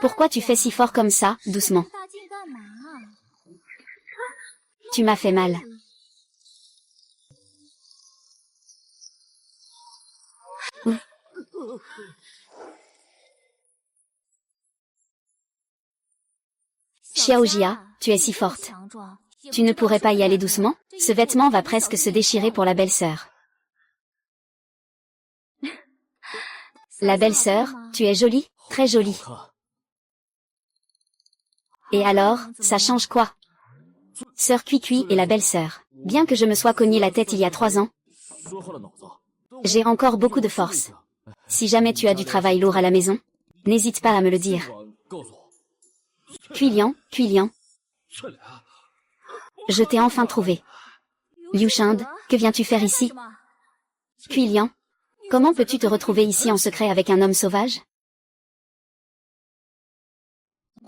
Pourquoi tu fais si fort comme ça, doucement? Tu m'as fait mal. Xiaojia, tu es si forte. Tu ne pourrais pas y aller doucement? Ce vêtement va presque se déchirer pour la belle-sœur. La belle-sœur, tu es jolie, très jolie. Et alors, ça change quoi? Sœur Cuicui et la belle-sœur. Bien que je me sois cogné la tête il y a 3 ans, j'ai encore beaucoup de force. Si jamais tu as du travail lourd à la maison, n'hésite pas à me le dire. Cuilian, Cuilian. Je t'ai enfin trouvé. Liu Shinde, que viens-tu faire ici? Cuilian, comment peux-tu te retrouver ici en secret avec un homme sauvage?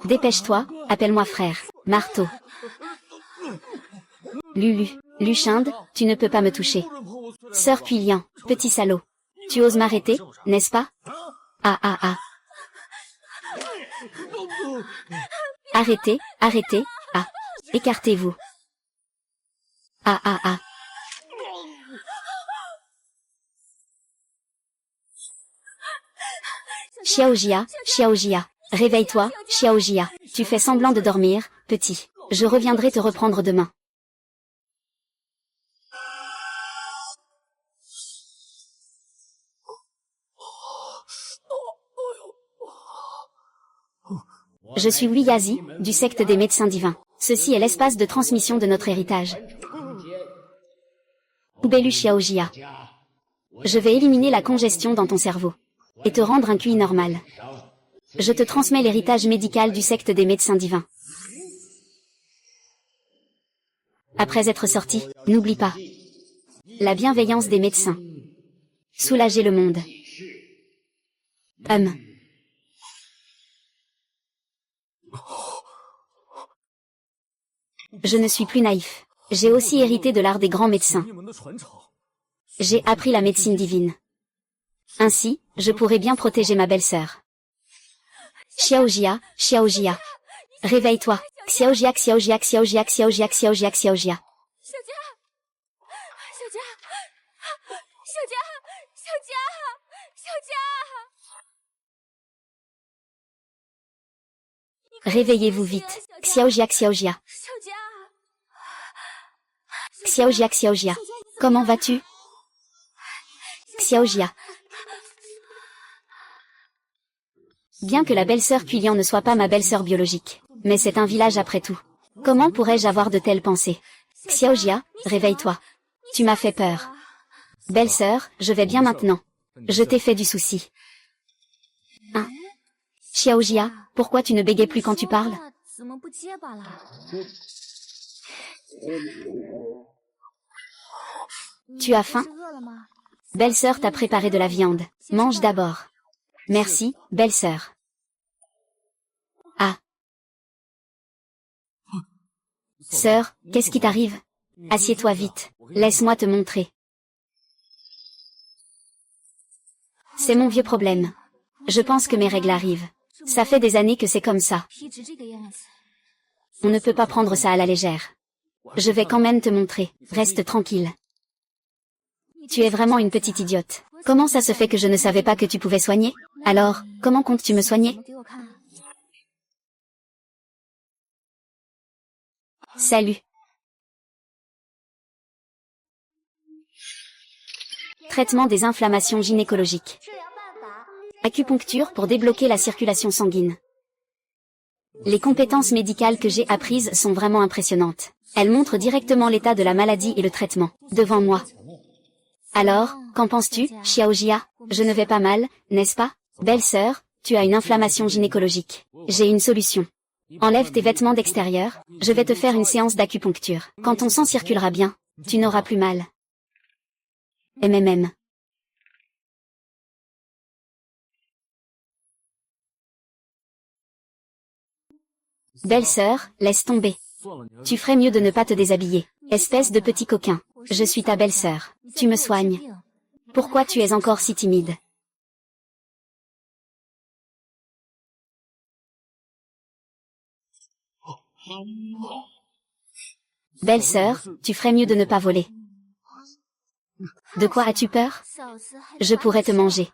Dépêche-toi, appelle-moi frère. Marteau. Lulu, Liu Shinde, tu ne peux pas me toucher. Sœur Cuilian, petit salaud. Tu oses m'arrêter, n'est-ce pas? Ah ah ah. Arrêtez, arrêtez, ah. Écartez-vous. Ah ah ah. Xiaojia, Xiaojia. Réveille-toi, Xiaojia. Tu fais semblant de dormir, petit. Je reviendrai te reprendre demain. Je suis Wiyazi, du secte des médecins divins. Ceci est l'espace de transmission de notre héritage. Oubelu Xiaojia. Je vais éliminer la congestion dans ton cerveau. Et te rendre un QI normal. Je te transmets l'héritage médical du secte des médecins divins. Après être sorti, n'oublie pas. La bienveillance des médecins. Soulager le monde. Je ne suis plus naïf. J'ai aussi hérité de l'art des grands médecins. J'ai appris la médecine divine. Ainsi, je pourrai bien protéger ma belle-sœur. Xiaojia, Xiaojia. Réveille-toi. Xiaojia, Xiaojia, Xiaojia, Xiaojia, Xiaojia, Xiaojia. Réveillez-vous vite. Xiaojia, Xiaojia. Xiaojia, Xiaojia. Comment vas-tu? Xiaojia. Bien que la belle-sœur Cuilian ne soit pas ma belle-sœur biologique, mais c'est un village après tout. Comment pourrais-je avoir de telles pensées? Xiaojia, réveille-toi. Tu m'as fait peur. Belle-sœur, je vais bien maintenant. Je t'ai fait du souci. Hein? Xiaojia, pourquoi tu ne bégayes plus quand tu parles? Tu as faim? Belle-sœur t'a préparé de la viande. Mange d'abord. Merci, belle-sœur. Ah. Sœur, qu'est-ce qui t'arrive? Assieds-toi vite. Laisse-moi te montrer. C'est mon vieux problème. Je pense que mes règles arrivent. Ça fait des années que c'est comme ça. On ne peut pas prendre ça à la légère. Je vais quand même te montrer. Reste tranquille. Tu es vraiment une petite idiote. Comment ça se fait que je ne savais pas que tu pouvais soigner? Alors, comment comptes-tu me soigner? Salut. Traitement des inflammations gynécologiques. Acupuncture pour débloquer la circulation sanguine. Les compétences médicales que j'ai apprises sont vraiment impressionnantes. Elles montrent directement l'état de la maladie et le traitement, devant moi. Alors, qu'en penses-tu, Xiaojia? Je ne vais pas mal, n'est-ce pas? Belle-sœur, tu as une inflammation gynécologique. J'ai une solution. Enlève tes vêtements d'extérieur, je vais te faire une séance d'acupuncture. Quand ton sang circulera bien, tu n'auras plus mal. MMM. Belle-sœur, laisse tomber. Tu ferais mieux de ne pas te déshabiller. Espèce de petit coquin. Je suis ta belle-sœur. Tu me soignes. Pourquoi tu es encore si timide? Belle sœur, tu ferais mieux de ne pas voler. De quoi as-tu peur? Je pourrais te manger.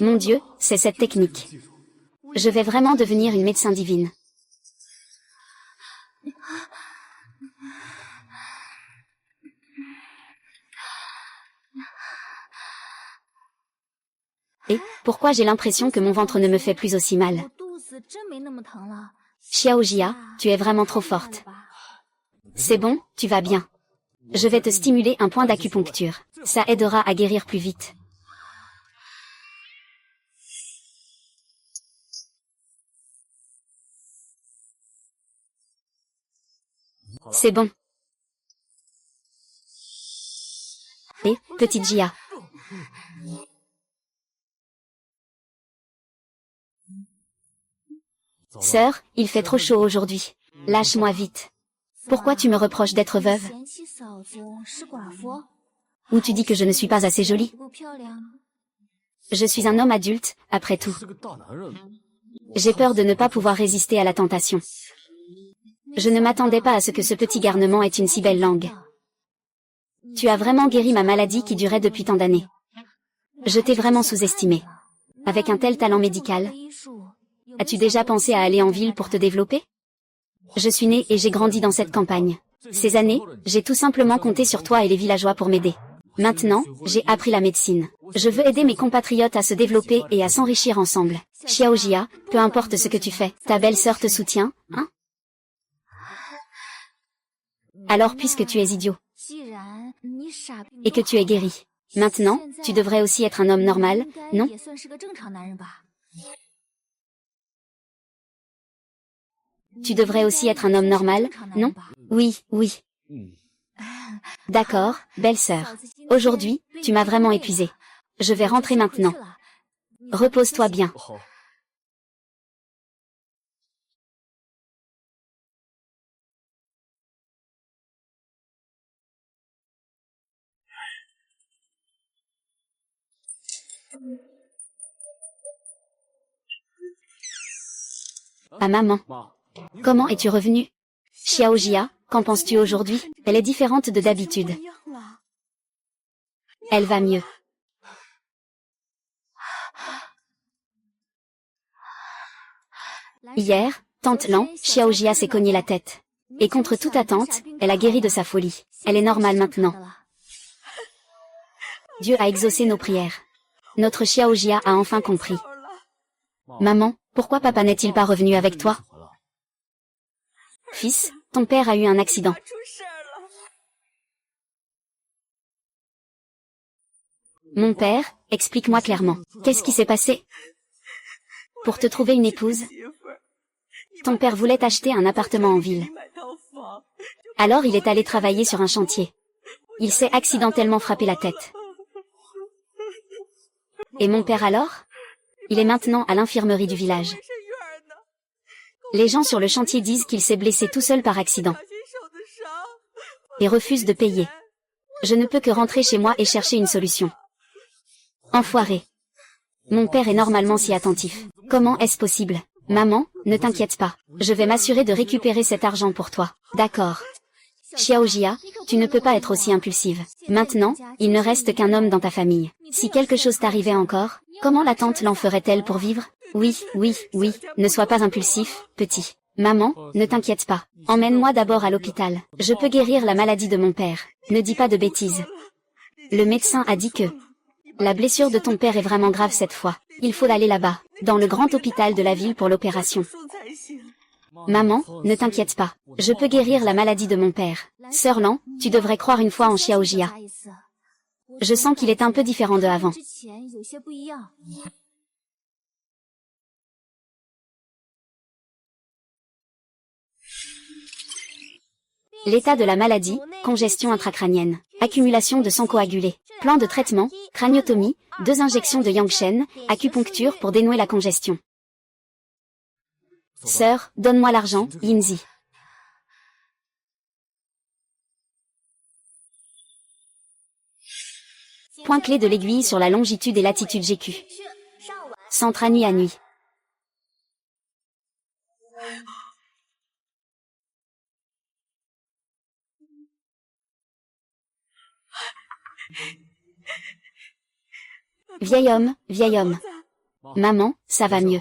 Mon Dieu, c'est cette technique. Je vais vraiment devenir une médecin divine. Et, pourquoi j'ai l'impression que mon ventre ne me fait plus aussi mal? Xiaojia, tu es vraiment trop forte. C'est bon, tu vas bien. Je vais te stimuler un point d'acupuncture. Ça aidera à guérir plus vite. C'est bon. Et, petite Jia. Sœur, il fait trop chaud aujourd'hui. Lâche-moi vite. Pourquoi tu me reproches d'être veuve? Ou tu dis que je ne suis pas assez jolie? Je suis un homme adulte, après tout. J'ai peur de ne pas pouvoir résister à la tentation. Je ne m'attendais pas à ce que ce petit garnement ait une si belle langue. Tu as vraiment guéri ma maladie qui durait depuis tant d'années. Je t'ai vraiment sous-estimé. Avec un tel talent médical, as-tu déjà pensé à aller en ville pour te développer? Je suis née et j'ai grandi dans cette campagne. Ces années, j'ai tout simplement compté sur toi et les villageois pour m'aider. Maintenant, j'ai appris la médecine. Je veux aider mes compatriotes à se développer et à s'enrichir ensemble. Xiaojia, peu importe ce que tu fais, ta belle-sœur te soutient, hein? Alors puisque tu es idiot, et que tu es guéri, maintenant, tu devrais aussi être un homme normal, non? Tu devrais aussi être un homme normal, non? Oui, oui. D'accord, belle-sœur. Aujourd'hui, tu m'as vraiment épuisée. Je vais rentrer maintenant. Repose-toi bien. Ah maman. Comment es-tu revenue? Xiaojia, qu'en penses-tu aujourd'hui? Elle est différente de d'habitude. Elle va mieux. Hier, tante Lan, Xiaojia s'est cogné la tête. Et contre toute attente, elle a guéri de sa folie. Elle est normale maintenant. Dieu a exaucé nos prières. Notre Xiaojia a enfin compris. Maman, pourquoi papa n'est-il pas revenu avec toi? Fils, ton père a eu un accident. Mon père, explique-moi clairement. Qu'est-ce qui s'est passé? Pour te trouver une épouse? Ton père voulait acheter un appartement en ville. Alors il est allé travailler sur un chantier. Il s'est accidentellement frappé la tête. Et mon père alors? Il est maintenant à l'infirmerie du village. Les gens sur le chantier disent qu'il s'est blessé tout seul par accident. Et refusent de payer. Je ne peux que rentrer chez moi et chercher une solution. Enfoiré. Mon père est normalement si attentif. Comment est-ce possible? Maman, ne t'inquiète pas. Je vais m'assurer de récupérer cet argent pour toi. D'accord. Xiaojia, tu ne peux pas être aussi impulsive. Maintenant, il ne reste qu'un homme dans ta famille. Si quelque chose t'arrivait encore, comment la tante l'en ferait-elle pour vivre? Oui, oui, oui, ne sois pas impulsif, petit. Maman, ne t'inquiète pas. Emmène-moi d'abord à l'hôpital. Je peux guérir la maladie de mon père. Ne dis pas de bêtises. Le médecin a dit que la blessure de ton père est vraiment grave cette fois. Il faut aller là-bas, dans le grand hôpital de la ville pour l'opération. Maman, ne t'inquiète pas. Je peux guérir la maladie de mon père. Sœur Lan, tu devrais croire une fois en Xiaojia. Je sens qu'il est un peu différent de avant. L'état de la maladie, congestion intracrânienne, accumulation de sang coagulé, plan de traitement, craniotomie, 2 injections de Yangshen, acupuncture pour dénouer la congestion. Sœur, donne-moi l'argent, Lindsay. Point clé de l'aiguille sur la longitude et latitude GQ. Centre nuit à nuit. Vieil homme, vieil homme. Maman, ça va mieux.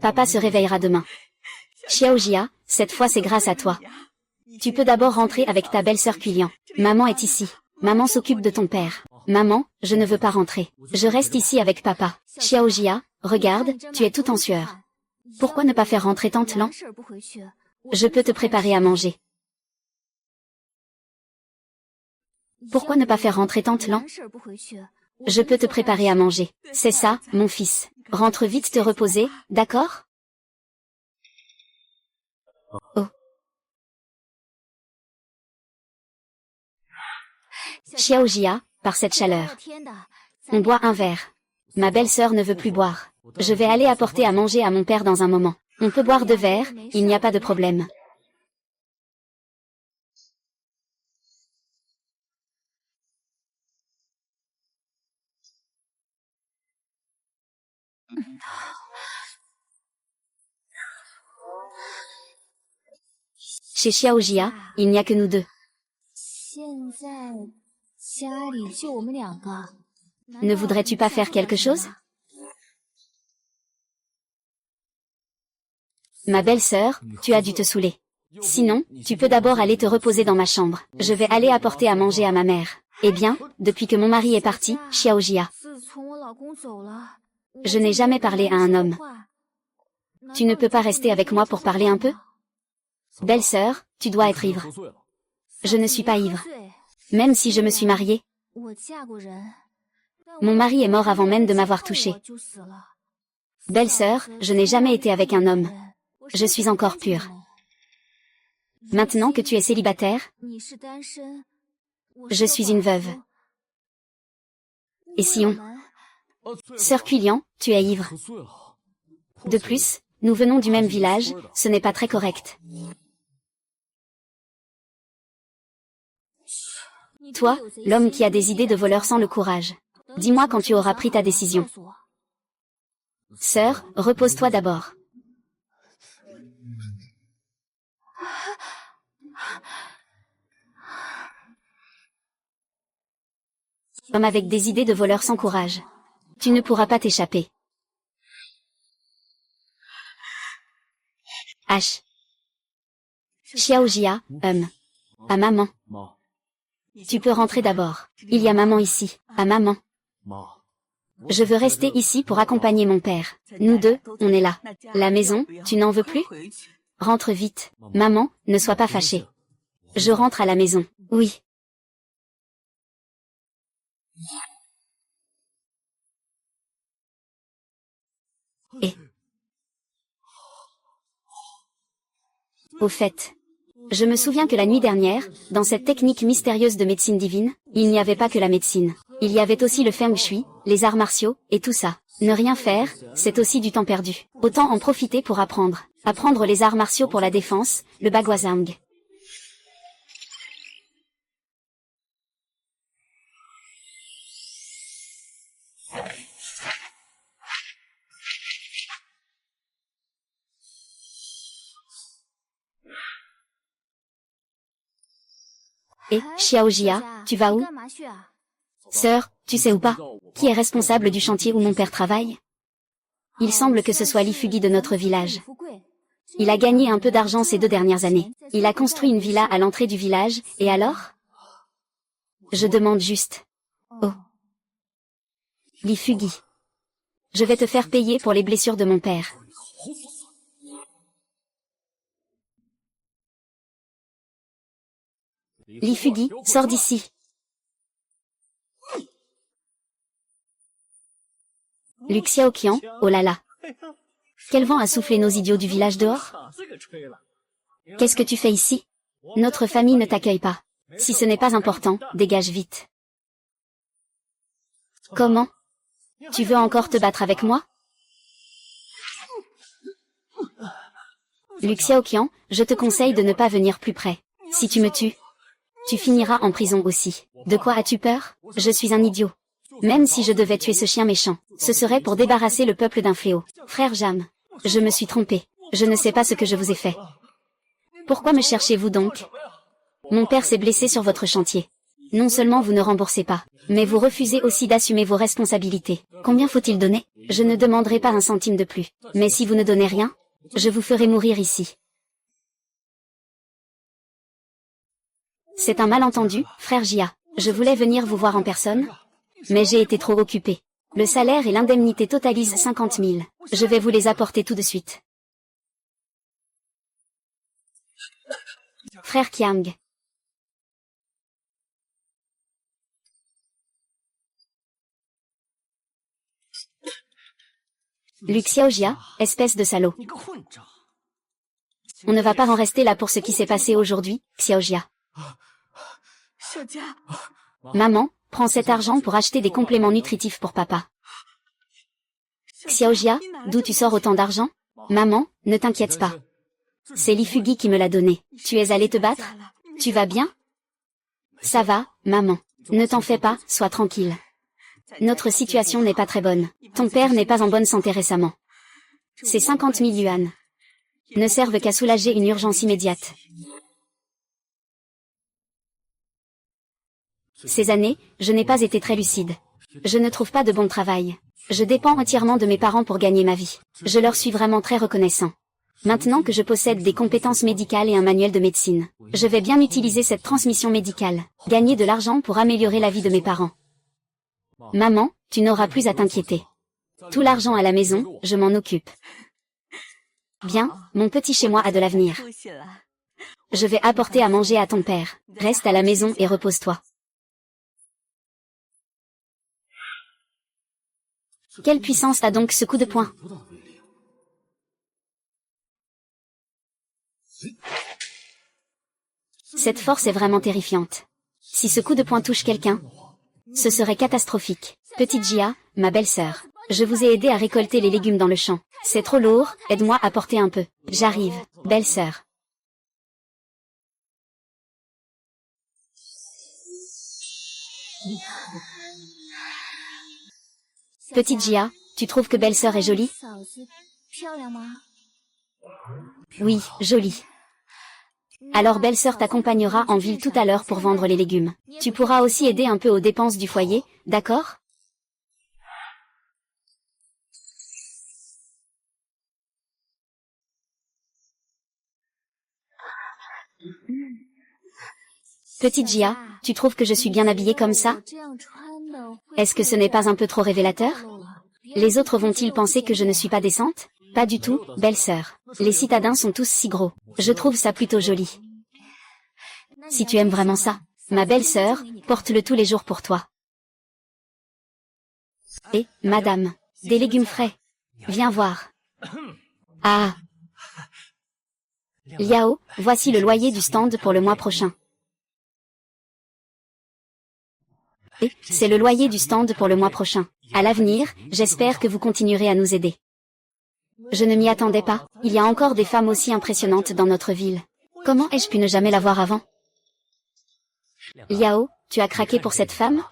Papa se réveillera demain. Xiaojia, cette fois c'est grâce à toi. Tu peux d'abord rentrer avec ta belle-sœur Quilian. Maman est ici. Maman s'occupe de ton père. Maman, je ne veux pas rentrer. Je reste ici avec papa. Xiaojia, regarde, tu es tout en sueur. Pourquoi ne pas faire rentrer tante Lan? Je peux te préparer à manger. Pourquoi ne pas faire rentrer tante Lan? Je peux te préparer à manger. C'est ça, mon fils. Rentre vite te reposer, d'accord? Oh. Xiaojia, par cette chaleur. On boit un verre. Ma belle-sœur ne veut plus boire. Je vais aller apporter à manger à mon père dans un moment. On peut boire 2 verres, il n'y a pas de problème. Chez Xiaojia, il n'y a que nous deux. Ne voudrais-tu pas faire quelque chose? Ma belle-sœur, tu as dû te saouler. Sinon, tu peux d'abord aller te reposer dans ma chambre. Je vais aller apporter à manger à ma mère. Eh bien, depuis que mon mari est parti, Xiaojia. Je n'ai jamais parlé à un homme. Tu ne peux pas rester avec moi pour parler un peu? Belle-sœur, tu dois être ivre. Je ne suis pas ivre. Même si je me suis mariée. Mon mari est mort avant même de m'avoir touchée. Belle-sœur, je n'ai jamais été avec un homme. Je suis encore pure. Maintenant que tu es célibataire, je suis une veuve. Et si on... Sœur Quilian, tu es ivre. De plus, nous venons du même village, ce n'est pas très correct. Toi, l'homme qui a des idées de voleur sans le courage. Dis-moi quand tu auras pris ta décision. Sœur, repose-toi d'abord. Homme avec des idées de voleur sans courage. Tu ne pourras pas t'échapper. H. Xiaojia, à maman. Tu peux rentrer d'abord. Il y a maman ici. À maman. Je veux rester ici pour accompagner mon père. Nous deux, on est là. La maison, tu n'en veux plus? Rentre vite. Maman, ne sois pas fâchée. Je rentre à la maison. Oui. Et... Au fait, je me souviens que la nuit dernière, dans cette technique mystérieuse de médecine divine, il n'y avait pas que la médecine. Il y avait aussi le feng shui, les arts martiaux, et tout ça. Ne rien faire, c'est aussi du temps perdu. Autant en profiter pour apprendre. Apprendre les arts martiaux pour la défense, le Bagwazang. Et, Xiaojia, tu vas où? Sœur, tu sais ou pas? Qui est responsable du chantier où mon père travaille? Il semble que ce soit l'Ifugi de notre village. Il a gagné un peu d'argent ces 2 dernières années. Il a construit une villa à l'entrée du village, et alors? Je demande juste. Oh. L'Ifugi. Je vais te faire payer pour les blessures de mon père. L'Ifugi, sors d'ici. Lu Xiaoqian, oh là là. Quel vent a soufflé nos idiots du village dehors? Qu'est-ce que tu fais ici? Notre famille ne t'accueille pas. Si ce n'est pas important, dégage vite. Comment? Tu veux encore te battre avec moi? Lu Xiaoqian, je te conseille de ne pas venir plus près. Si tu me tues, tu finiras en prison aussi. De quoi as-tu peur? Je suis un idiot. Même si je devais tuer ce chien méchant, ce serait pour débarrasser le peuple d'un fléau. Frère Jam, je me suis trompé. Je ne sais pas ce que je vous ai fait. Pourquoi me cherchez-vous donc? Mon père s'est blessé sur votre chantier. Non seulement vous ne remboursez pas, mais vous refusez aussi d'assumer vos responsabilités. Combien faut-il donner? Je ne demanderai pas un centime de plus. Mais si vous ne donnez rien, je vous ferai mourir ici. C'est un malentendu, frère Jia. Je voulais venir vous voir en personne, mais j'ai été trop occupé. Le salaire et l'indemnité totalisent 50 000. Je vais vous les apporter tout de suite. Frère Qiang. Luc Xiaojia, espèce de salaud. On ne va pas en rester là pour ce qui s'est passé aujourd'hui, Xiaojia. Maman, prends cet argent pour acheter des compléments nutritifs pour papa. Xiaojia, d'où tu sors autant d'argent? Maman, ne t'inquiète pas. C'est Li Fugi qui me l'a donné. Tu es allé te battre? Tu vas bien? Ça va, maman. Ne t'en fais pas, sois tranquille. Notre situation n'est pas très bonne. Ton père n'est pas en bonne santé récemment. Ces 50 000 yuan ne servent qu'à soulager une urgence immédiate. Ces années, je n'ai pas été très lucide. Je ne trouve pas de bon travail. Je dépends entièrement de mes parents pour gagner ma vie. Je leur suis vraiment très reconnaissant. Maintenant que je possède des compétences médicales et un manuel de médecine, je vais bien utiliser cette transmission médicale, gagner de l'argent pour améliorer la vie de mes parents. Maman, tu n'auras plus à t'inquiéter. Tout l'argent à la maison, je m'en occupe. Bien, mon petit chez moi a de l'avenir. Je vais apporter à manger à ton père. Reste à la maison et repose-toi. Quelle puissance a donc ce coup de poing? Cette force est vraiment terrifiante. Si ce coup de poing touche quelqu'un, ce serait catastrophique. Petite Jia, ma belle-sœur, je vous ai aidé à récolter les légumes dans le champ. C'est trop lourd, aide-moi à porter un peu. J'arrive, belle-sœur. Petite Jia, tu trouves que belle-sœur est jolie? Oui, jolie. Alors belle-sœur t'accompagnera en ville tout à l'heure pour vendre les légumes. Tu pourras aussi aider un peu aux dépenses du foyer, d'accord? Petite Jia, tu trouves que je suis bien habillée comme ça? Est-ce que ce n'est pas un peu trop révélateur? Les autres vont-ils penser que je ne suis pas décente? Pas du tout, belle-sœur. Les citadins sont tous si gros. Je trouve ça plutôt joli. Si tu aimes vraiment ça, ma belle-sœur, porte-le tous les jours pour toi. Et, madame, des légumes frais. Viens voir. Ah! Liao, voici le loyer du stand pour le mois prochain. Et, c'est le loyer du stand pour le mois prochain. À l'avenir, j'espère que vous continuerez à nous aider. Je ne m'y attendais pas, il y a encore des femmes aussi impressionnantes dans notre ville. Comment ai-je pu ne jamais la voir avant? Liao, tu as craqué pour cette femme?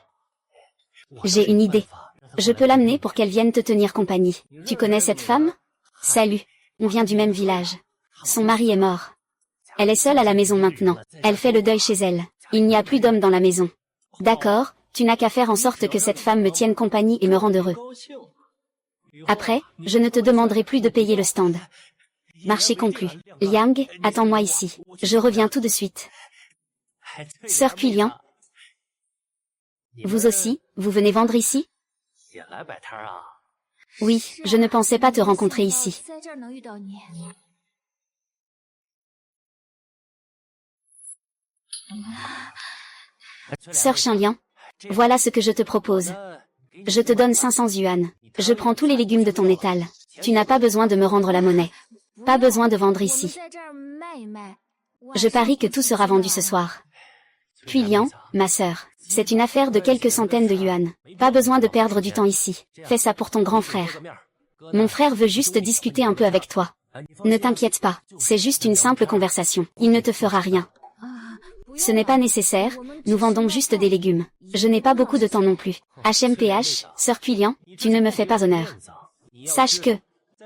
J'ai une idée. Je peux l'amener pour qu'elle vienne te tenir compagnie. Tu connais cette femme? Salut, on vient du même village. Son mari est mort. Elle est seule à la maison maintenant. Elle fait le deuil chez elle. Il n'y a plus d'hommes dans la maison. D'accord, tu n'as qu'à faire en sorte que cette femme me tienne compagnie et me rende heureux. Après, je ne te demanderai plus de payer le stand. Marché conclu. Liang, attends-moi ici. Je reviens tout de suite. Sœur Kuilian. Vous aussi, vous venez vendre ici? Oui, je ne pensais pas te rencontrer ici. Sœur Xinliang, voilà ce que je te propose. Je te donne 500 yuan. Je prends tous les légumes de ton étal. Tu n'as pas besoin de me rendre la monnaie. Pas besoin de vendre ici. Je parie que tout sera vendu ce soir. Puis Liang, ma sœur, c'est une affaire de quelques centaines de yuan. Pas besoin de perdre du temps ici. Fais ça pour ton grand frère. Mon frère veut juste discuter un peu avec toi. Ne t'inquiète pas, c'est juste une simple conversation. Il ne te fera rien. Ce n'est pas nécessaire, nous vendons juste des légumes. Je n'ai pas beaucoup de temps non plus. HMPH, Sœur Quillian, tu ne me fais pas honneur. Sache que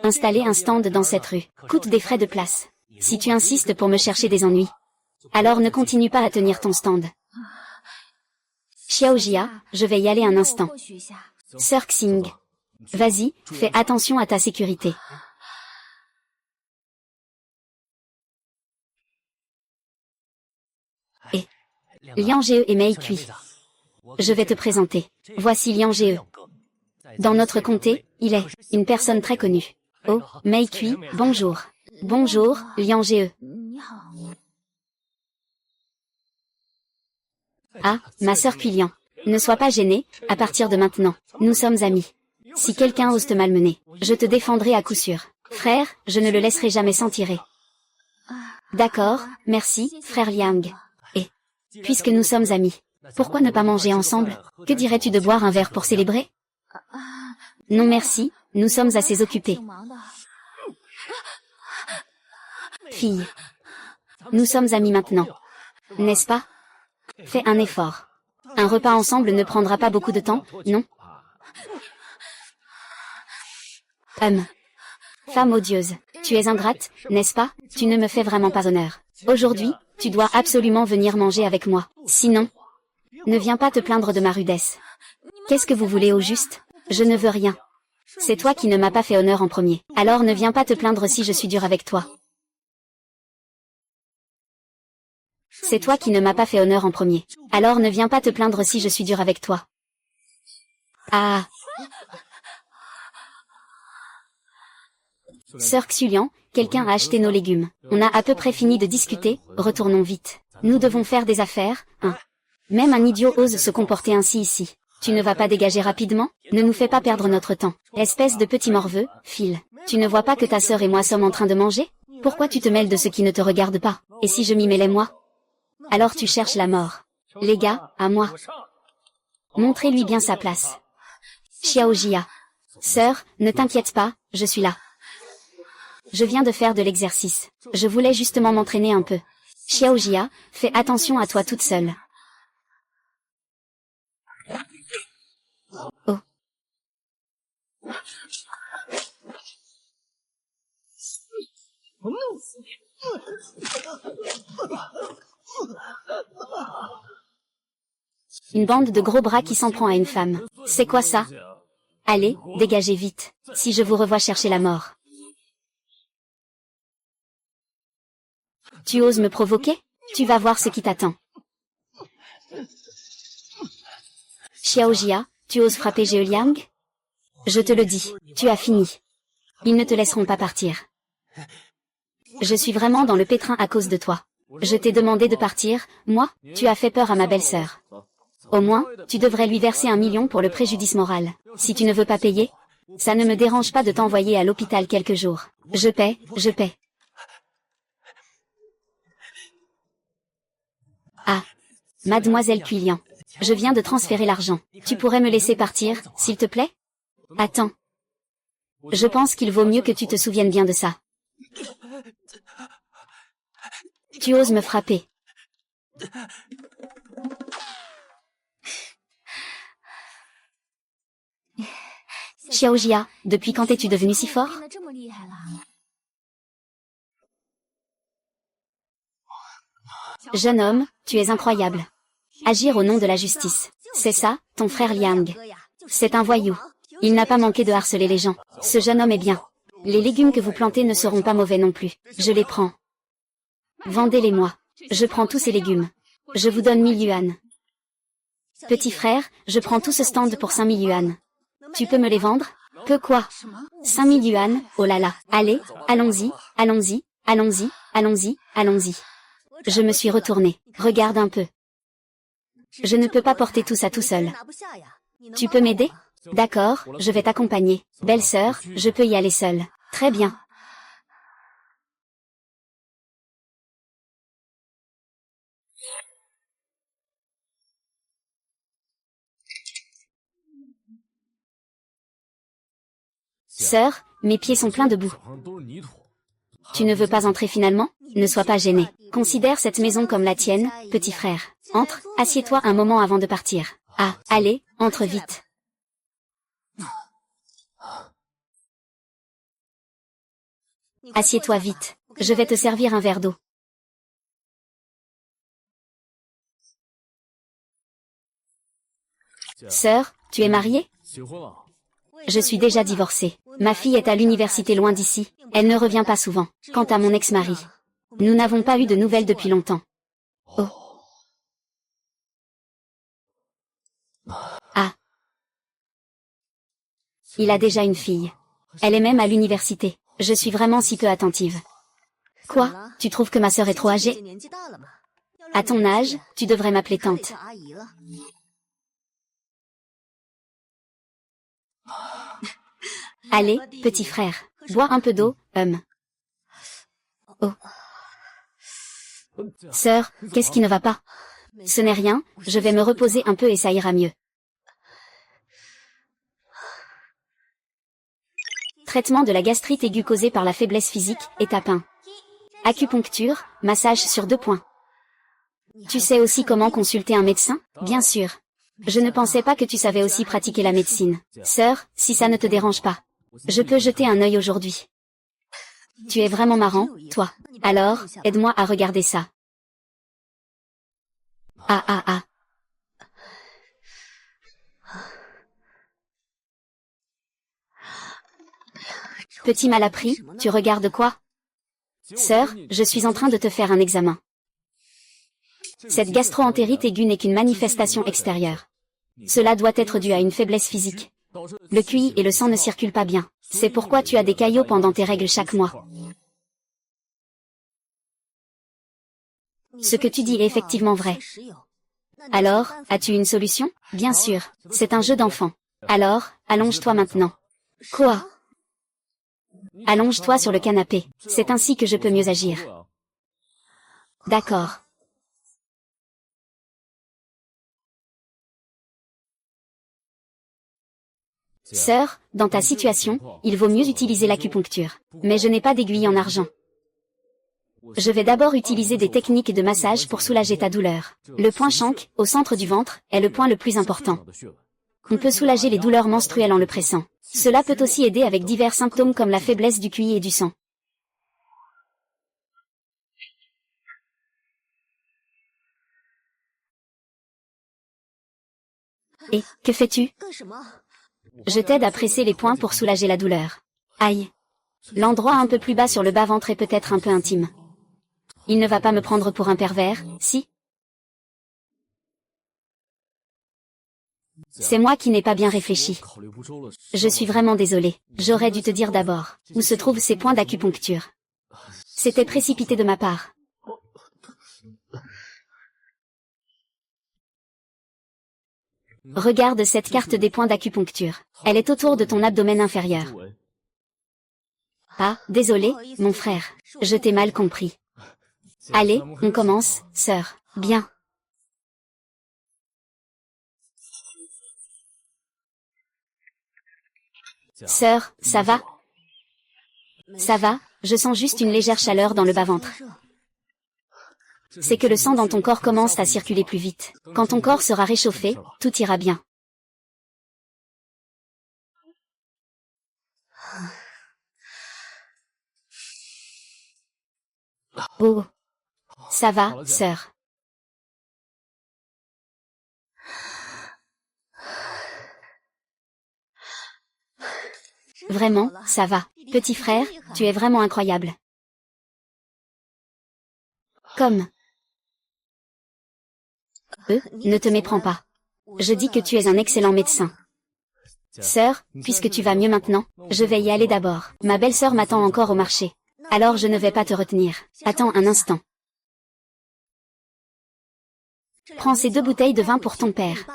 installer un stand dans cette rue coûte des frais de place. Si tu insistes pour me chercher des ennuis, alors ne continue pas à tenir ton stand. Xiaojia, je vais y aller un instant. Sœur Xing, vas-y, fais attention à ta sécurité. Et Liang Ge et Mei Kui. Je vais te présenter. Voici Liang Ge. Dans notre comté, il est une personne très connue. Oh, Mei Kui, bonjour. Bonjour, Liang Ge. Ah, ma sœur Quillian. Ne sois pas gênée, à partir de maintenant, nous sommes amis. Si quelqu'un ose te malmener, je te défendrai à coup sûr. Frère, je ne le laisserai jamais s'en tirer. D'accord, merci, frère Liang. Et, puisque nous sommes amis, pourquoi ne pas manger ensemble? Que dirais-tu de boire un verre pour célébrer? Non merci, nous sommes assez occupés. Fille, nous sommes amis maintenant. N'est-ce pas? Fais un effort. Un repas ensemble ne prendra pas beaucoup de temps, non? Femme odieuse, tu es ingrate, n'est-ce pas? Tu ne me fais vraiment pas honneur. Aujourd'hui, tu dois absolument venir manger avec moi. Sinon, ne viens pas te plaindre de ma rudesse. Qu'est-ce que vous voulez au juste? Je ne veux rien. C'est toi qui ne m'as pas fait honneur en premier. Alors ne viens pas te plaindre si je suis dur avec toi. C'est toi qui ne m'as pas fait honneur en premier. Alors ne viens pas te plaindre si je suis dur avec toi. Ah. Sœur Xulian, quelqu'un a acheté nos légumes. On a à peu près fini de discuter, retournons vite. Nous devons faire des affaires, hein. Même un idiot ose se comporter ainsi ici. Tu ne vas pas dégager rapidement? Ne nous fais pas perdre notre temps. Espèce de petit morveux, Phil. Tu ne vois pas que ta sœur et moi sommes en train de manger? Pourquoi tu te mêles de ce qui ne te regarde pas? Et si je m'y mêlais moi? Alors tu cherches la mort. Les gars, à moi. Montrez-lui bien sa place. Xiaojia. Sœur, ne t'inquiète pas, je suis là. Je viens de faire de l'exercice. Je voulais justement m'entraîner un peu. Xiaojia, fais attention à toi toute seule. Oh. Une bande de gros bras qui s'en prend à une femme. C'est quoi ça? Allez, dégagez vite, si je vous revois chercher la mort. Tu oses me provoquer? Tu vas voir ce qui t'attend. Xiaojia, tu oses frapper Liang? Je te le dis, tu as fini. Ils ne te laisseront pas partir. Je suis vraiment dans le pétrin à cause de toi. Je t'ai demandé de partir, moi, tu as fait peur à ma belle-sœur. Au moins, tu devrais lui verser 1 million pour le préjudice moral. Si tu ne veux pas payer, ça ne me dérange pas de t'envoyer à l'hôpital quelques jours. Je paie, je paie. Ah, mademoiselle Quillian. Je viens de transférer l'argent. Tu pourrais me laisser partir, s'il te plaît? Attends. Je pense qu'il vaut mieux que tu te souviennes bien de ça. Tu oses me frapper. Xiaojia, depuis quand es-tu devenu si fort? Jeune homme, tu es incroyable. Agir au nom de la justice. C'est ça, ton frère Liang. C'est un voyou. Il n'a pas manqué de harceler les gens. Ce jeune homme est bien. Les légumes que vous plantez ne seront pas mauvais non plus. Je les prends. Vendez-les-moi. Je prends tous ces légumes. Je vous donne 1000 yuan. Petit frère, je prends tout ce stand pour 5000 yuan. Tu peux me les vendre? Que quoi? 5000 yuan, oh là là. Allez, allons-y, allons-y, allons-y, allons-y, allons-y. Je me suis retournée. Regarde un peu. Je ne peux pas porter tout ça tout seul. Tu peux m'aider? D'accord, je vais t'accompagner. Belle-sœur, je peux y aller seule. Très bien. Sœur, mes pieds sont pleins de boue. Tu ne veux pas entrer finalement? Ne sois pas gêné. Considère cette maison comme la tienne, petit frère. Entre, assieds-toi un moment avant de partir. Ah, allez, entre vite. Assieds-toi vite. Je vais te servir un verre d'eau. Sœur, tu es mariée? Je suis déjà divorcée. Ma fille est à l'université loin d'ici. Elle ne revient pas souvent. Quant à mon ex-mari, nous n'avons pas eu de nouvelles depuis longtemps. Oh. Ah. Il a déjà une fille. Elle est même à l'université. Je suis vraiment si peu attentive. Quoi? Tu trouves que ma sœur est trop âgée? À ton âge, tu devrais m'appeler tante. Allez, petit frère, bois un peu d'eau, Oh. Sœur, qu'est-ce qui ne va pas? Ce n'est rien, je vais me reposer un peu et ça ira mieux. Traitement de la gastrite aiguë causée par la faiblesse physique, étape 1. Acupuncture, massage sur 2 points. Tu sais aussi comment consulter un médecin? Bien sûr. Je ne pensais pas que tu savais aussi pratiquer la médecine. Sœur, si ça ne te dérange pas, je peux jeter un œil aujourd'hui. Tu es vraiment marrant, toi. Alors, aide-moi à regarder ça. Ah ah ah. Petit malappris, tu regardes quoi? Sœur, je suis en train de te faire un examen. Cette gastro-entérite aiguë n'est qu'une manifestation extérieure. Cela doit être dû à une faiblesse physique. Le QI et le sang ne circulent pas bien. C'est pourquoi tu as des caillots pendant tes règles chaque mois. Ce que tu dis est effectivement vrai. Alors, as-tu une solution? Bien sûr, c'est un jeu d'enfant. Alors, allonge-toi maintenant. Quoi? Allonge-toi sur le canapé. C'est ainsi que je peux mieux agir. D'accord. Sœur, dans ta situation, il vaut mieux utiliser l'acupuncture. Mais je n'ai pas d'aiguille en argent. Je vais d'abord utiliser des techniques de massage pour soulager ta douleur. Le point Schank, au centre du ventre, est le point le plus important. On peut soulager les douleurs menstruelles en le pressant. Cela peut aussi aider avec divers symptômes comme la faiblesse du QI et du sang. Et, que fais-tu? Je t'aide à presser les points pour soulager la douleur. Aïe. L'endroit un peu plus bas sur le bas-ventre est peut-être un peu intime. Il ne va pas me prendre pour un pervers, si? C'est moi qui n'ai pas bien réfléchi. Je suis vraiment désolée. J'aurais dû te dire d'abord, où se trouvent ces points d'acupuncture. C'était précipité de ma part. Regarde cette carte des points d'acupuncture. Elle est autour de ton abdomen inférieur. Ah, désolé, mon frère. Je t'ai mal compris. Allez, on commence, sœur. Bien. Sœur, ça va? Ça va, je sens juste une légère chaleur dans le bas-ventre. C'est que le sang dans ton corps commence à circuler plus vite. Quand ton corps sera réchauffé, tout ira bien. Oh. Ça va, sœur. Vraiment, ça va. Petit frère, tu es vraiment incroyable. Comme. Ne te méprends pas. Je dis que tu es un excellent médecin. Sœur, puisque tu vas mieux maintenant, je vais y aller d'abord. Ma belle-sœur m'attend encore au marché. Alors je ne vais pas te retenir. Attends un instant. Prends ces 2 bouteilles de vin pour ton père.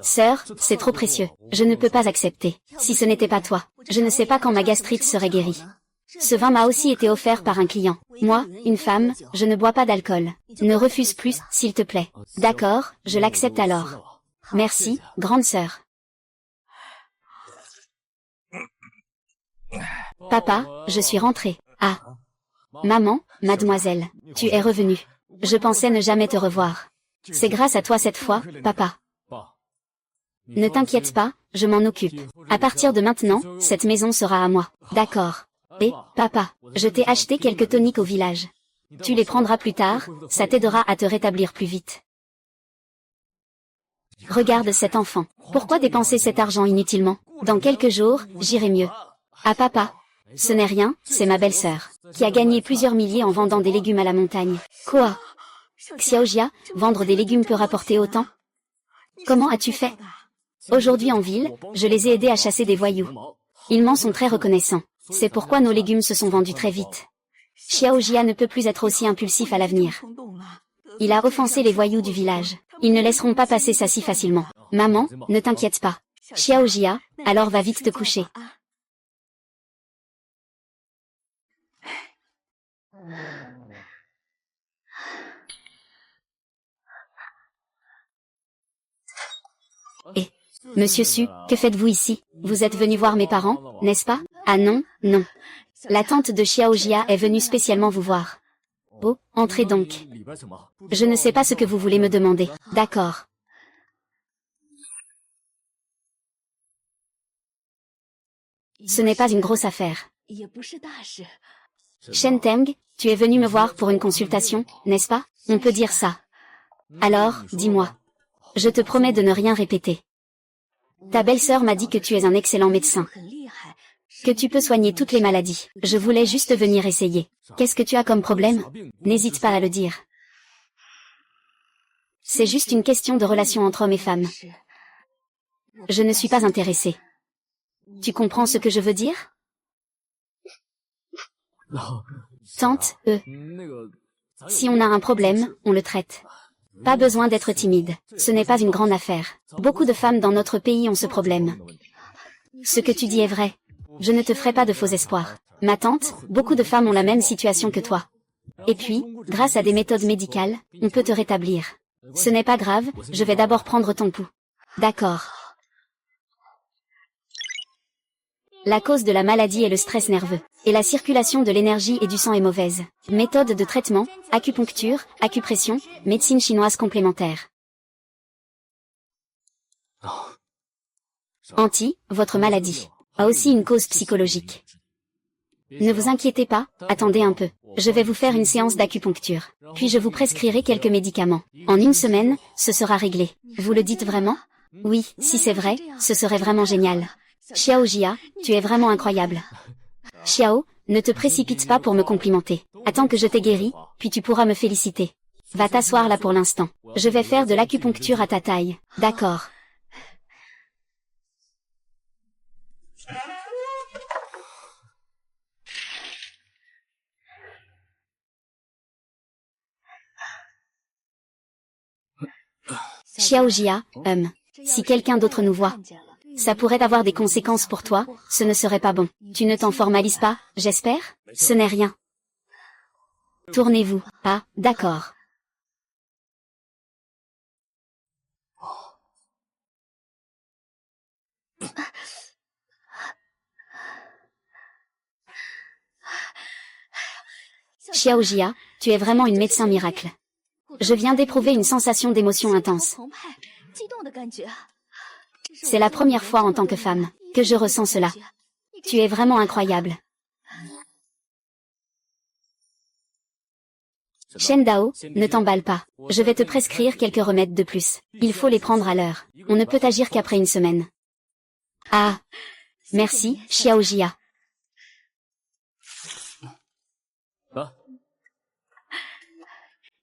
Sœur, c'est trop précieux. Je ne peux pas accepter. Si ce n'était pas toi, je ne sais pas quand ma gastrite serait guérie. Ce vin m'a aussi été offert par un client. Moi, une femme, je ne bois pas d'alcool. Ne refuse plus, s'il te plaît. D'accord, je l'accepte alors. Merci, grande sœur. Papa, je suis rentrée. Ah. Maman, mademoiselle, tu es revenue. Je pensais ne jamais te revoir. C'est grâce à toi cette fois, papa. Ne t'inquiète pas, je m'en occupe. À partir de maintenant, cette maison sera à moi. D'accord. Et, papa, je t'ai acheté quelques toniques au village. Tu les prendras plus tard, ça t'aidera à te rétablir plus vite. Regarde cet enfant. Pourquoi dépenser cet argent inutilement? Dans quelques jours, j'irai mieux. Ah papa. Ce n'est rien, c'est ma belle-sœur, qui a gagné plusieurs milliers en vendant des légumes à la montagne. Quoi? Xiaojia, vendre des légumes peut rapporter autant? Comment as-tu fait? Aujourd'hui en ville, je les ai aidés à chasser des voyous. Ils m'en sont très reconnaissants. C'est pourquoi nos légumes se sont vendus très vite. Xiaojia ne peut plus être aussi impulsif à l'avenir. Il a offensé les voyous du village. Ils ne laisseront pas passer ça si facilement. Maman, ne t'inquiète pas. Xiaojia, alors va vite te coucher. Et, Monsieur Su, que faites-vous ici? Vous êtes venu voir mes parents, n'est-ce pas? Ah non, non. La tante de Xiaojia est venue spécialement vous voir. Oh, entrez donc. Je ne sais pas ce que vous voulez me demander. D'accord. Ce n'est pas une grosse affaire. Shen Teng, tu es venu me voir pour une consultation, n'est-ce pas? On peut dire ça. Alors, dis-moi. Je te promets de ne rien répéter. Ta belle-sœur m'a dit que tu es un excellent médecin. Que tu peux soigner toutes les maladies. Je voulais juste venir essayer. Qu'est-ce que tu as comme problème? N'hésite pas à le dire. C'est juste une question de relation entre hommes et femmes. Je ne suis pas intéressée. Tu comprends ce que je veux dire? Tante, si on a un problème, on le traite. Pas besoin d'être timide. Ce n'est pas une grande affaire. Beaucoup de femmes dans notre pays ont ce problème. Ce que tu dis est vrai. Je ne te ferai pas de faux espoirs. Ma tante, beaucoup de femmes ont la même situation que toi. Et puis, grâce à des méthodes médicales, on peut te rétablir. Ce n'est pas grave, je vais d'abord prendre ton pouls. D'accord. La cause de la maladie est le stress nerveux. Et la circulation de l'énergie et du sang est mauvaise. Méthode de traitement, acupuncture, acupression, médecine chinoise complémentaire. Votre maladie a aussi une cause psychologique. Ne vous inquiétez pas, attendez un peu. Je vais vous faire une séance d'acupuncture. Puis je vous prescrirai quelques médicaments. En une semaine, ce sera réglé. Vous le dites vraiment? Oui, si c'est vrai, ce serait vraiment génial. Xiaojia, tu es vraiment incroyable. Xiao, ne te précipite pas pour me complimenter. Attends que je t'ai guéri, puis tu pourras me féliciter. Va t'asseoir là pour l'instant. Je vais faire de l'acupuncture à ta taille. D'accord. Xiaojia, si quelqu'un d'autre nous voit, ça pourrait avoir des conséquences pour toi, ce ne serait pas bon. Tu ne t'en formalises pas, j'espère? Ce n'est rien. Tournez-vous. Ah, d'accord. Xiaojia, tu es vraiment une médecin miracle. Je viens d'éprouver une sensation d'émotion intense. C'est la première fois en tant que femme que je ressens cela. Tu es vraiment incroyable. Shen Dao, ne t'emballe pas. Je vais te prescrire quelques remèdes de plus. Il faut les prendre à l'heure. On ne peut agir qu'après une semaine. Ah. Merci, Xiaojia.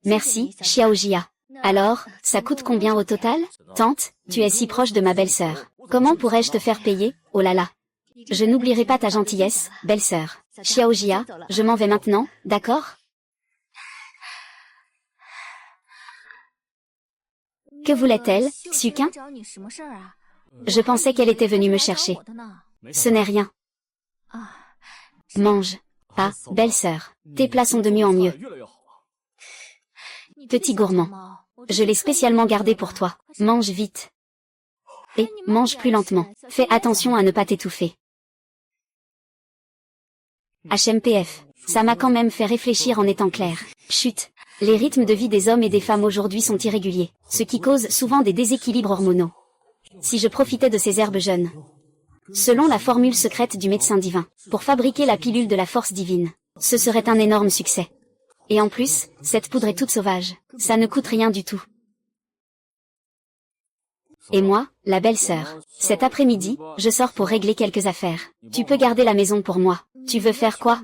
Merci, Xiaojia. Alors, ça coûte combien au total? Tante, tu es si proche de ma belle-sœur. Comment pourrais-je te faire payer? Oh là là. Je n'oublierai pas ta gentillesse, belle-sœur. Xiaojia, je m'en vais maintenant, d'accord? Que voulait-elle, Xuquin? Je pensais qu'elle était venue me chercher. Ce n'est rien. Mange. Ah, belle-sœur, tes plats sont de mieux en mieux. Petit gourmand. Je l'ai spécialement gardé pour toi. Mange vite. Et, mange plus lentement. Fais attention à ne pas t'étouffer. HMPF. Ça m'a quand même fait réfléchir en étant clair. Chut. Les rythmes de vie des hommes et des femmes aujourd'hui sont irréguliers, ce qui cause souvent des déséquilibres hormonaux. Si je profitais de ces herbes jeunes. Selon la formule secrète du médecin divin, pour fabriquer la pilule de la force divine, ce serait un énorme succès. Et en plus, cette poudre est toute sauvage, ça ne coûte rien du tout. Et moi, la belle-sœur, cet après-midi, je sors pour régler quelques affaires. Tu peux garder la maison pour moi. Tu veux faire quoi?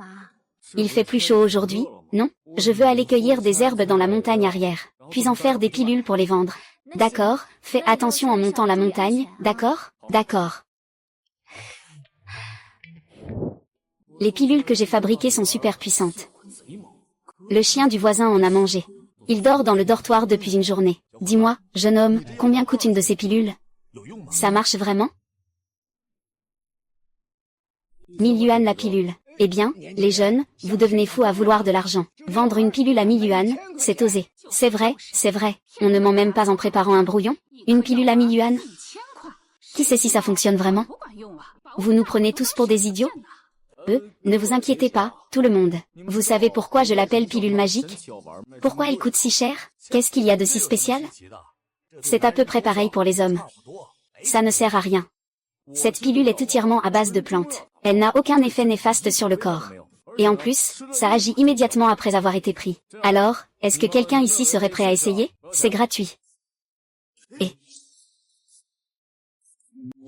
Il fait plus chaud aujourd'hui, non? Je veux aller cueillir des herbes dans la montagne arrière, puis en faire des pilules pour les vendre. D'accord, fais attention en montant la montagne, d'accord? D'accord. Les pilules que j'ai fabriquées sont super puissantes. Le chien du voisin en a mangé. Il dort dans le dortoir depuis une journée. Dis-moi, jeune homme, combien coûte une de ces pilules? Ça marche vraiment? 1000 yuans la pilule. Eh bien, les jeunes, vous devenez fous à vouloir de l'argent. Vendre une pilule à 1000 yuans, c'est osé. C'est vrai, on ne ment même pas en préparant un brouillon. Une pilule à 1000 yuans? Qui sait si ça fonctionne vraiment? Vous nous prenez tous pour des idiots? Ne vous inquiétez pas, tout le monde. Vous savez pourquoi je l'appelle pilule magique? Pourquoi elle coûte si cher? Qu'est-ce qu'il y a de si spécial? C'est à peu près pareil pour les hommes. Ça ne sert à rien. Cette pilule est entièrement à base de plantes. Elle n'a aucun effet néfaste sur le corps. Et en plus, ça agit immédiatement après avoir été pris. Alors, est-ce que quelqu'un ici serait prêt à essayer? C'est gratuit. Et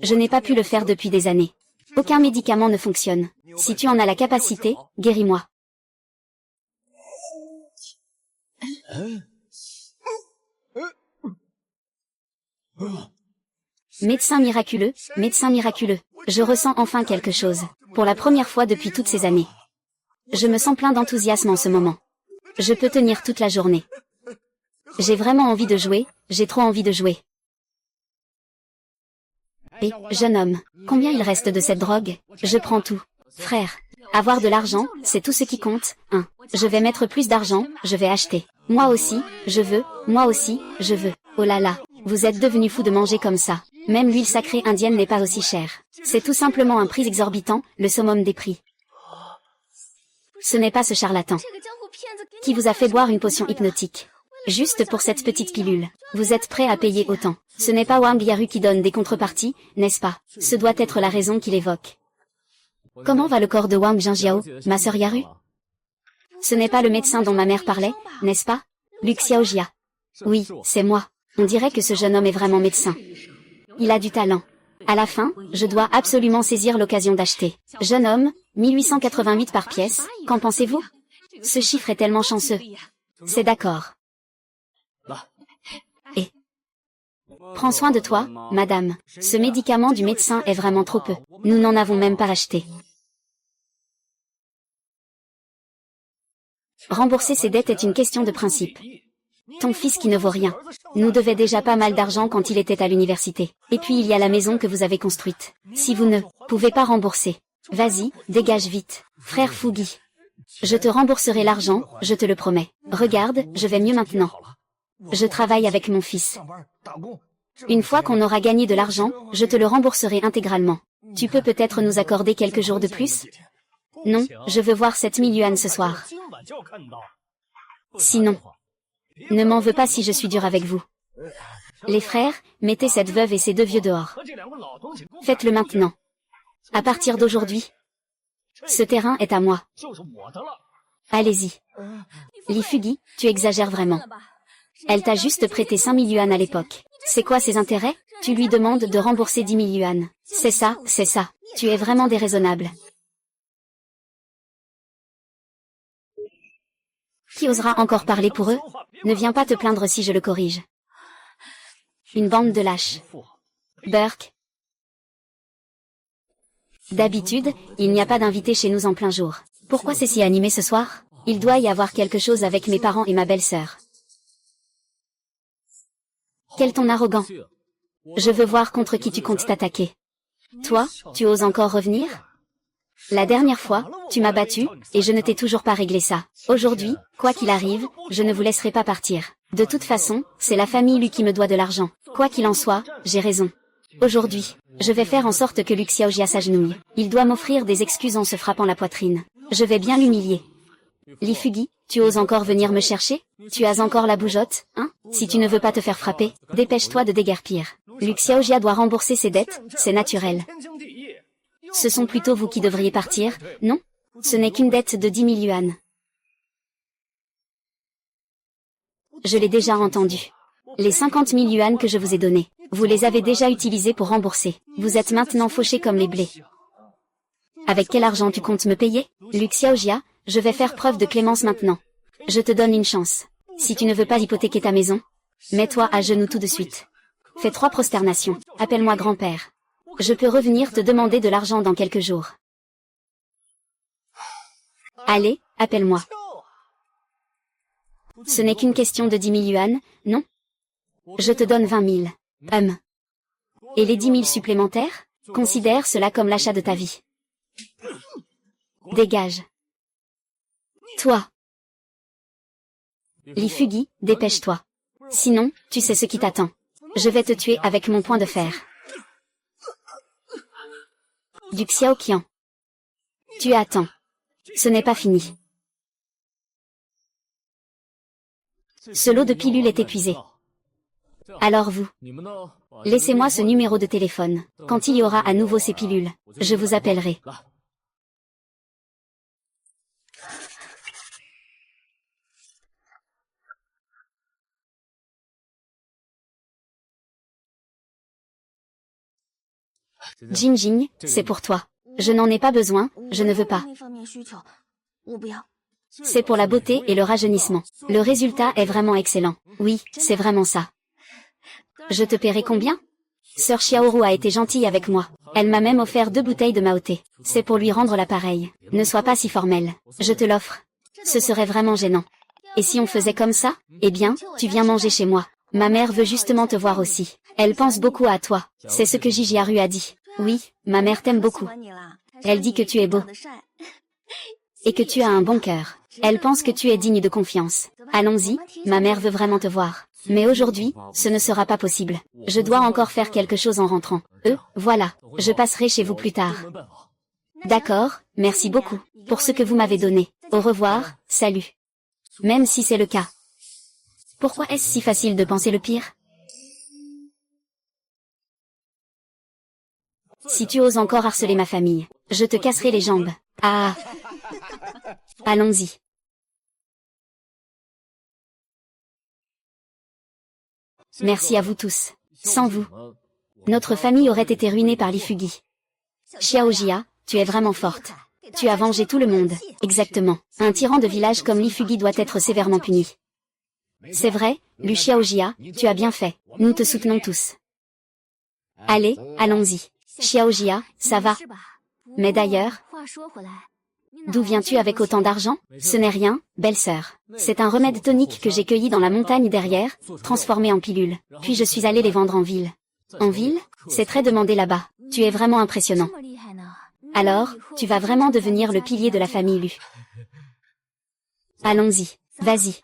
je n'ai pas pu le faire depuis des années. Aucun médicament ne fonctionne. Si tu en as la capacité, guéris-moi. Médecin miraculeux, je ressens enfin quelque chose, pour la première fois depuis toutes ces années. Je me sens plein d'enthousiasme en ce moment. Je peux tenir toute la journée. J'ai vraiment envie de jouer, j'ai trop envie de jouer. Et, jeune homme, combien il reste de cette drogue? Je prends tout. Frère, avoir de l'argent, c'est tout ce qui compte, hein. Je vais mettre plus d'argent, je vais acheter. Moi aussi, je veux, moi aussi, je veux. Oh là là, vous êtes devenu fou de manger comme ça. Même l'huile sacrée indienne n'est pas aussi chère. C'est tout simplement un prix exorbitant, le summum des prix. Ce n'est pas ce charlatan qui vous a fait boire une potion hypnotique. Juste pour cette petite pilule. Vous êtes prêt à payer autant. Ce n'est pas Wang Yaru qui donne des contreparties, n'est-ce pas? Ce doit être la raison qu'il évoque. Comment va le corps de Wang Jinjiao, ma sœur Yaru? Ce n'est pas le médecin dont ma mère parlait, n'est-ce pas? Lu Xiaojia. Oui, c'est moi. On dirait que ce jeune homme est vraiment médecin. Il a du talent. À la fin, je dois absolument saisir l'occasion d'acheter. Jeune homme, 1888 par pièce, qu'en pensez-vous? Ce chiffre est tellement chanceux. C'est d'accord. Et prends soin de toi, madame. Ce médicament du médecin est vraiment trop peu. Nous n'en avons même pas acheté. Rembourser ses dettes est une question de principe. Ton fils qui ne vaut rien nous devait déjà pas mal d'argent quand il était à l'université. Et puis il y a la maison que vous avez construite. Si vous ne pouvez pas rembourser, vas-y, dégage vite. Frère Fugi. Je te rembourserai l'argent, je te le promets. Regarde, je vais mieux maintenant. Je travaille avec mon fils. Une fois qu'on aura gagné de l'argent, je te le rembourserai intégralement. Tu peux peut-être nous accorder quelques jours de plus? Non, je veux voir 7000 yuans ce soir. Sinon, ne m'en veux pas si je suis dur avec vous. Les frères, mettez cette veuve et ces deux vieux dehors. Faites-le maintenant. À partir d'aujourd'hui, ce terrain est à moi. Allez-y. Li Fugi, tu exagères vraiment. Elle t'a juste prêté 5000 yuans à l'époque. C'est quoi ses intérêts? Tu lui demandes de rembourser 10 000 yuans. C'est ça. Tu es vraiment déraisonnable. Qui osera encore parler pour eux? Ne viens pas te plaindre si je le corrige. Une bande de lâches. Burke. D'habitude, il n'y a pas d'invité chez nous en plein jour. Pourquoi c'est si animé ce soir? Il doit y avoir quelque chose avec mes parents et ma belle-sœur. Quel ton arrogant. Je veux voir contre qui tu comptes t'attaquer. Toi, tu oses encore revenir? La dernière fois, tu m'as battu, et je ne t'ai toujours pas réglé ça. Aujourd'hui, quoi qu'il arrive, je ne vous laisserai pas partir. De toute façon, c'est la famille Lu qui me doit de l'argent. Quoi qu'il en soit, j'ai raison. Aujourd'hui, je vais faire en sorte que Lu Xiaojia s'agenouille. Il doit m'offrir des excuses en se frappant la poitrine. Je vais bien l'humilier. Li Fugi, tu oses encore venir me chercher? Tu as encore la bougeotte, hein? Si tu ne veux pas te faire frapper, dépêche-toi de déguerpir. Lu Xiaojia doit rembourser ses dettes, c'est naturel. Ce sont plutôt vous qui devriez partir, non? Ce n'est qu'une dette de 10 000 yuan. Je l'ai déjà entendu. Les 50 000 yuan que je vous ai donnés, vous les avez déjà utilisés pour rembourser. Vous êtes maintenant fauchés comme les blés. Avec quel argent tu comptes me payer? Lu Xiaojia, je vais faire preuve de clémence maintenant. Je te donne une chance. Si tu ne veux pas hypothéquer ta maison, mets-toi à genoux tout de suite. Fais 3 prosternations. Appelle-moi grand-père. Je peux revenir te demander de l'argent dans quelques jours. Allez, appelle-moi. Ce n'est qu'une question de 10 000 yuan, non? Je te donne 20 000. Et les 10 000 supplémentaires? Considère cela comme l'achat de ta vie. Dégage. Toi. Li Fugi, dépêche-toi. Sinon, tu sais ce qui t'attend. Je vais te tuer avec mon poing de fer. Du Xiaoqian. Tu attends. Ce n'est pas fini. Ce lot de pilules est épuisé. Alors vous, laissez-moi ce numéro de téléphone. Quand il y aura à nouveau ces pilules, je vous appellerai. Jingjing, c'est pour toi. Je n'en ai pas besoin, je ne veux pas. C'est pour la beauté et le rajeunissement. Le résultat est vraiment excellent. Oui, c'est vraiment ça. Je te paierai combien? Sœur Xiaoru a été gentille avec moi. Elle m'a même offert 2 bouteilles de Maoté. C'est pour lui rendre l'appareil. Ne sois pas si formel. Je te l'offre. Ce serait vraiment gênant. Et si on faisait comme ça? Eh bien, tu viens manger chez moi. Ma mère veut justement te voir aussi. Elle pense beaucoup à toi. C'est ce que Gigi Haru a dit. Oui, ma mère t'aime beaucoup. Elle dit que tu es beau. Et que tu as un bon cœur. Elle pense que tu es digne de confiance. Allons-y, ma mère veut vraiment te voir. Mais aujourd'hui, ce ne sera pas possible. Je dois encore faire quelque chose en rentrant. Voilà, je passerai chez vous plus tard. D'accord, merci beaucoup, pour ce que vous m'avez donné. Au revoir, salut. Même si c'est le cas. Pourquoi est-ce si facile de penser le pire? Si tu oses encore harceler ma famille, je te casserai les jambes. Ah! Allons-y. Merci à vous tous. Sans vous, notre famille aurait été ruinée par Li Fugi. Xiaojia, tu es vraiment forte. Tu as vengé tout le monde. Exactement. Un tyran de village comme Li Fugi doit être sévèrement puni. C'est vrai, Lu Xiaojia, tu as bien fait. Nous te soutenons tous. Allez, allons-y. Xiaojia, ça va. Mais d'ailleurs, d'où viens-tu avec autant d'argent? Ce n'est rien, belle-sœur. C'est un remède tonique que j'ai cueilli dans la montagne derrière, transformé en pilules. Puis je suis allé les vendre en ville. En ville? C'est très demandé là-bas. Tu es vraiment impressionnant. Alors, tu vas vraiment devenir le pilier de la famille Lu. Allons-y, vas-y.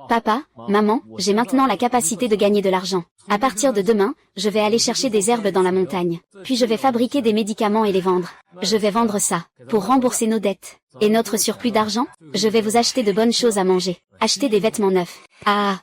Papa, maman, j'ai maintenant la capacité de gagner de l'argent. À partir de demain, je vais aller chercher des herbes dans la montagne. Puis je vais fabriquer des médicaments et les vendre. Je vais vendre ça, pour rembourser nos dettes. Et notre surplus d'argent, je vais vous acheter de bonnes choses à manger. Acheter des vêtements neufs. Ah!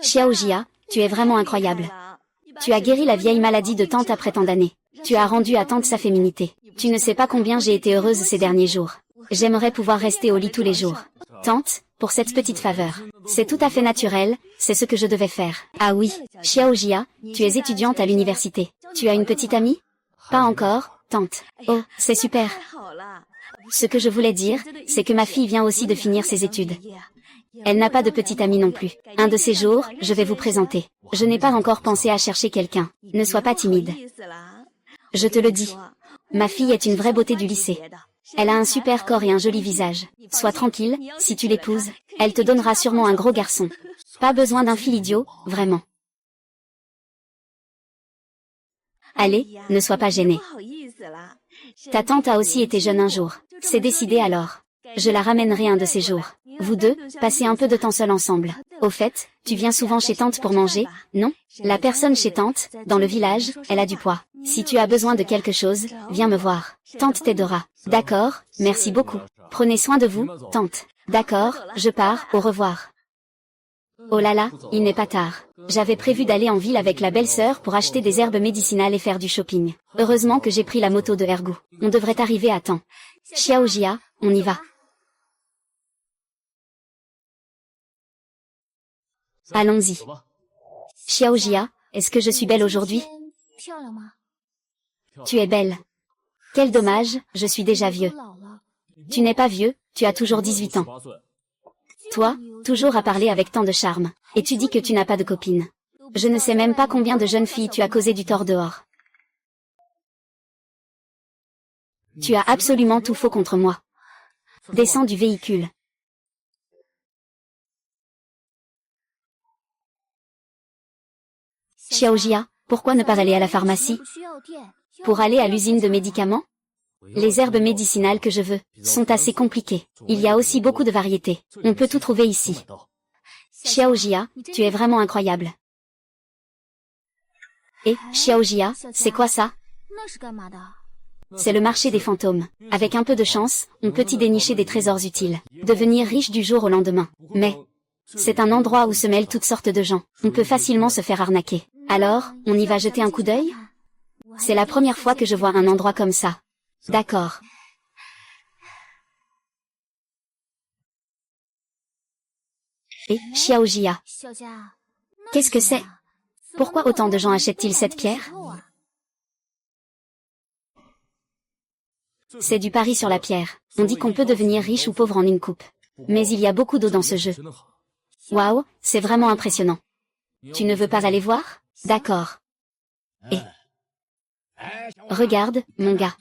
Xiaojia, tu es vraiment incroyable. Tu as guéri la vieille maladie de Tante après tant d'années. Tu as rendu à Tante sa féminité. Tu ne sais pas combien j'ai été heureuse ces derniers jours. J'aimerais pouvoir rester au lit tous les jours. Tante, pour cette petite faveur. C'est tout à fait naturel, c'est ce que je devais faire. Ah oui, Xiaojia, tu es étudiante à l'université. Tu as une petite amie? Pas encore, Tante. Oh, c'est super. Ce que je voulais dire, c'est que ma fille vient aussi de finir ses études. Elle n'a pas de petite amie non plus. Un de ces jours, je vais vous présenter. Je n'ai pas encore pensé à chercher quelqu'un. Ne sois pas timide. Je te le dis. Ma fille est une vraie beauté du lycée. Elle a un super corps et un joli visage. Sois tranquille, si tu l'épouses, elle te donnera sûrement un gros garçon. Pas besoin d'un fil idiot, vraiment. Allez, ne sois pas gênée. Ta tante a aussi été jeune un jour. C'est décidé alors. Je la ramènerai un de ces jours. Vous deux, passez un peu de temps seul ensemble. Au fait, tu viens souvent chez tante pour manger, non? La personne chez tante, dans le village, elle a du poids. Si tu as besoin de quelque chose, viens me voir. Tante t'aidera. D'accord, merci beaucoup. Prenez soin de vous, tante. D'accord, je pars, au revoir. Oh là là, il n'est pas tard. J'avais prévu d'aller en ville avec la belle-sœur pour acheter des herbes médicinales et faire du shopping. Heureusement que j'ai pris la moto de Ergo. On devrait arriver à temps. Xiaojia, on y va. Allons-y. Xiaojia, est-ce que je suis belle aujourd'hui? Tu es belle. Quel dommage, je suis déjà vieux. Tu n'es pas vieux, tu as toujours 18 ans. Toi, toujours à parler avec tant de charme. Et tu dis que tu n'as pas de copine. Je ne sais même pas combien de jeunes filles tu as causé du tort dehors. Tu as absolument tout faux contre moi. Descends du véhicule. Xiaojia, pourquoi ne pas aller à la pharmacie? Pour aller à l'usine de médicaments? Les herbes médicinales que je veux sont assez compliquées. Il y a aussi beaucoup de variétés. On peut tout trouver ici. Xiaojia, tu es vraiment incroyable. Et, Xiaojia, c'est quoi ça? C'est le marché des fantômes. Avec un peu de chance, on peut y dénicher des trésors utiles. Devenir riche du jour au lendemain. Mais, c'est un endroit où se mêlent toutes sortes de gens. On peut facilement se faire arnaquer. Alors, on y va jeter un coup d'œil? C'est la première fois que je vois un endroit comme ça. D'accord. Et, Xiaojia. Qu'est-ce que c'est? Pourquoi autant de gens achètent-ils cette pierre? C'est du pari sur la pierre. On dit qu'on peut devenir riche ou pauvre en une coupe. Mais il y a beaucoup d'eau dans ce jeu. Waouh, c'est vraiment impressionnant. Tu ne veux pas aller voir? D'accord. Et regarde, mon gars.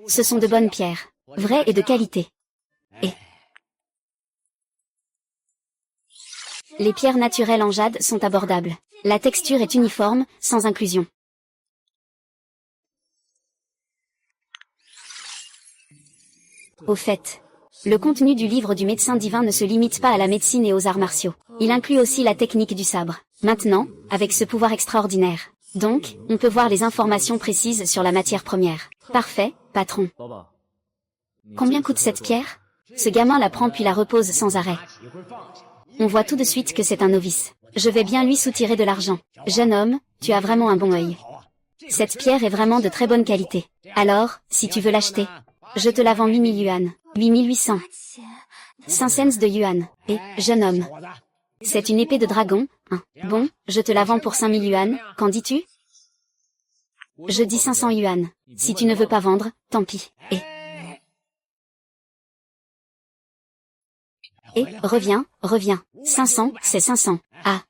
Ce sont de bonnes pierres, vraies et de qualité. Et les pierres naturelles en jade sont abordables. La texture est uniforme, sans inclusion. Au fait, le contenu du livre du médecin divin ne se limite pas à la médecine et aux arts martiaux. Il inclut aussi la technique du sabre. Maintenant, avec ce pouvoir extraordinaire. Donc, on peut voir les informations précises sur la matière première. Parfait, patron. Combien coûte cette pierre? Ce gamin la prend puis la repose sans arrêt. On voit tout de suite que c'est un novice. Je vais bien lui soutirer de l'argent. Jeune homme, tu as vraiment un bon œil. Cette pierre est vraiment de très bonne qualité. Alors, si tu veux l'acheter, je te la vends 8000 yuan. 8800. 5 cents de yuan. Et, jeune homme. C'est une épée de dragon, hein. Bon, je te la vends pour 5000 yuan, qu'en dis-tu? Je dis 500 yuan. Si tu ne veux pas vendre, tant pis. Et, reviens. 500, c'est 500. Ah.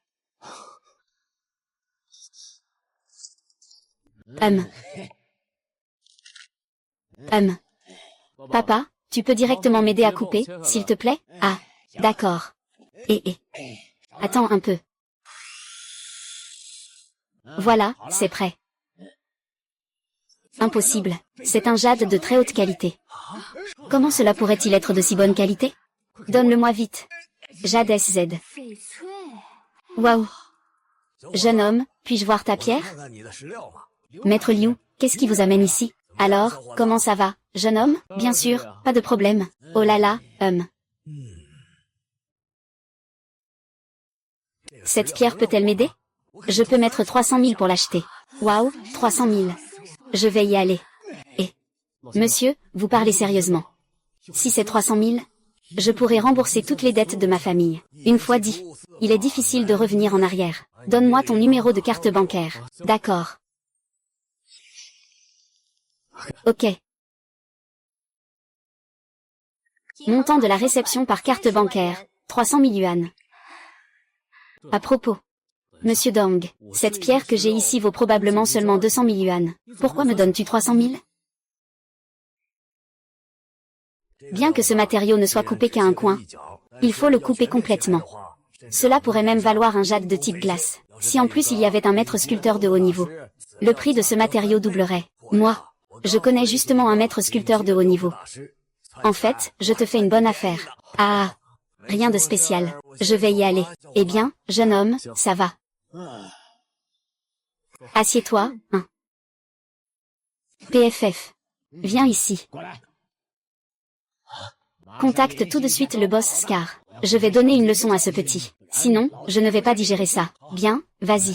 Papa, tu peux directement m'aider à couper, s'il te plaît? Ah. D'accord. Attends un peu. Voilà, c'est prêt. Impossible. C'est un jade de très haute qualité. Comment cela pourrait-il être de si bonne qualité? Donne-le-moi vite. Jade SZ. Waouh. Jeune homme, puis-je voir ta pierre? Maître Liu, qu'est-ce qui vous amène ici? Alors, comment ça va, jeune homme? Bien sûr, pas de problème. Oh là là, Cette pierre peut-elle m'aider? Je peux mettre 300 000 pour l'acheter. Waouh, 300 000. Je vais y aller. Monsieur, vous parlez sérieusement. Si c'est 300 000, je pourrai rembourser toutes les dettes de ma famille. Une fois dit, il est difficile de revenir en arrière. Donne-moi ton numéro de carte bancaire. D'accord. Ok. Montant de la réception par carte bancaire, 300 000 yuan. À propos. Monsieur Dong, cette pierre que j'ai ici vaut probablement seulement 200 000 yuan. Pourquoi me donnes-tu 300 000? Bien que ce matériau ne soit coupé qu'à un coin, il faut le couper complètement. Cela pourrait même valoir un jade de type glace. Si en plus il y avait un maître sculpteur de haut niveau, le prix de ce matériau doublerait. Moi, je connais justement un maître sculpteur de haut niveau. En fait, je te fais une bonne affaire. Ah, rien de spécial. Je vais y aller. Eh bien, jeune homme, ça va. Assieds-toi, hein. PFF. Viens ici. Contacte tout de suite le boss Scar. Je vais donner une leçon à ce petit. Sinon, je ne vais pas digérer ça. Bien, vas-y.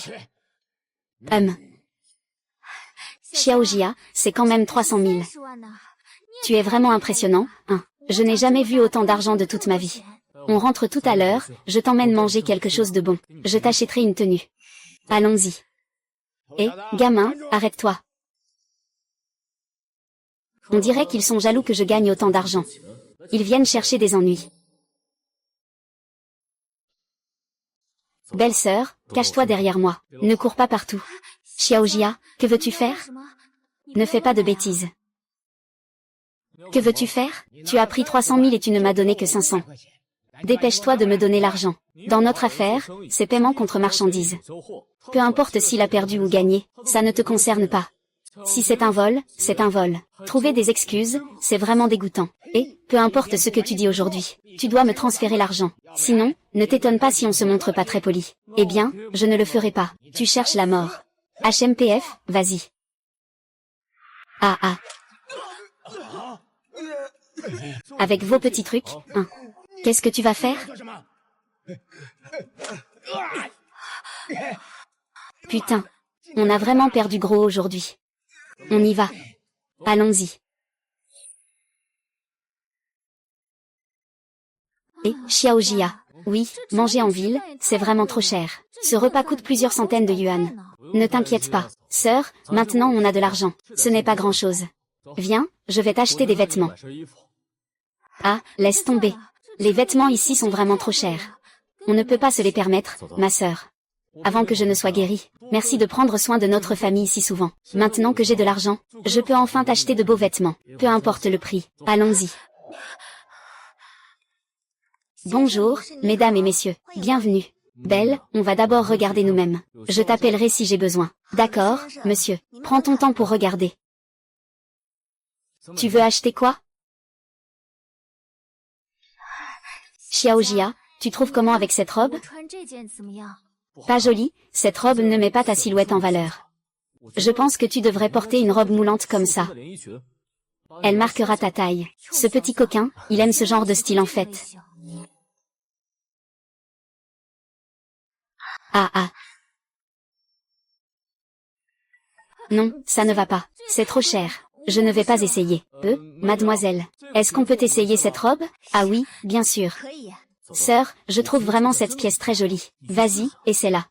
Xiaojia, c'est quand même 300 000. Tu es vraiment impressionnant, hein. Je n'ai jamais vu autant d'argent de toute ma vie. On rentre tout à l'heure, je t'emmène manger quelque chose de bon. Je t'achèterai une tenue. Allons-y. Eh, gamin, arrête-toi. On dirait qu'ils sont jaloux que je gagne autant d'argent. Ils viennent chercher des ennuis. Belle-sœur, cache-toi derrière moi. Ne cours pas partout. Xiaojia, que veux-tu faire? Ne fais pas de bêtises. Que veux-tu faire? Tu as pris 300 000 et tu ne m'as donné que 500. Dépêche-toi de me donner l'argent. Dans notre affaire, c'est paiement contre marchandise. Peu importe s'il a perdu ou gagné, ça ne te concerne pas. Si c'est un vol, c'est un vol. Trouver des excuses, c'est vraiment dégoûtant. Et, peu importe ce que tu dis aujourd'hui, tu dois me transférer l'argent. Sinon, ne t'étonne pas si on se montre pas très poli. Eh bien, je ne le ferai pas. Tu cherches la mort. HMPF, vas-y. Ah. Avec vos petits trucs, hein. Qu'est-ce que tu vas faire? Putain. On a vraiment perdu gros aujourd'hui. On y va. Allons-y. Et, Xiaojia. Oui, manger en ville, c'est vraiment trop cher. Ce repas coûte plusieurs centaines de yuan. Ne t'inquiète pas. Sœur, maintenant on a de l'argent. Ce n'est pas grand-chose. Viens, je vais t'acheter des vêtements. Ah, laisse tomber. Les vêtements ici sont vraiment trop chers. On ne peut pas se les permettre, ma sœur. Avant que je ne sois guérie, merci de prendre soin de notre famille si souvent. Maintenant que j'ai de l'argent, je peux enfin t'acheter de beaux vêtements. Peu importe le prix. Allons-y. Bonjour, mesdames et messieurs. Bienvenue. Belle, on va d'abord regarder nous-mêmes. Je t'appellerai si j'ai besoin. D'accord, monsieur. Prends ton temps pour regarder. Tu veux acheter quoi? Xiaojia, tu trouves comment avec cette robe? Pas jolie, cette robe ne met pas ta silhouette en valeur. Je pense que tu devrais porter une robe moulante comme ça. Elle marquera ta taille. Ce petit coquin, il aime ce genre de style en fait. Ah. Non, ça ne va pas. C'est trop cher. Je ne vais pas essayer. Mademoiselle, est-ce qu'on peut essayer cette robe? Ah oui, bien sûr. Sœur, je trouve vraiment cette pièce très jolie. Vas-y, essaie-la.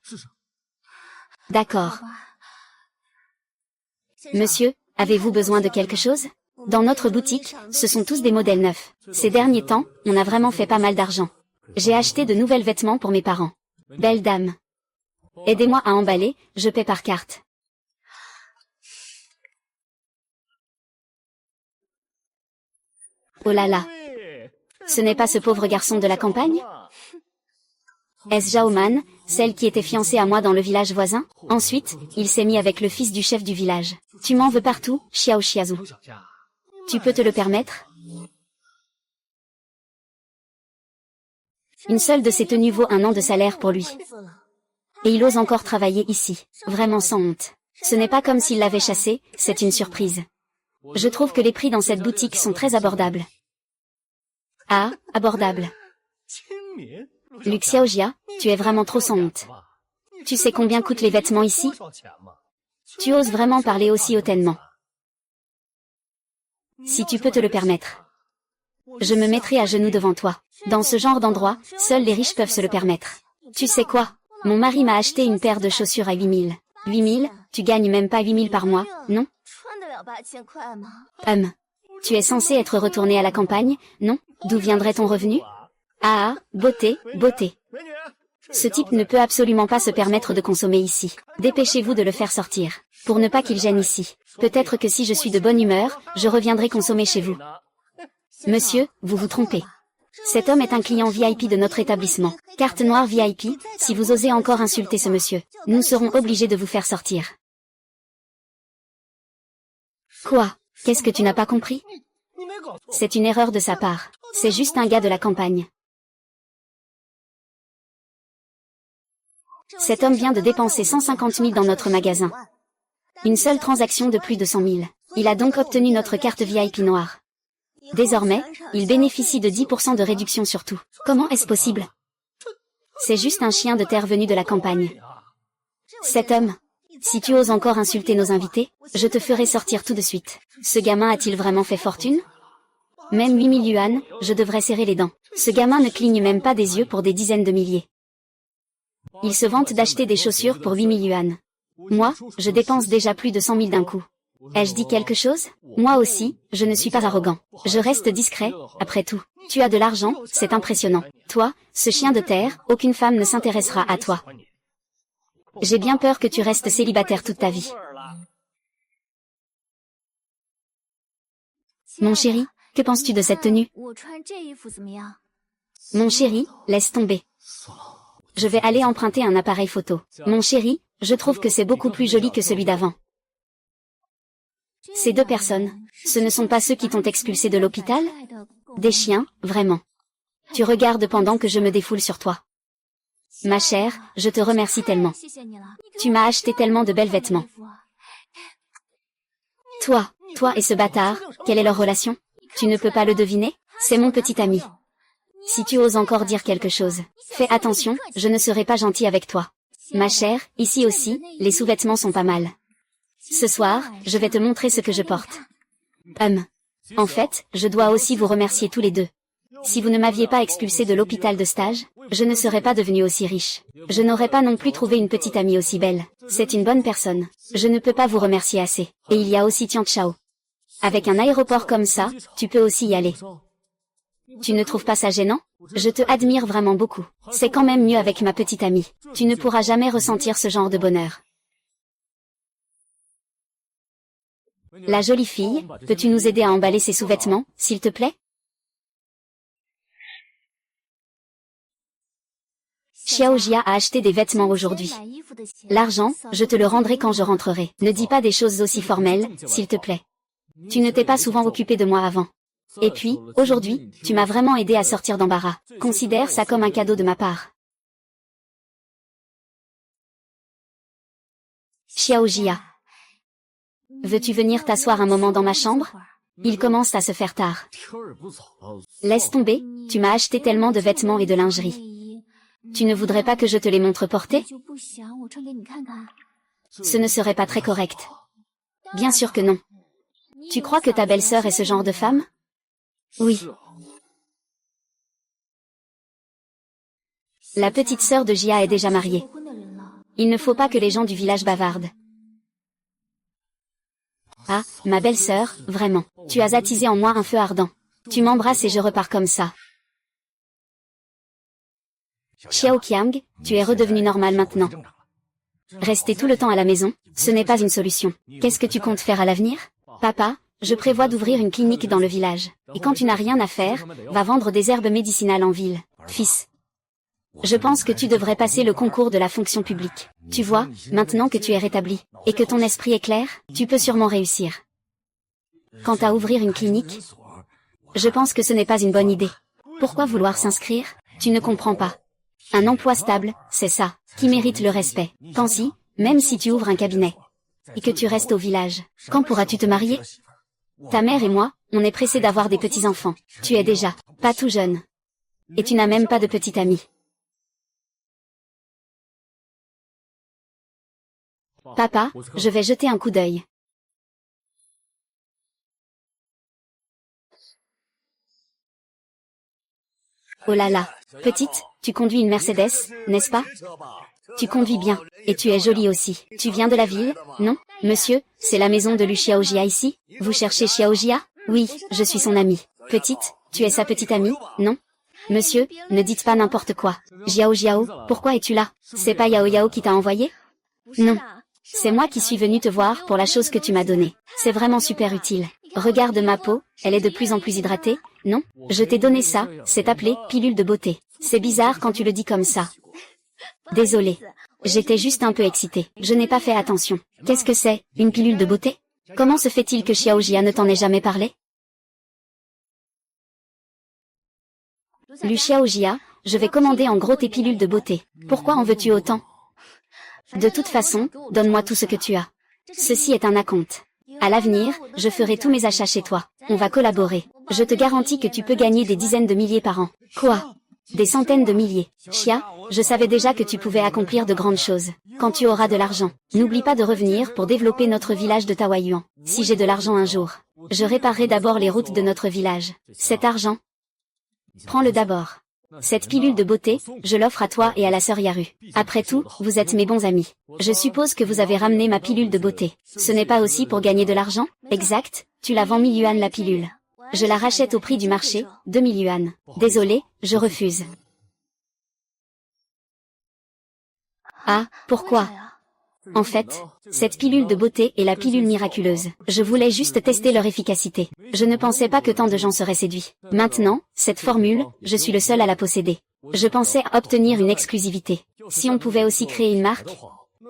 D'accord. Monsieur, avez-vous besoin de quelque chose? Dans notre boutique, ce sont tous des modèles neufs. Ces derniers temps, on a vraiment fait pas mal d'argent. J'ai acheté de nouvelles vêtements pour mes parents. Belle dame. Aidez-moi à emballer, je paie par carte. Oh là là. Ce n'est pas ce pauvre garçon de la campagne? Est-ce Jaoman, celle qui était fiancée à moi dans le village voisin? Ensuite, il s'est mis avec le fils du chef du village. Tu m'en veux partout, Xiao Xiazu. Tu peux te le permettre? Une seule de ces tenues vaut 1 an de salaire pour lui. Et il ose encore travailler ici, vraiment sans honte. Ce n'est pas comme s'il l'avait chassé, c'est une surprise. Je trouve que les prix dans cette boutique sont très abordables. Ah, abordable. Luc Xiaojia, tu es vraiment trop sans honte. Tu sais combien coûtent les vêtements ici? Tu oses vraiment parler aussi hautainement. Si tu peux te le permettre. Je me mettrai à genoux devant toi. Dans ce genre d'endroit, seuls les riches peuvent se le permettre. Tu sais quoi? Mon mari m'a acheté une paire de chaussures à 8 000. 8 000, tu gagnes même pas 8 000 par mois, non? Tu es censé être retourné à la campagne, non? D'où viendrait ton revenu? Ah, beauté, beauté. Ce type ne peut absolument pas se permettre de consommer ici. Dépêchez-vous de le faire sortir, pour ne pas qu'il gêne ici. Peut-être que si je suis de bonne humeur, je reviendrai consommer chez vous. Monsieur, vous vous trompez. Cet homme est un client VIP de notre établissement. Carte noire VIP, si vous osez encore insulter ce monsieur, nous serons obligés de vous faire sortir. Quoi? Qu'est-ce que tu n'as pas compris? C'est une erreur de sa part. C'est juste un gars de la campagne. Cet homme vient de dépenser 150 000 dans notre magasin. Une seule transaction de plus de 100 000. Il a donc obtenu notre carte VIP noire. Désormais, il bénéficie de 10% de réduction sur tout. Comment est-ce possible? C'est juste un chien de terre venu de la campagne. Cet homme, si tu oses encore insulter nos invités, je te ferai sortir tout de suite. Ce gamin a-t-il vraiment fait fortune? Même 8 000 yuan, je devrais serrer les dents. Ce gamin ne cligne même pas des yeux pour des dizaines de milliers. Il se vante d'acheter des chaussures pour 8 000 yuan. Moi, je dépense déjà plus de 100 000 d'un coup. Ai-je dit quelque chose? Moi aussi, je ne suis pas arrogant. Je reste discret, après tout. Tu as de l'argent, c'est impressionnant. Toi, ce chien de terre, aucune femme ne s'intéressera à toi. J'ai bien peur que tu restes célibataire toute ta vie. Mon chéri, que penses-tu de cette tenue? Mon chéri, laisse tomber. Je vais aller emprunter un appareil photo. Mon chéri, je trouve que c'est beaucoup plus joli que celui d'avant. Ces deux personnes, ce ne sont pas ceux qui t'ont expulsé de l'hôpital? Des chiens, vraiment. Tu regardes pendant que je me défoule sur toi. Ma chère, je te remercie tellement. Tu m'as acheté tellement de belles vêtements. Toi et ce bâtard, quelle est leur relation? Tu ne peux pas le deviner? C'est mon petit ami. Si tu oses encore dire quelque chose, fais attention, je ne serai pas gentil avec toi. Ma chère, ici aussi, les sous-vêtements sont pas mal. Ce soir, je vais te montrer ce que je porte. En fait, je dois aussi vous remercier tous les deux. Si vous ne m'aviez pas expulsé de l'hôpital de stage, je ne serais pas devenu aussi riche. Je n'aurais pas non plus trouvé une petite amie aussi belle. C'est une bonne personne. Je ne peux pas vous remercier assez. Et il y a aussi Tian Chao. Avec un aéroport comme ça, tu peux aussi y aller. Tu ne trouves pas ça gênant? Je te admire vraiment beaucoup. C'est quand même mieux avec ma petite amie. Tu ne pourras jamais ressentir ce genre de bonheur. La jolie fille, peux-tu nous aider à emballer ces sous-vêtements, s'il te plaît? Xiao Jia a acheté des vêtements aujourd'hui. L'argent, je te le rendrai quand je rentrerai. Ne dis pas des choses aussi formelles, s'il te plaît. Tu ne t'es pas souvent occupé de moi avant. Et puis, aujourd'hui, tu m'as vraiment aidé à sortir d'embarras. Considère ça comme un cadeau de ma part. Xiao Jia. Veux-tu venir t'asseoir un moment dans ma chambre? Il commence à se faire tard. Laisse tomber, tu m'as acheté tellement de vêtements et de lingerie. Tu ne voudrais pas que je te les montre porter? Ce ne serait pas très correct. Bien sûr que non. Tu crois que ta belle-sœur est ce genre de femme? Oui. La petite sœur de Jia est déjà mariée. Il ne faut pas que les gens du village bavardent. Ah, ma belle-sœur, vraiment. Tu as attisé en moi un feu ardent. Tu m'embrasses et je repars comme ça. Xiao Qiang, tu es redevenu normal maintenant. Rester tout le temps à la maison, ce n'est pas une solution. Qu'est-ce que tu comptes faire à l'avenir? Papa, je prévois d'ouvrir une clinique dans le village. Et quand tu n'as rien à faire, va vendre des herbes médicinales en ville. Fils. Je pense que tu devrais passer le concours de la fonction publique. Tu vois, maintenant que tu es rétabli, et que ton esprit est clair, tu peux sûrement réussir. Quant à ouvrir une clinique, je pense que ce n'est pas une bonne idée. Pourquoi vouloir s'inscrire? Tu ne comprends pas. Un emploi stable, c'est ça, qui mérite le respect. Pense-y, même si tu ouvres un cabinet. Et que tu restes au village. Quand pourras-tu te marier? Ta mère et moi, on est pressés d'avoir des petits-enfants. Tu es déjà pas tout jeune. Et tu n'as même pas de petite amie. Papa, je vais jeter un coup d'œil. Oh là là, petite, tu conduis une Mercedes, n'est-ce pas? Tu conduis bien, et tu es jolie aussi. Tu viens de la ville, non? Monsieur, c'est la maison de Lu Xiaojia ici? Vous cherchez Xiaojia? Oui, je suis son amie. Petite, tu es sa petite amie, non? Monsieur, ne dites pas n'importe quoi. Xiao, pourquoi es-tu là? C'est pas Yao qui t'a envoyé? Non. C'est moi qui suis venue te voir pour la chose que tu m'as donnée. C'est vraiment super utile. Regarde ma peau, elle est de plus en plus hydratée, Non, je t'ai donné ça, c'est appelé pilule de beauté. C'est bizarre quand tu le dis comme ça. Désolée. J'étais juste un peu excitée. Je n'ai pas fait attention. Qu'est-ce que c'est, une pilule de beauté? Comment se fait-il que Xiaojia ne t'en ait jamais parlé? Lu Xiaojia, je vais commander en gros tes pilules de beauté. Pourquoi en veux-tu autant? De toute façon, donne-moi tout ce que tu as. Ceci est un acompte. À l'avenir, je ferai tous mes achats chez toi. On va collaborer. Je te garantis que tu peux gagner des dizaines de milliers par an. Quoi? Des centaines de milliers. Xia, je savais déjà que tu pouvais accomplir de grandes choses. Quand tu auras de l'argent, n'oublie pas de revenir pour développer notre village de Taoyuan. Si j'ai de l'argent un jour, je réparerai d'abord les routes de notre village. Cet argent, prends-le d'abord. Cette pilule de beauté, je l'offre à toi et à la sœur Yaru. Après tout, vous êtes mes bons amis. Je suppose que vous avez ramené ma pilule de beauté. Ce n'est pas aussi pour gagner de l'argent? Exact, tu la vends 1000 yuan la pilule. Je la rachète au prix du marché, 2000 yuan. Désolé, je refuse. Ah, pourquoi? En fait, cette pilule de beauté est la pilule miraculeuse. Je voulais juste tester leur efficacité. Je ne pensais pas que tant de gens seraient séduits. Maintenant, cette formule, je suis le seul à la posséder. Je pensais obtenir une exclusivité. Si on pouvait aussi créer une marque,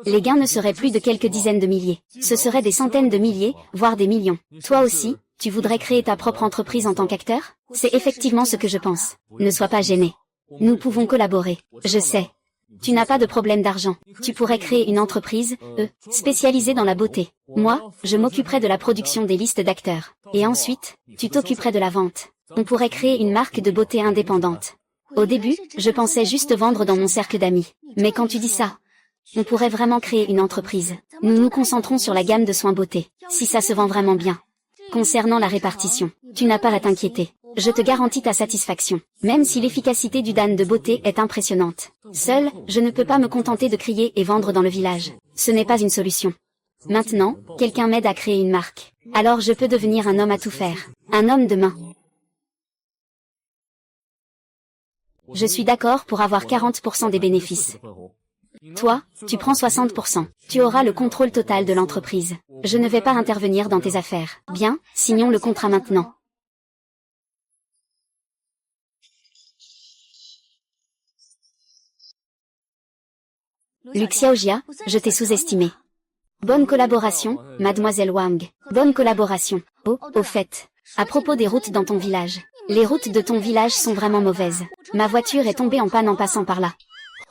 les gains ne seraient plus de quelques dizaines de milliers. Ce seraient des centaines de milliers, voire des millions. Toi aussi, tu voudrais créer ta propre entreprise en tant qu'acteur? C'est effectivement ce que je pense. Ne sois pas gêné. Nous pouvons collaborer. Je sais. Tu n'as pas de problème d'argent. Tu pourrais créer une entreprise, spécialisée dans la beauté. Moi, je m'occuperai de la production des listes d'acteurs. Et ensuite, tu t'occuperais de la vente. On pourrait créer une marque de beauté indépendante. Au début, je pensais juste vendre dans mon cercle d'amis. Mais quand tu dis ça, on pourrait vraiment créer une entreprise. Nous nous concentrons sur la gamme de soins beauté, si ça se vend vraiment bien. Concernant la répartition, tu n'as pas à t'inquiéter. Je te garantis ta satisfaction, même si l'efficacité du dan de beauté est impressionnante. Seul, je ne peux pas me contenter de crier et vendre dans le village. Ce n'est pas une solution. Maintenant, quelqu'un m'aide à créer une marque. Alors je peux devenir un homme à tout faire. Un homme de main. Je suis d'accord pour avoir 40% des bénéfices. Toi, tu prends 60%. Tu auras le contrôle total de l'entreprise. Je ne vais pas intervenir dans tes affaires. Bien, signons le contrat maintenant. Lu Xiaojia, je t'ai sous-estimé. Bonne collaboration, mademoiselle Wang. Bonne collaboration. Oh, au fait, à propos des routes dans ton village. Les routes de ton village sont vraiment mauvaises. Ma voiture est tombée en panne en passant par là.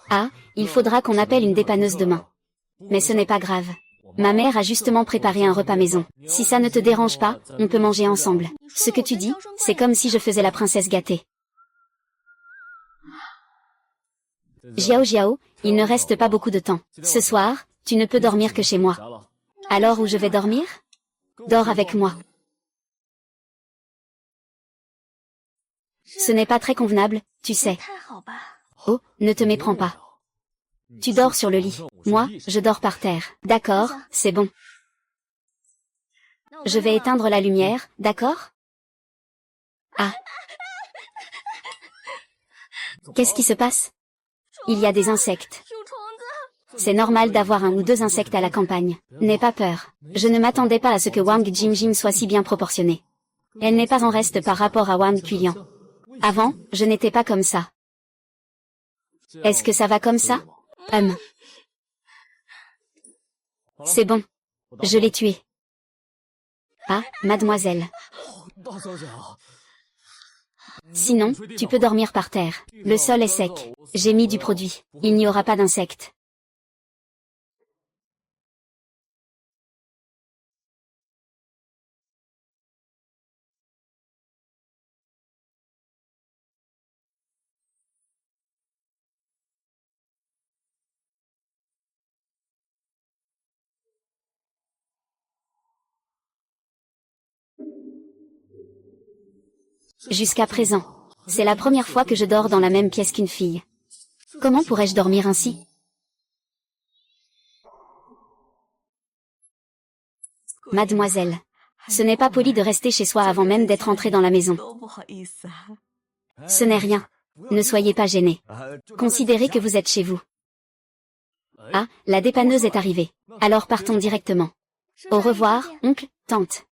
Ah, il faudra qu'on appelle une dépanneuse demain. Mais ce n'est pas grave. Ma mère a justement préparé un repas maison. Si ça ne te dérange pas, on peut manger ensemble. Ce que tu dis, c'est comme si je faisais la princesse gâtée. Xiao, il ne reste pas beaucoup de temps. Ce soir, tu ne peux dormir que chez moi. Alors où je vais dormir? Dors avec moi. Ce n'est pas très convenable, tu sais. Oh, ne te méprends pas. Tu dors sur le lit. Moi, je dors par terre. D'accord, c'est bon. Je vais éteindre la lumière, d'accord? Ah. Qu'est-ce qui se passe? Il y a des insectes. C'est normal d'avoir un ou deux insectes à la campagne. N'aie pas peur. Je ne m'attendais pas à ce que Wang Jing soit si bien proportionnée. Elle n'est pas en reste par rapport à Wang Kulian. Avant, je n'étais pas comme ça. Est-ce que ça va comme ça? C'est bon. Je l'ai tué. Ah, mademoiselle. Sinon, tu peux dormir par terre. Le sol est sec. J'ai mis du produit. Il n'y aura pas d'insectes. Jusqu'à présent. C'est la première fois que je dors dans la même pièce qu'une fille. Comment pourrais-je dormir ainsi? Mademoiselle, ce n'est pas poli de rester chez soi avant même d'être entrée dans la maison. Ce n'est rien. Ne soyez pas gênés. Considérez que vous êtes chez vous. Ah, la dépanneuse est arrivée. Alors partons directement. Au revoir, oncle, tante.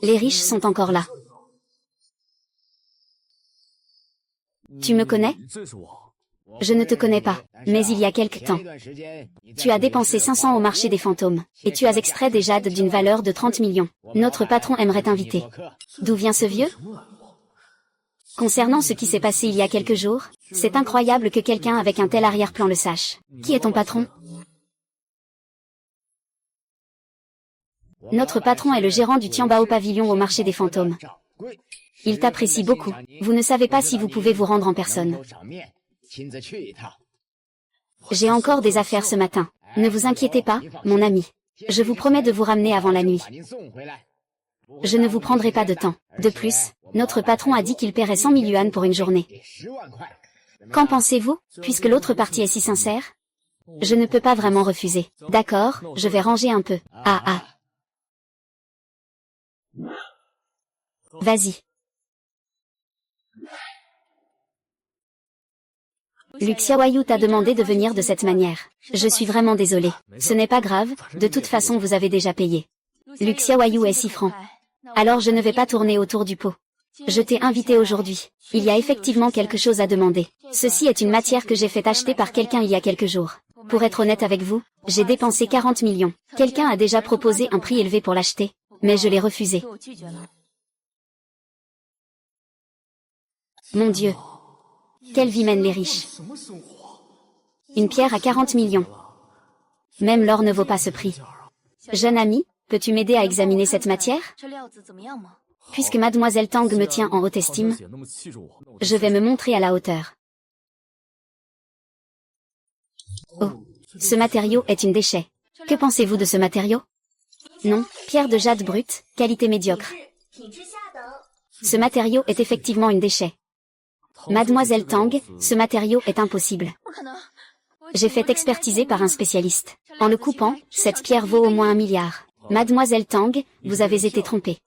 Les riches sont encore là. Tu me connais? Je ne te connais pas, mais il y a quelque temps. Tu as dépensé 500 au marché des fantômes, et tu as extrait des jades d'une valeur de 30 millions. Notre patron aimerait t'inviter. D'où vient ce vieux? Concernant ce qui s'est passé il y a quelques jours, c'est incroyable que quelqu'un avec un tel arrière-plan le sache. Qui est ton patron? Notre patron est le gérant du Tianbao Pavillon au marché des fantômes. Il t'apprécie beaucoup. Vous ne savez pas si vous pouvez vous rendre en personne. J'ai encore des affaires ce matin. Ne vous inquiétez pas, mon ami. Je vous promets de vous ramener avant la nuit. Je ne vous prendrai pas de temps. De plus, notre patron a dit qu'il paierait 100 000 yuan pour une journée. Qu'en pensez-vous, puisque l'autre partie est si sincère? Je ne peux pas vraiment refuser. D'accord, je vais ranger un peu. Ah. Vas-y. Lu Xiaoyu t'a demandé de venir de cette manière. Je suis vraiment désolé. Ce n'est pas grave, de toute façon vous avez déjà payé. Lu Xiaoyu est 6 francs. Alors je ne vais pas tourner autour du pot. Je t'ai invité aujourd'hui. Il y a effectivement quelque chose à demander. Ceci est une matière que j'ai fait acheter par quelqu'un il y a quelques jours. Pour être honnête avec vous, j'ai dépensé 40 millions. Quelqu'un a déjà proposé un prix élevé pour l'acheter, mais je l'ai refusé. Mon Dieu. Quelle vie mènent les riches. Une pierre à 40 millions. Même l'or ne vaut pas ce prix. Jeune ami, peux-tu m'aider à examiner cette matière? Puisque mademoiselle Tang me tient en haute estime, je vais me montrer à la hauteur. Oh, ce matériau est une déchet. Que pensez-vous de ce matériau? Non, pierre de jade brute, qualité médiocre. Ce matériau est effectivement une déchet. Mademoiselle Tang, ce matériau est impossible. J'ai fait expertiser par un spécialiste. En le coupant, cette pierre vaut au moins 1 milliard. Mademoiselle Tang, vous avez été trompée.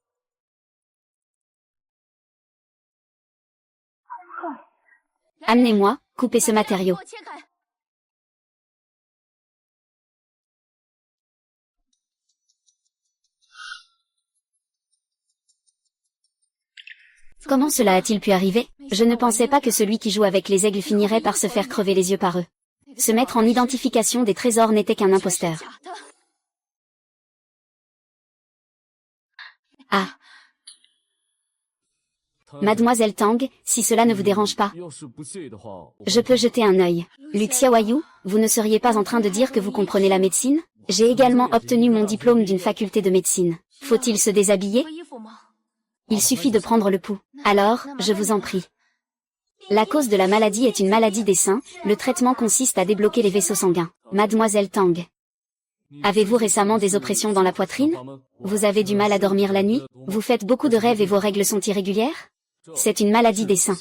Amenez-moi, coupez ce matériau. Comment cela a-t-il pu arriver? Je ne pensais pas que celui qui joue avec les aigles finirait par se faire crever les yeux par eux. Se mettre en identification des trésors n'était qu'un imposteur. Ah. Mademoiselle Tang, si cela ne vous dérange pas, je peux jeter un œil. Lu Xiaoyu, vous ne seriez pas en train de dire que vous comprenez la médecine? J'ai également obtenu mon diplôme d'une faculté de médecine. Faut-il se déshabiller? Il suffit de prendre le pouls. Alors, je vous en prie. La cause de la maladie est une maladie des seins, le traitement consiste à débloquer les vaisseaux sanguins. Mademoiselle Tang. Avez-vous récemment des oppressions dans la poitrine? Vous avez du mal à dormir la nuit? Vous faites beaucoup de rêves et vos règles sont irrégulières? C'est une maladie des seins.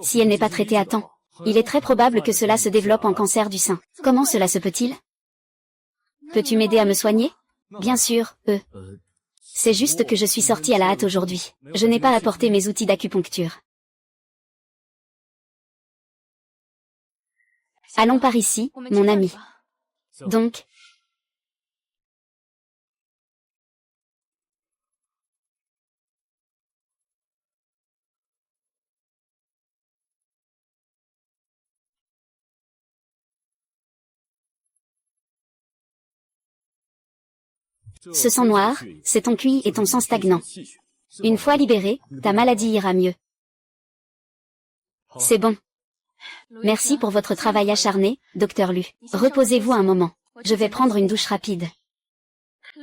Si elle n'est pas traitée à temps, il est très probable que cela se développe en cancer du sein. Comment cela se peut-il? Peux-tu m'aider à me soigner? Bien sûr, C'est juste que je suis sortie à la hâte aujourd'hui. Je n'ai pas apporté mes outils d'acupuncture. Allons par ici, mon ami. Donc, ce sang noir, c'est ton QI et ton sang stagnant. Une fois libéré, ta maladie ira mieux. C'est bon. Merci pour votre travail acharné, Docteur Lu. Reposez-vous un moment. Je vais prendre une douche rapide.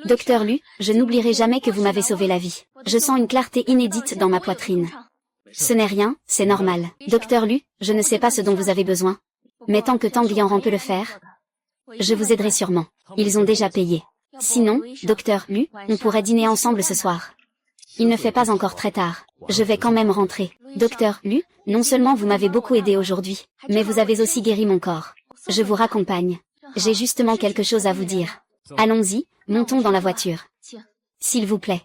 Docteur Lu, je n'oublierai jamais que vous m'avez sauvé la vie. Je sens une clarté inédite dans ma poitrine. Ce n'est rien, c'est normal. Docteur Lu, je ne sais pas ce dont vous avez besoin. Mais tant que Tang Lianran peut le faire, je vous aiderai sûrement. Ils ont déjà payé. Sinon, Docteur Lu, on pourrait dîner ensemble ce soir. Il ne fait pas encore très tard. Je vais quand même rentrer. Docteur Lu, non seulement vous m'avez beaucoup aidé aujourd'hui, mais vous avez aussi guéri mon corps. Je vous raccompagne. J'ai justement quelque chose à vous dire. Allons-y, montons dans la voiture. S'il vous plaît.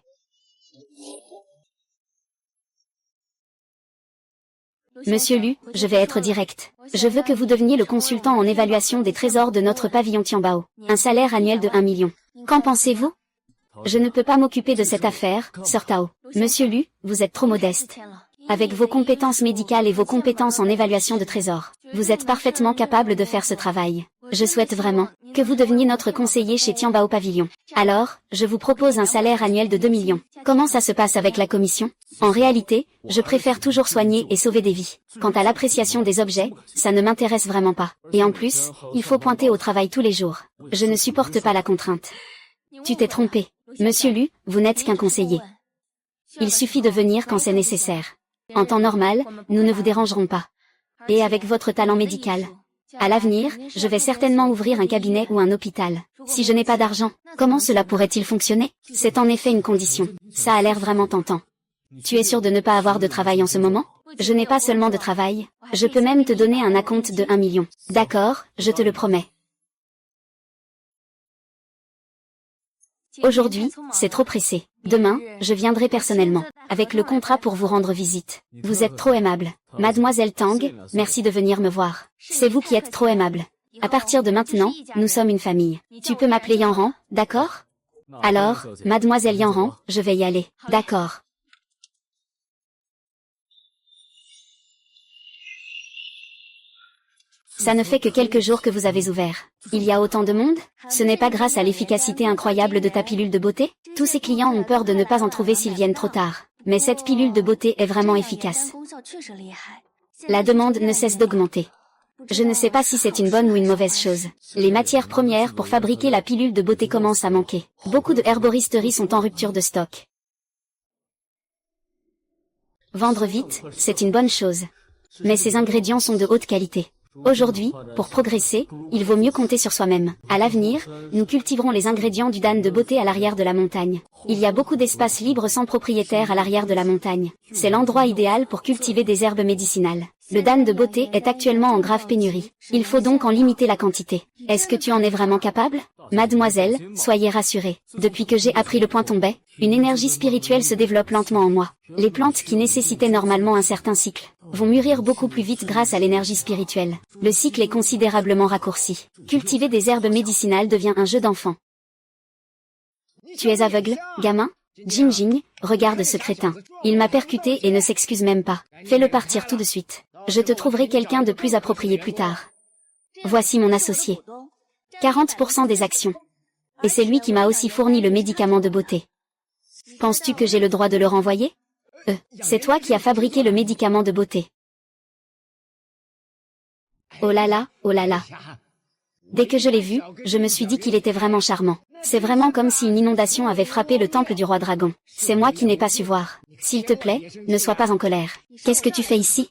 Monsieur Lu, je vais être direct. Je veux que vous deveniez le consultant en évaluation des trésors de notre pavillon Tianbao. Un salaire annuel de 1 million. Qu'en pensez-vous? Je ne peux pas m'occuper de cette affaire, Sir Tao. Monsieur Lu, vous êtes trop modeste. Avec vos compétences médicales et vos compétences en évaluation de trésors, vous êtes parfaitement capable de faire ce travail. Je souhaite vraiment que vous deveniez notre conseiller chez Tianbao Pavilion. Alors, je vous propose un salaire annuel de 2 millions. Comment ça se passe avec la commission? En réalité, je préfère toujours soigner et sauver des vies. Quant à l'appréciation des objets, ça ne m'intéresse vraiment pas. Et en plus, il faut pointer au travail tous les jours. Je ne supporte pas la contrainte. Tu t'es trompé. Monsieur Lu, vous n'êtes qu'un conseiller. Il suffit de venir quand c'est nécessaire. En temps normal, nous ne vous dérangerons pas. Et avec votre talent médical. À l'avenir, je vais certainement ouvrir un cabinet ou un hôpital. Si je n'ai pas d'argent, comment cela pourrait-il fonctionner? C'est en effet une condition. Ça a l'air vraiment tentant. Tu es sûr de ne pas avoir de travail en ce moment? Je n'ai pas seulement de travail. Je peux même te donner un acompte de 1 million. D'accord, je te le promets. Aujourd'hui, c'est trop pressé. Demain, je viendrai personnellement, avec le contrat pour vous rendre visite. Vous êtes trop aimable. Mademoiselle Tang, merci de venir me voir. C'est vous qui êtes trop aimable. À partir de maintenant, nous sommes une famille. Tu peux m'appeler Yanran, d'accord? Alors, Mademoiselle Yanran, je vais y aller. D'accord. Ça ne fait que quelques jours que vous avez ouvert. Il y a autant de monde? Ce n'est pas grâce à l'efficacité incroyable de ta pilule de beauté? Tous ces clients ont peur de ne pas en trouver s'ils viennent trop tard. Mais cette pilule de beauté est vraiment efficace. La demande ne cesse d'augmenter. Je ne sais pas si c'est une bonne ou une mauvaise chose. Les matières premières pour fabriquer la pilule de beauté commencent à manquer. Beaucoup de herboristeries sont en rupture de stock. Vendre vite, c'est une bonne chose. Mais ces ingrédients sont de haute qualité. Aujourd'hui, pour progresser, il vaut mieux compter sur soi-même. À l'avenir, nous cultiverons les ingrédients du dan de beauté à l'arrière de la montagne. Il y a beaucoup d'espaces libres sans propriétaire à l'arrière de la montagne. C'est l'endroit idéal pour cultiver des herbes médicinales. Le dan de beauté est actuellement en grave pénurie. Il faut donc en limiter la quantité. Est-ce que tu en es vraiment capable? Mademoiselle, soyez rassurée. Depuis que j'ai appris le point tombé, une énergie spirituelle se développe lentement en moi. Les plantes qui nécessitaient normalement un certain cycle vont mûrir beaucoup plus vite grâce à l'énergie spirituelle. Le cycle est considérablement raccourci. Cultiver des herbes médicinales devient un jeu d'enfant. Tu es aveugle, gamin? Jing Jing, regarde ce crétin. Il m'a percuté et ne s'excuse même pas. Fais-le partir tout de suite. Je te trouverai quelqu'un de plus approprié plus tard. Voici mon associé. 40% des actions. Et c'est lui qui m'a aussi fourni le médicament de beauté. Penses-tu que j'ai le droit de le renvoyer? C'est toi qui as fabriqué le médicament de beauté. Oh là là, oh là là. Dès que je l'ai vu, je me suis dit qu'il était vraiment charmant. C'est vraiment comme si une inondation avait frappé le temple du roi dragon. C'est moi qui n'ai pas su voir. S'il te plaît, ne sois pas en colère. Qu'est-ce que tu fais ici?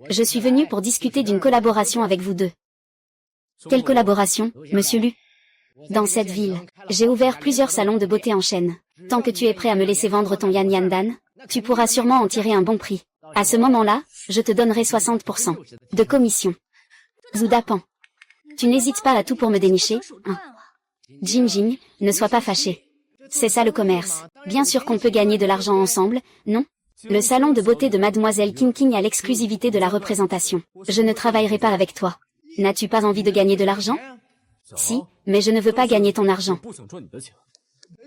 Je suis venu pour discuter d'une collaboration avec vous deux. Quelle collaboration, monsieur Lu? Dans cette ville, j'ai ouvert plusieurs salons de beauté en chaîne. Tant que tu es prêt à me laisser vendre ton Yan Yan Dan, tu pourras sûrement en tirer un bon prix. À ce moment-là, je te donnerai 60% de commission. Zoudapan. Tu n'hésites pas à tout pour me dénicher, hein? Jing Jing, ne sois pas fâché. C'est ça le commerce. Bien sûr qu'on peut gagner de l'argent ensemble, non? Le salon de beauté de Mademoiselle King King a l'exclusivité de la représentation. Je ne travaillerai pas avec toi. N'as-tu pas envie de gagner de l'argent? Si, mais je ne veux pas gagner ton argent.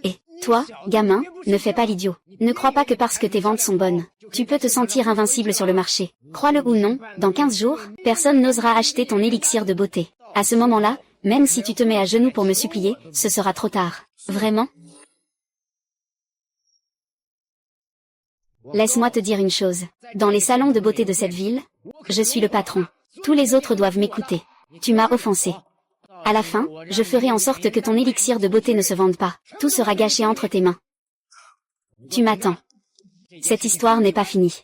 Et, toi, gamin, ne fais pas l'idiot. Ne crois pas que parce que tes ventes sont bonnes, tu peux te sentir invincible sur le marché. Crois-le ou non, dans 15 jours, personne n'osera acheter ton élixir de beauté. À ce moment-là, même si tu te mets à genoux pour me supplier, ce sera trop tard. Vraiment? Laisse-moi te dire une chose. Dans les salons de beauté de cette ville, je suis le patron. Tous les autres doivent m'écouter. Tu m'as offensé. À la fin, je ferai en sorte que ton élixir de beauté ne se vende pas. Tout sera gâché entre tes mains. Tu m'attends. Cette histoire n'est pas finie.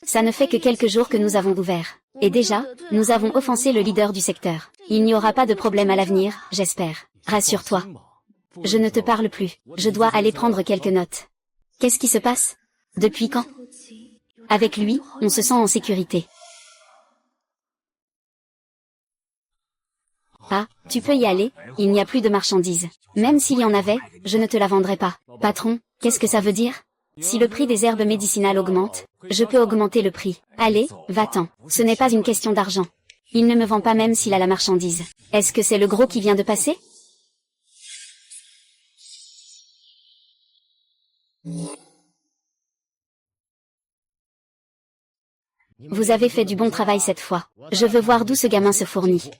Ça ne fait que quelques jours que nous avons ouvert. Et déjà, nous avons offensé le leader du secteur. Il n'y aura pas de problème à l'avenir, j'espère. Rassure-toi. Je ne te parle plus. Je dois aller prendre quelques notes. Qu'est-ce qui se passe? Depuis quand? Avec lui, on se sent en sécurité. Ah, tu peux y aller, il n'y a plus de marchandises. Même s'il y en avait, je ne te la vendrai pas. Patron, qu'est-ce que ça veut dire? Si le prix des herbes médicinales augmente, je peux augmenter le prix. Allez, va-t'en. Ce n'est pas une question d'argent. Il ne me vend pas même s'il a la marchandise. Est-ce que c'est le gros qui vient de passer? Vous avez fait du bon travail cette fois. Je veux voir d'où ce gamin se fournit.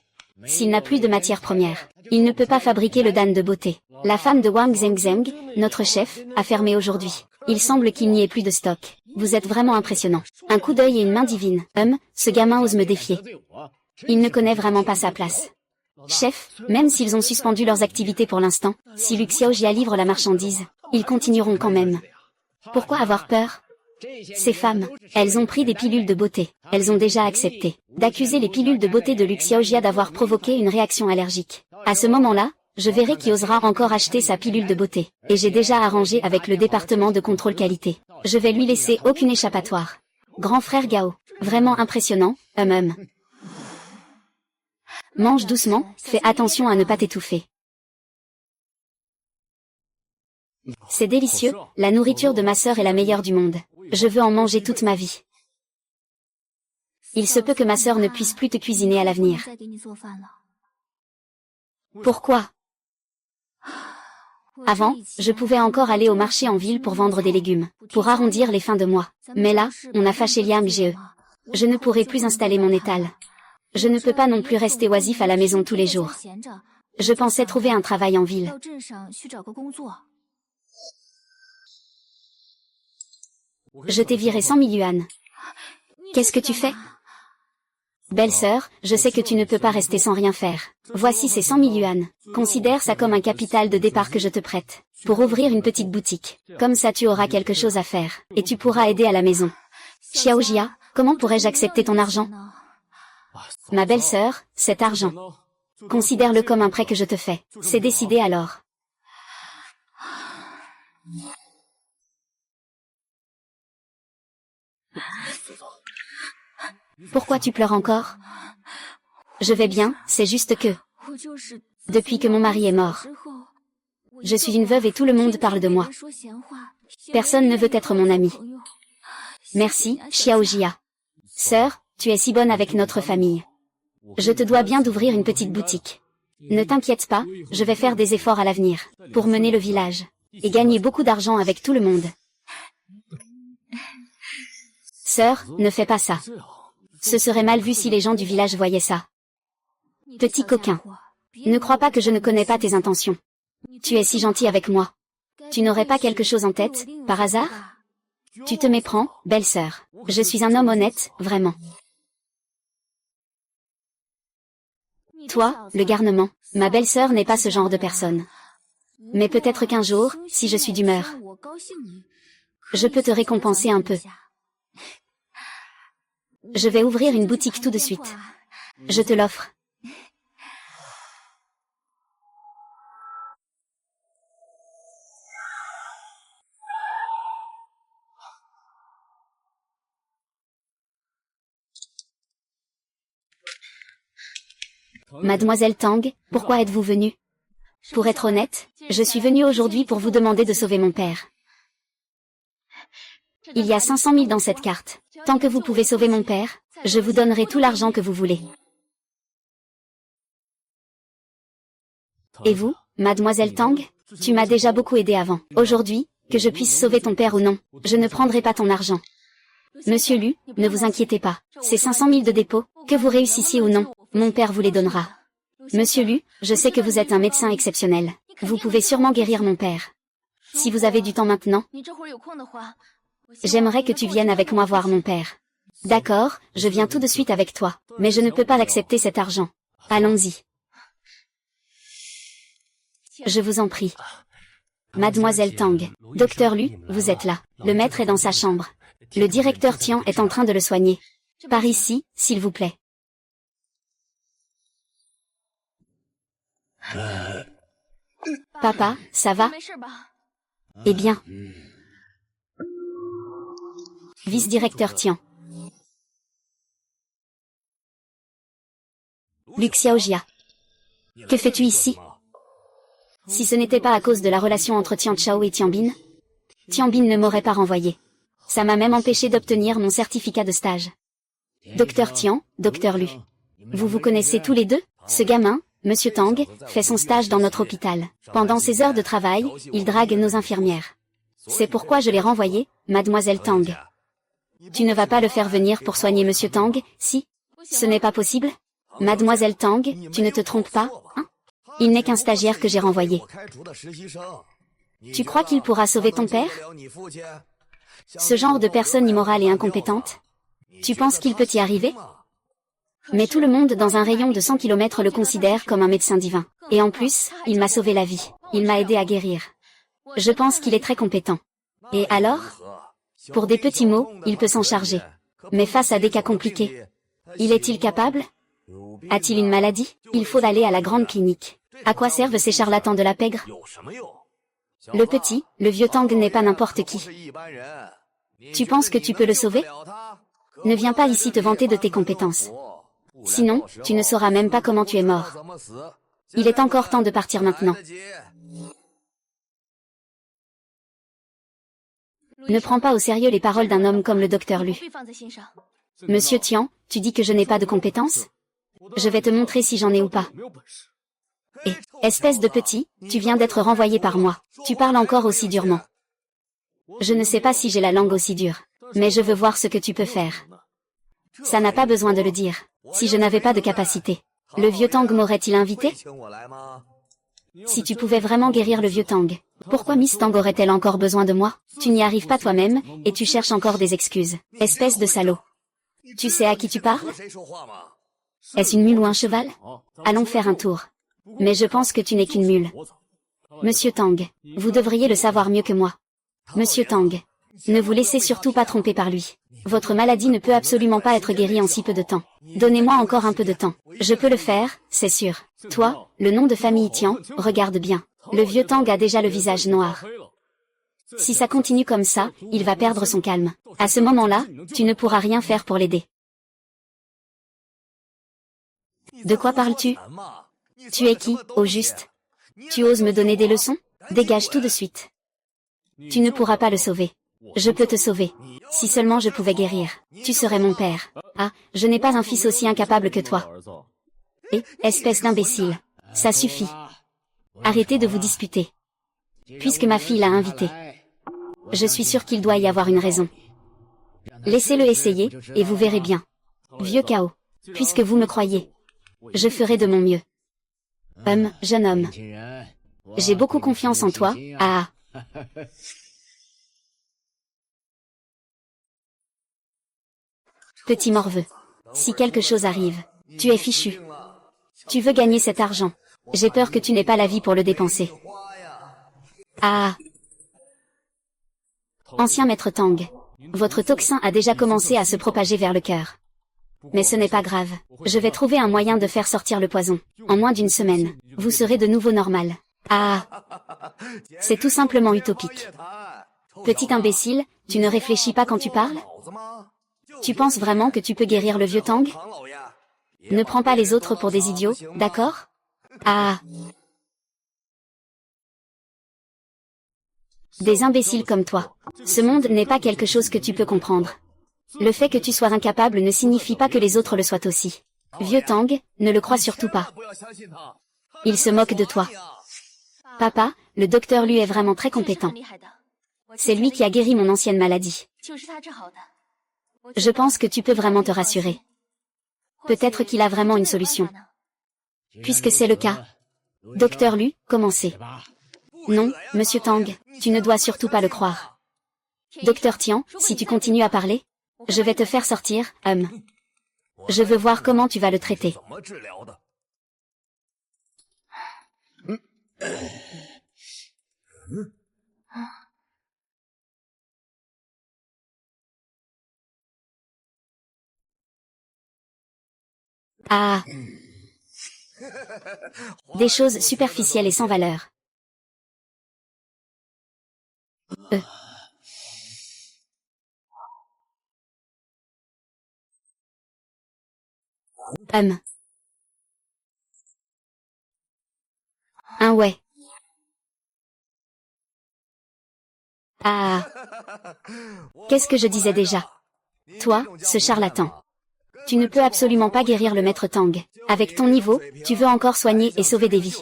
S'il n'a plus de matière première, il ne peut pas fabriquer le dan de beauté. La femme de Wang Zhengzheng, notre chef, a fermé aujourd'hui. Il semble qu'il n'y ait plus de stock. Vous êtes vraiment impressionnant. Un coup d'œil et une main divine. Ce gamin ose me défier. Il ne connaît vraiment pas sa place. Chef, même s'ils ont suspendu leurs activités pour l'instant, si Lu Xiaojia livre la marchandise, ils continueront quand même. Pourquoi avoir peur? Ces femmes, elles ont pris des pilules de beauté. Elles ont déjà accepté d'accuser les pilules de beauté de Lu Xiaojia d'avoir provoqué une réaction allergique. À ce moment-là, je verrai qui osera encore acheter sa pilule de beauté. Et j'ai déjà arrangé avec le département de contrôle qualité. Je vais lui laisser aucune échappatoire. Grand frère Gao, vraiment impressionnant, Mange doucement, fais attention à ne pas t'étouffer. C'est délicieux, la nourriture de ma sœur est la meilleure du monde. Je veux en manger toute ma vie. Il se peut que ma sœur ne puisse plus te cuisiner à l'avenir. Pourquoi? Avant, je pouvais encore aller au marché en ville pour vendre des légumes, pour arrondir les fins de mois. Mais là, on a fâché Liang Ge. Je ne pourrai plus installer mon étal. Je ne peux pas non plus rester oisif à la maison tous les jours. Je pensais trouver un travail en ville. Je t'ai viré 100 000 yuan. Qu'est-ce que tu fais? Belle-sœur, je sais que tu ne peux pas rester sans rien faire. Voici ces 100 000 yuan. Considère ça comme un capital de départ que je te prête. Pour ouvrir une petite boutique. Comme ça tu auras quelque chose à faire. Et tu pourras aider à la maison. Xiaojia, comment pourrais-je accepter ton argent? Ma belle-sœur, cet argent. Considère-le comme un prêt que je te fais. C'est décidé alors. Pourquoi tu pleures encore? Je vais bien, c'est juste que... Depuis que mon mari est mort, je suis une veuve et tout le monde parle de moi. Personne ne veut être mon ami. Merci, Xiaojia. Sœur, tu es si bonne avec notre famille. Je te dois bien d'ouvrir une petite boutique. Ne t'inquiète pas, je vais faire des efforts à l'avenir, pour mener le village, et gagner beaucoup d'argent avec tout le monde. Sœur, ne fais pas ça. Ce serait mal vu si les gens du village voyaient ça. Petit coquin. Ne crois pas que je ne connais pas tes intentions. Tu es si gentil avec moi. Tu n'aurais pas quelque chose en tête, par hasard? Tu te méprends, belle-sœur. Je suis un homme honnête, vraiment. Toi, le garnement, ma belle-sœur n'est pas ce genre de personne. Mais peut-être qu'un jour, si je suis d'humeur, je peux te récompenser un peu. Je vais ouvrir une boutique tout de suite. Je te l'offre. Mademoiselle Tang, pourquoi êtes-vous venue? Pour être honnête, je suis venue aujourd'hui pour vous demander de sauver mon père. Il y a 500 000 dans cette carte. Tant que vous pouvez sauver mon père, je vous donnerai tout l'argent que vous voulez. Et vous, Mademoiselle Tang? Tu m'as déjà beaucoup aidé avant. Aujourd'hui, que je puisse sauver ton père ou non, je ne prendrai pas ton argent. Monsieur Lu, ne vous inquiétez pas. Ces 500 000 de dépôt, que vous réussissiez ou non, mon père vous les donnera. Monsieur Lu, je sais que vous êtes un médecin exceptionnel. Vous pouvez sûrement guérir mon père. Si vous avez du temps maintenant, j'aimerais que tu viennes avec moi voir mon père. D'accord, je viens tout de suite avec toi, mais je ne peux pas accepter cet argent. Allons-y. Je vous en prie. Mademoiselle Tang, Docteur Lu, vous êtes là. Le maître est dans sa chambre. Le directeur Tian est en train de le soigner. Par ici, s'il vous plaît. Papa, ça va? Eh bien. Vice-directeur Tian. Lu Xiaojia. Que fais-tu ici? Si ce n'était pas à cause de la relation entre Tian Chao et Tianbin ne m'aurait pas renvoyé. Ça m'a même empêché d'obtenir mon certificat de stage. Docteur Tian, Docteur Lu. Vous vous connaissez tous les deux? Ce gamin, Monsieur Tang, fait son stage dans notre hôpital. Pendant ses heures de travail, il drague nos infirmières. C'est pourquoi je l'ai renvoyé, mademoiselle Tang. Tu ne vas pas le faire venir pour soigner monsieur Tang, si? Ce n'est pas possible? Mademoiselle Tang, tu ne te trompes pas, hein? Il n'est qu'un stagiaire que j'ai renvoyé. Tu crois qu'il pourra sauver ton père? Ce genre de personne immorale et incompétente? Tu penses qu'il peut y arriver? Mais tout le monde dans un rayon de 100 km le considère comme un médecin divin. Et en plus, il m'a sauvé la vie. Il m'a aidé à guérir. Je pense qu'il est très compétent. Et alors? Pour des petits mots, il peut s'en charger. Mais face à des cas compliqués, il est-il capable? A-t-il une maladie? Il faut aller à la grande clinique. À quoi servent ces charlatans de la pègre? Le petit, le vieux Tang n'est pas n'importe qui. Tu penses que tu peux le sauver? Ne viens pas ici te vanter de tes compétences. Sinon, tu ne sauras même pas comment tu es mort. Il est encore temps de partir maintenant. Ne prends pas au sérieux les paroles d'un homme comme le docteur Lu. Monsieur Tian, tu dis que je n'ai pas de compétences? Je vais te montrer si j'en ai ou pas. Et, espèce de petit, tu viens d'être renvoyé par moi. Tu parles encore aussi durement. Je ne sais pas si j'ai la langue aussi dure, mais je veux voir ce que tu peux faire. Ça n'a pas besoin de le dire. Si je n'avais pas de capacité, le vieux Tang m'aurait-il invité? Si tu pouvais vraiment guérir le vieux Tang, pourquoi Miss Tang aurait-elle encore besoin de moi? Tu n'y arrives pas toi-même, et tu cherches encore des excuses. Espèce de salaud. Tu sais à qui tu parles? Est-ce une mule ou un cheval? Allons faire un tour. Mais je pense que tu n'es qu'une mule. Monsieur Tang, vous devriez le savoir mieux que moi. Monsieur Tang, ne vous laissez surtout pas tromper par lui. Votre maladie ne peut absolument pas être guérie en si peu de temps. Donnez-moi encore un peu de temps. Je peux le faire, c'est sûr. Toi, le nom de famille Tian, regarde bien. Le vieux Tang a déjà le visage noir. Si ça continue comme ça, il va perdre son calme. À ce moment-là, tu ne pourras rien faire pour l'aider. De quoi parles-tu? Tu es qui, au juste? Tu oses me donner des leçons? Dégage tout de suite. Tu ne pourras pas le sauver. Je peux te sauver. Si seulement je pouvais guérir. Tu serais mon père. Ah, je n'ai pas un fils aussi incapable que toi. Et, espèce d'imbécile. Ça suffit. Arrêtez de vous disputer. Puisque ma fille l'a invité. Je suis sûr qu'il doit y avoir une raison. Laissez-le essayer, et vous verrez bien. Vieux chaos. Puisque vous me croyez. Je ferai de mon mieux. Jeune homme. J'ai beaucoup confiance en toi, ah. Petit morveux. Si quelque chose arrive, tu es fichu. Tu veux gagner cet argent. J'ai peur que tu n'aies pas la vie pour le dépenser. Ah. Ancien maître Tang. Votre toxin a déjà commencé à se propager vers le cœur. Mais ce n'est pas grave. Je vais trouver un moyen de faire sortir le poison. En moins d'une semaine, vous serez de nouveau normal. Ah. C'est tout simplement utopique. Petit imbécile, tu ne réfléchis pas quand tu parles? Tu penses vraiment que tu peux guérir le vieux Tang? Ne prends pas les autres pour des idiots, d'accord? Ah. Des imbéciles comme toi. Ce monde n'est pas quelque chose que tu peux comprendre. Le fait que tu sois incapable ne signifie pas que les autres le soient aussi. Vieux Tang, ne le crois surtout pas. Il se moque de toi. Papa, le docteur Lu est vraiment très compétent. C'est lui qui a guéri mon ancienne maladie. Je pense que tu peux vraiment te rassurer. Peut-être qu'il a vraiment une solution. Puisque c'est le cas. Docteur Lu, commencez. Non, monsieur Tang, tu ne dois surtout pas le croire. Docteur Tian, si tu continues à parler, je vais te faire sortir, Je veux voir comment tu vas le traiter. Ah. Des choses superficielles et sans valeur. Un ouais. Ah. Qu'est-ce que je disais déjà? Toi, ce charlatan. Tu ne peux absolument pas guérir le maître Tang. Avec ton niveau, tu veux encore soigner et sauver des vies.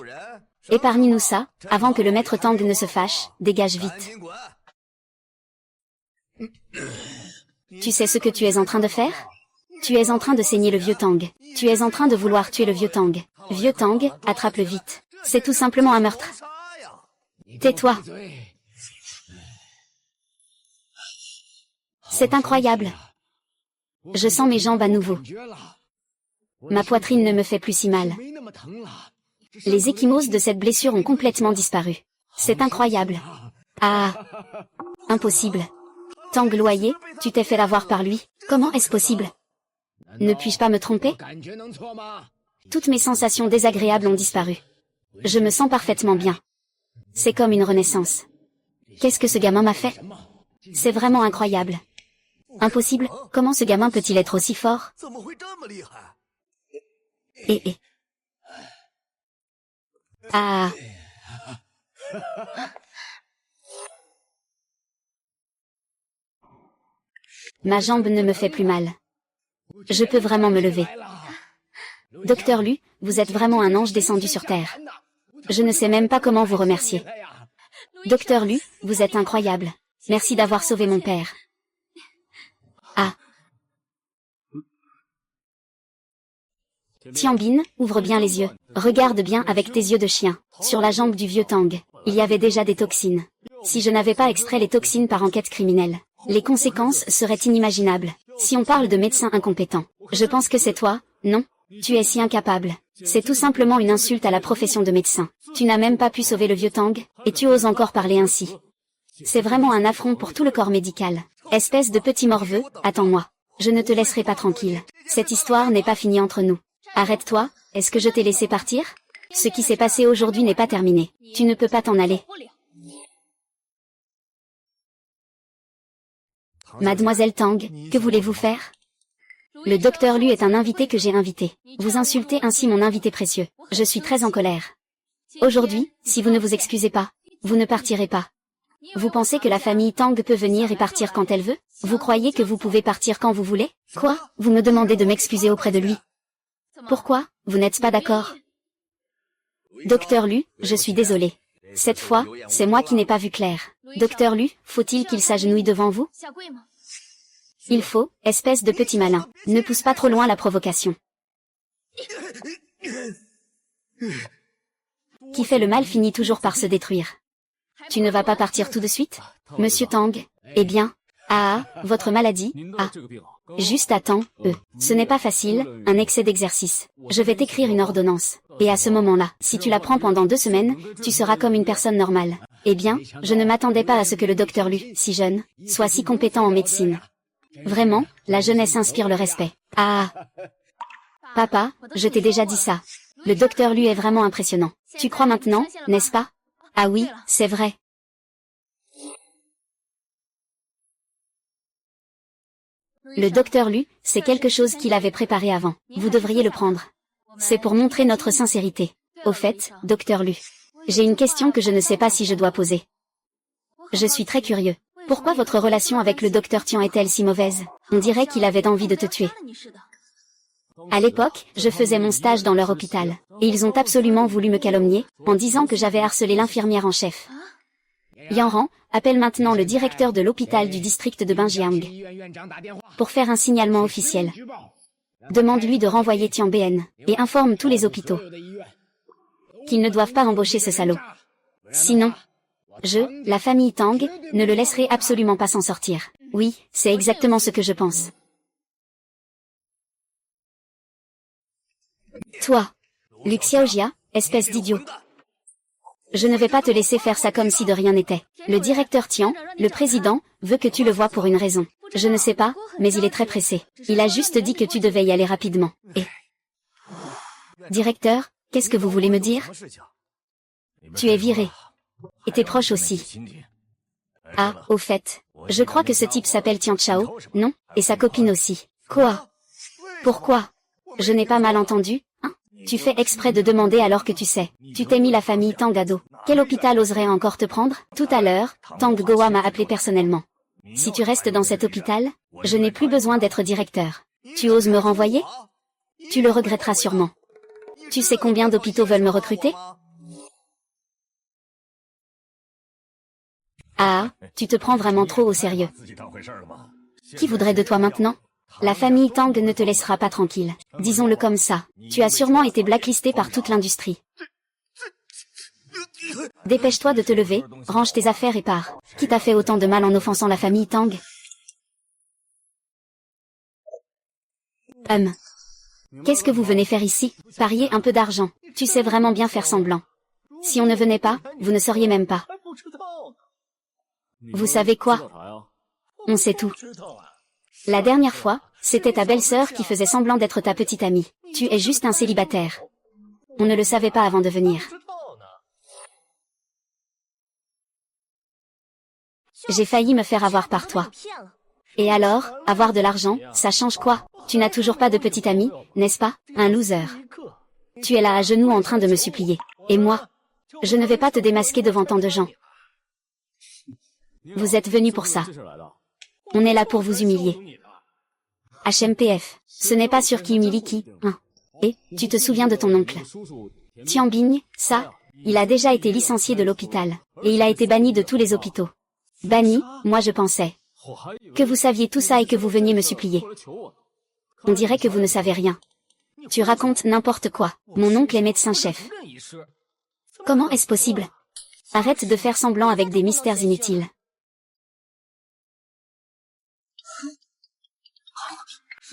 Épargne-nous ça, avant que le maître Tang ne se fâche, dégage vite. Tu sais ce que tu es en train de faire? Tu es en train de saigner le vieux Tang. Tu es en train de vouloir tuer le vieux Tang. Vieux Tang, attrape-le vite. C'est tout simplement un meurtre. Tais-toi. C'est incroyable. Je sens mes jambes à nouveau. Ma poitrine ne me fait plus si mal. Les ecchymoses de cette blessure ont complètement disparu. C'est incroyable. Ah. Impossible. Tang Loyer, tu t'es fait avoir par lui. Comment est-ce possible? Ne puis-je pas me tromper? Toutes mes sensations désagréables ont disparu. Je me sens parfaitement bien. C'est comme une renaissance. Qu'est-ce que ce gamin m'a fait? C'est vraiment incroyable. Impossible, comment ce gamin peut-il être aussi fort? Ah. Ma jambe ne me fait plus mal. Je peux vraiment me lever. Docteur Lu, vous êtes vraiment un ange descendu sur Terre. Je ne sais même pas comment vous remercier. Docteur Lu, vous êtes incroyable. Merci d'avoir sauvé mon père. Ah. Tianbin, ouvre bien les yeux. Regarde bien avec tes yeux de chien. Sur la jambe du vieux Tang, il y avait déjà des toxines. Si je n'avais pas extrait les toxines par enquête criminelle, les conséquences seraient inimaginables. Si on parle de médecin incompétent, je pense que c'est toi, non? Tu es si incapable. C'est tout simplement une insulte à la profession de médecin. Tu n'as même pas pu sauver le vieux Tang, et tu oses encore parler ainsi. C'est vraiment un affront pour tout le corps médical. Espèce de petit morveux, attends-moi. Je ne te laisserai pas tranquille. Cette histoire n'est pas finie entre nous. Arrête-toi, est-ce que je t'ai laissé partir? Ce qui s'est passé aujourd'hui n'est pas terminé. Tu ne peux pas t'en aller. Mademoiselle Tang, que voulez-vous faire? Le docteur Lu est un invité que j'ai invité. Vous insultez ainsi mon invité précieux. Je suis très en colère. Aujourd'hui, si vous ne vous excusez pas, vous ne partirez pas. Vous pensez que la famille Tang peut venir et partir quand elle veut? Vous croyez que vous pouvez partir quand vous voulez? Quoi? Vous me demandez de m'excuser auprès de lui? Pourquoi? Vous n'êtes pas d'accord? Docteur Lu, je suis désolé. Cette fois, c'est moi qui n'ai pas vu clair. Docteur Lu, faut-il qu'il s'agenouille devant vous? Il faut, espèce de petit malin. Ne pousse pas trop loin la provocation. Qui fait le mal finit toujours par se détruire. Tu ne vas pas partir tout de suite? Monsieur Tang? Eh bien, votre maladie, juste attends, ce n'est pas facile, un excès d'exercice. Je vais t'écrire une ordonnance. Et à ce moment-là, si tu la prends pendant 2 semaines, tu seras comme une personne normale. Eh bien, je ne m'attendais pas à ce que le docteur Lu, si jeune, soit si compétent en médecine. Vraiment, la jeunesse inspire le respect. Papa, je t'ai déjà dit ça. Le docteur Lu est vraiment impressionnant. Tu crois maintenant, n'est-ce pas? Ah oui, c'est vrai. Le docteur Lu, c'est quelque chose qu'il avait préparé avant. Vous devriez le prendre. C'est pour montrer notre sincérité. Au fait, docteur Lu, j'ai une question que je ne sais pas si je dois poser. Je suis très curieux. Pourquoi votre relation avec le docteur Tian est-elle si mauvaise? On dirait qu'il avait envie de te tuer. À l'époque, je faisais mon stage dans leur hôpital, et ils ont absolument voulu me calomnier, en disant que j'avais harcelé l'infirmière en chef. Yang Ran, appelle maintenant le directeur de l'hôpital du district de Binjiang pour faire un signalement officiel. Demande-lui de renvoyer Tian BN, et informe tous les hôpitaux qu'ils ne doivent pas embaucher ce salaud. Sinon, la famille Tang, ne le laisserai absolument pas s'en sortir. Oui, c'est exactement ce que je pense. Toi, Lu Xiaojia, espèce d'idiot. Je ne vais pas te laisser faire ça comme si de rien n'était. Le directeur Tian, le président, veut que tu le voies pour une raison. Je ne sais pas, mais il est très pressé. Il a juste dit que tu devais y aller rapidement. Et... Directeur, qu'est-ce que vous voulez me dire? Tu es viré. Et tes proches aussi. Au fait, je crois que ce type s'appelle Tian Chao, non? Et sa copine aussi. Quoi? Pourquoi? Je n'ai pas mal entendu, hein? Tu fais exprès de demander alors que tu sais. Tu t'es mis la famille Tang à dos. Quel hôpital oserait encore te prendre? Tout à l'heure, Tang Goa m'a appelé personnellement. Si tu restes dans cet hôpital, je n'ai plus besoin d'être directeur. Tu oses me renvoyer? Tu le regretteras sûrement. Tu sais combien d'hôpitaux veulent me recruter? Ah, tu te prends vraiment trop au sérieux. Qui voudrait de toi maintenant? La famille Tang ne te laissera pas tranquille. Disons-le comme ça. Tu as sûrement été blacklisté par toute l'industrie. Dépêche-toi de te lever, range tes affaires et pars. Qui t'a fait autant de mal en offensant la famille Tang? Qu'est-ce que vous venez faire ici? Parier un peu d'argent. Tu sais vraiment bien faire semblant. Si on ne venait pas, vous ne sauriez même pas. Vous savez quoi? On sait tout. La dernière fois, c'était ta belle-sœur qui faisait semblant d'être ta petite amie. Tu es juste un célibataire. On ne le savait pas avant de venir. J'ai failli me faire avoir par toi. Et alors, avoir de l'argent, ça change quoi? Tu n'as toujours pas de petite amie, n'est-ce pas? Un loser. Tu es là à genoux en train de me supplier. Et moi? Je ne vais pas te démasquer devant tant de gens. Vous êtes venu pour ça. On est là pour vous humilier. HMPF. Ce n'est pas sûr qui humilie qui, hein. Et, tu te souviens de ton oncle Tianbing, ça? Il a déjà été licencié de l'hôpital. Et il a été banni de tous les hôpitaux. Banni, moi je pensais. Que vous saviez tout ça et que vous veniez me supplier. On dirait que vous ne savez rien. Tu racontes n'importe quoi. Mon oncle est médecin-chef. Comment est-ce possible? Arrête de faire semblant avec des mystères inutiles.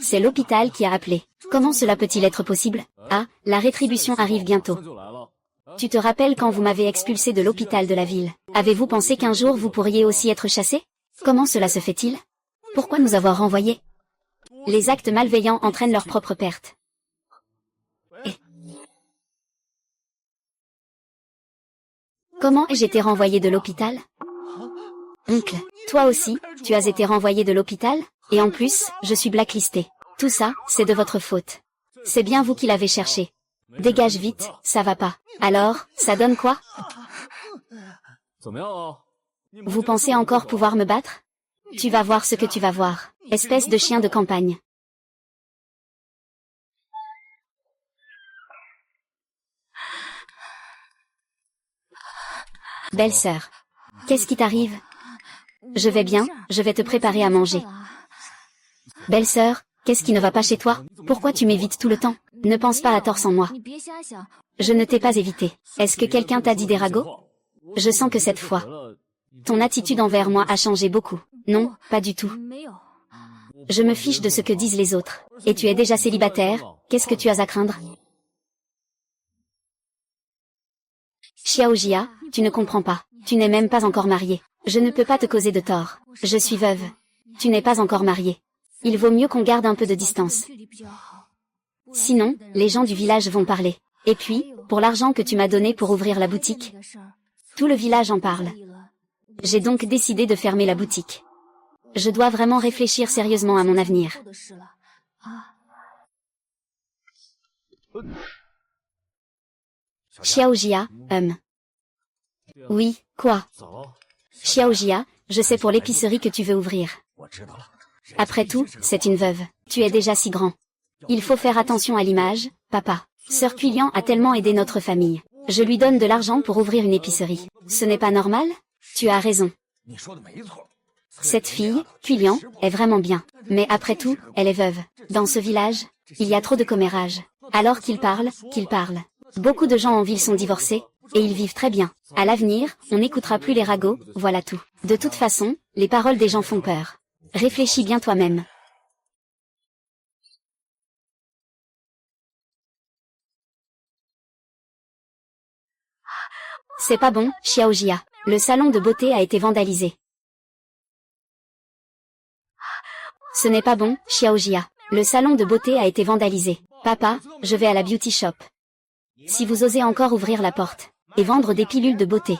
C'est l'hôpital qui a appelé. Comment cela peut-il être possible? Ah, la rétribution arrive bientôt. Tu te rappelles quand vous m'avez expulsé de l'hôpital de la ville? Avez-vous pensé qu'un jour vous pourriez aussi être chassé? Comment cela se fait-il? Pourquoi nous avoir renvoyés? Les actes malveillants entraînent leur propre perte. Et comment ai-je été renvoyé de l'hôpital? Oncle, toi aussi, tu as été renvoyé de l'hôpital? Et en plus, je suis blacklisté. Tout ça, c'est de votre faute. C'est bien vous qui l'avez cherché. Dégage vite, ça va pas. Alors, ça donne quoi? Vous pensez encore pouvoir me battre? Tu vas voir ce que tu vas voir, espèce de chien de campagne. Belle-sœur. Qu'est-ce qui t'arrive? Je vais bien, je vais te préparer à manger. Belle-sœur, qu'est-ce qui ne va pas chez toi? Pourquoi tu m'évites tout le temps? Ne pense pas à tort sans moi. Je ne t'ai pas évité. Est-ce que quelqu'un t'a dit des ragots? Je sens que cette fois, ton attitude envers moi a changé beaucoup. Non, pas du tout. Je me fiche de ce que disent les autres. Et tu es déjà célibataire, qu'est-ce que tu as à craindre? Xiaojia, tu ne comprends pas. Tu n'es même pas encore mariée. Je ne peux pas te causer de tort. Je suis veuve. Tu n'es pas encore mariée. Il vaut mieux qu'on garde un peu de distance. Sinon, les gens du village vont parler. Et puis, pour l'argent que tu m'as donné pour ouvrir la boutique, tout le village en parle. J'ai donc décidé de fermer la boutique. Je dois vraiment réfléchir sérieusement à mon avenir. Xiaojia, Oui, quoi? Xiaojia, je sais pour l'épicerie que tu veux ouvrir. Après tout, c'est une veuve. Tu es déjà si grand. Il faut faire attention à l'image, papa. Sœur Cuilian a tellement aidé notre famille. Je lui donne de l'argent pour ouvrir une épicerie. Ce n'est pas normal? Tu as raison. Cette fille, Cuilian, est vraiment bien. Mais après tout, elle est veuve. Dans ce village, il y a trop de commérages. Alors qu'il parle. Beaucoup de gens en ville sont divorcés, et ils vivent très bien. À l'avenir, on n'écoutera plus les ragots, voilà tout. De toute façon, les paroles des gens font peur. Réfléchis bien toi-même. C'est pas bon, Xiaojia. Le salon de beauté a été vandalisé. Ce n'est pas bon, Xiaojia. Le salon de beauté a été vandalisé. Papa, je vais à la beauty shop. Si vous osez encore ouvrir la porte et vendre des pilules de beauté,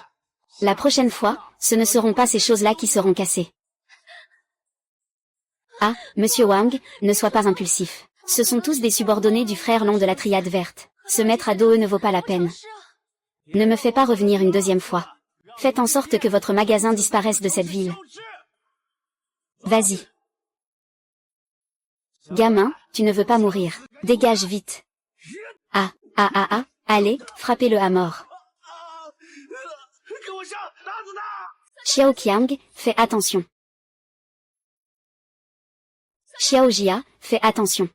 la prochaine fois, ce ne seront pas ces choses-là qui seront cassées. Ah, Monsieur Wang, ne sois pas impulsif. Ce sont tous des subordonnés du frère long de la triade verte. Se mettre à dos eux ne vaut pas la peine. Ne me fais pas revenir une deuxième fois. Faites en sorte que votre magasin disparaisse de cette ville. Vas-y. Gamin, tu ne veux pas mourir. Dégage vite. Allez, frappez-le à mort. Xiao Qiang, fais attention. Xiao Jia, fais attention.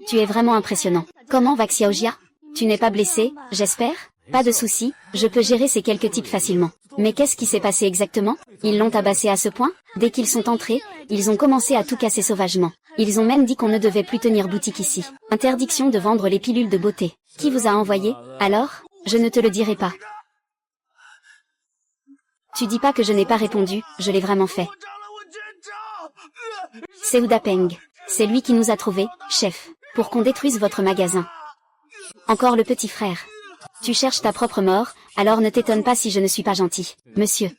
Tu es vraiment impressionnant. Comment va Xiao Jia? Tu n'es pas blessé, j'espère? Pas de souci, je peux gérer ces quelques types facilement. Mais qu'est-ce qui s'est passé exactement? Ils l'ont tabassé à ce point? Dès qu'ils sont entrés, ils ont commencé à tout casser sauvagement. Ils ont même dit qu'on ne devait plus tenir boutique ici. Interdiction de vendre les pilules de beauté. Qui vous a envoyé? Alors? Je ne te le dirai pas. Tu dis pas que je n'ai pas répondu, je l'ai vraiment fait. C'est Wu Dapeng. C'est lui qui nous a trouvés, chef, pour qu'on détruise votre magasin. Encore le petit frère. Tu cherches ta propre mort, alors ne t'étonne pas si je ne suis pas gentil. Monsieur.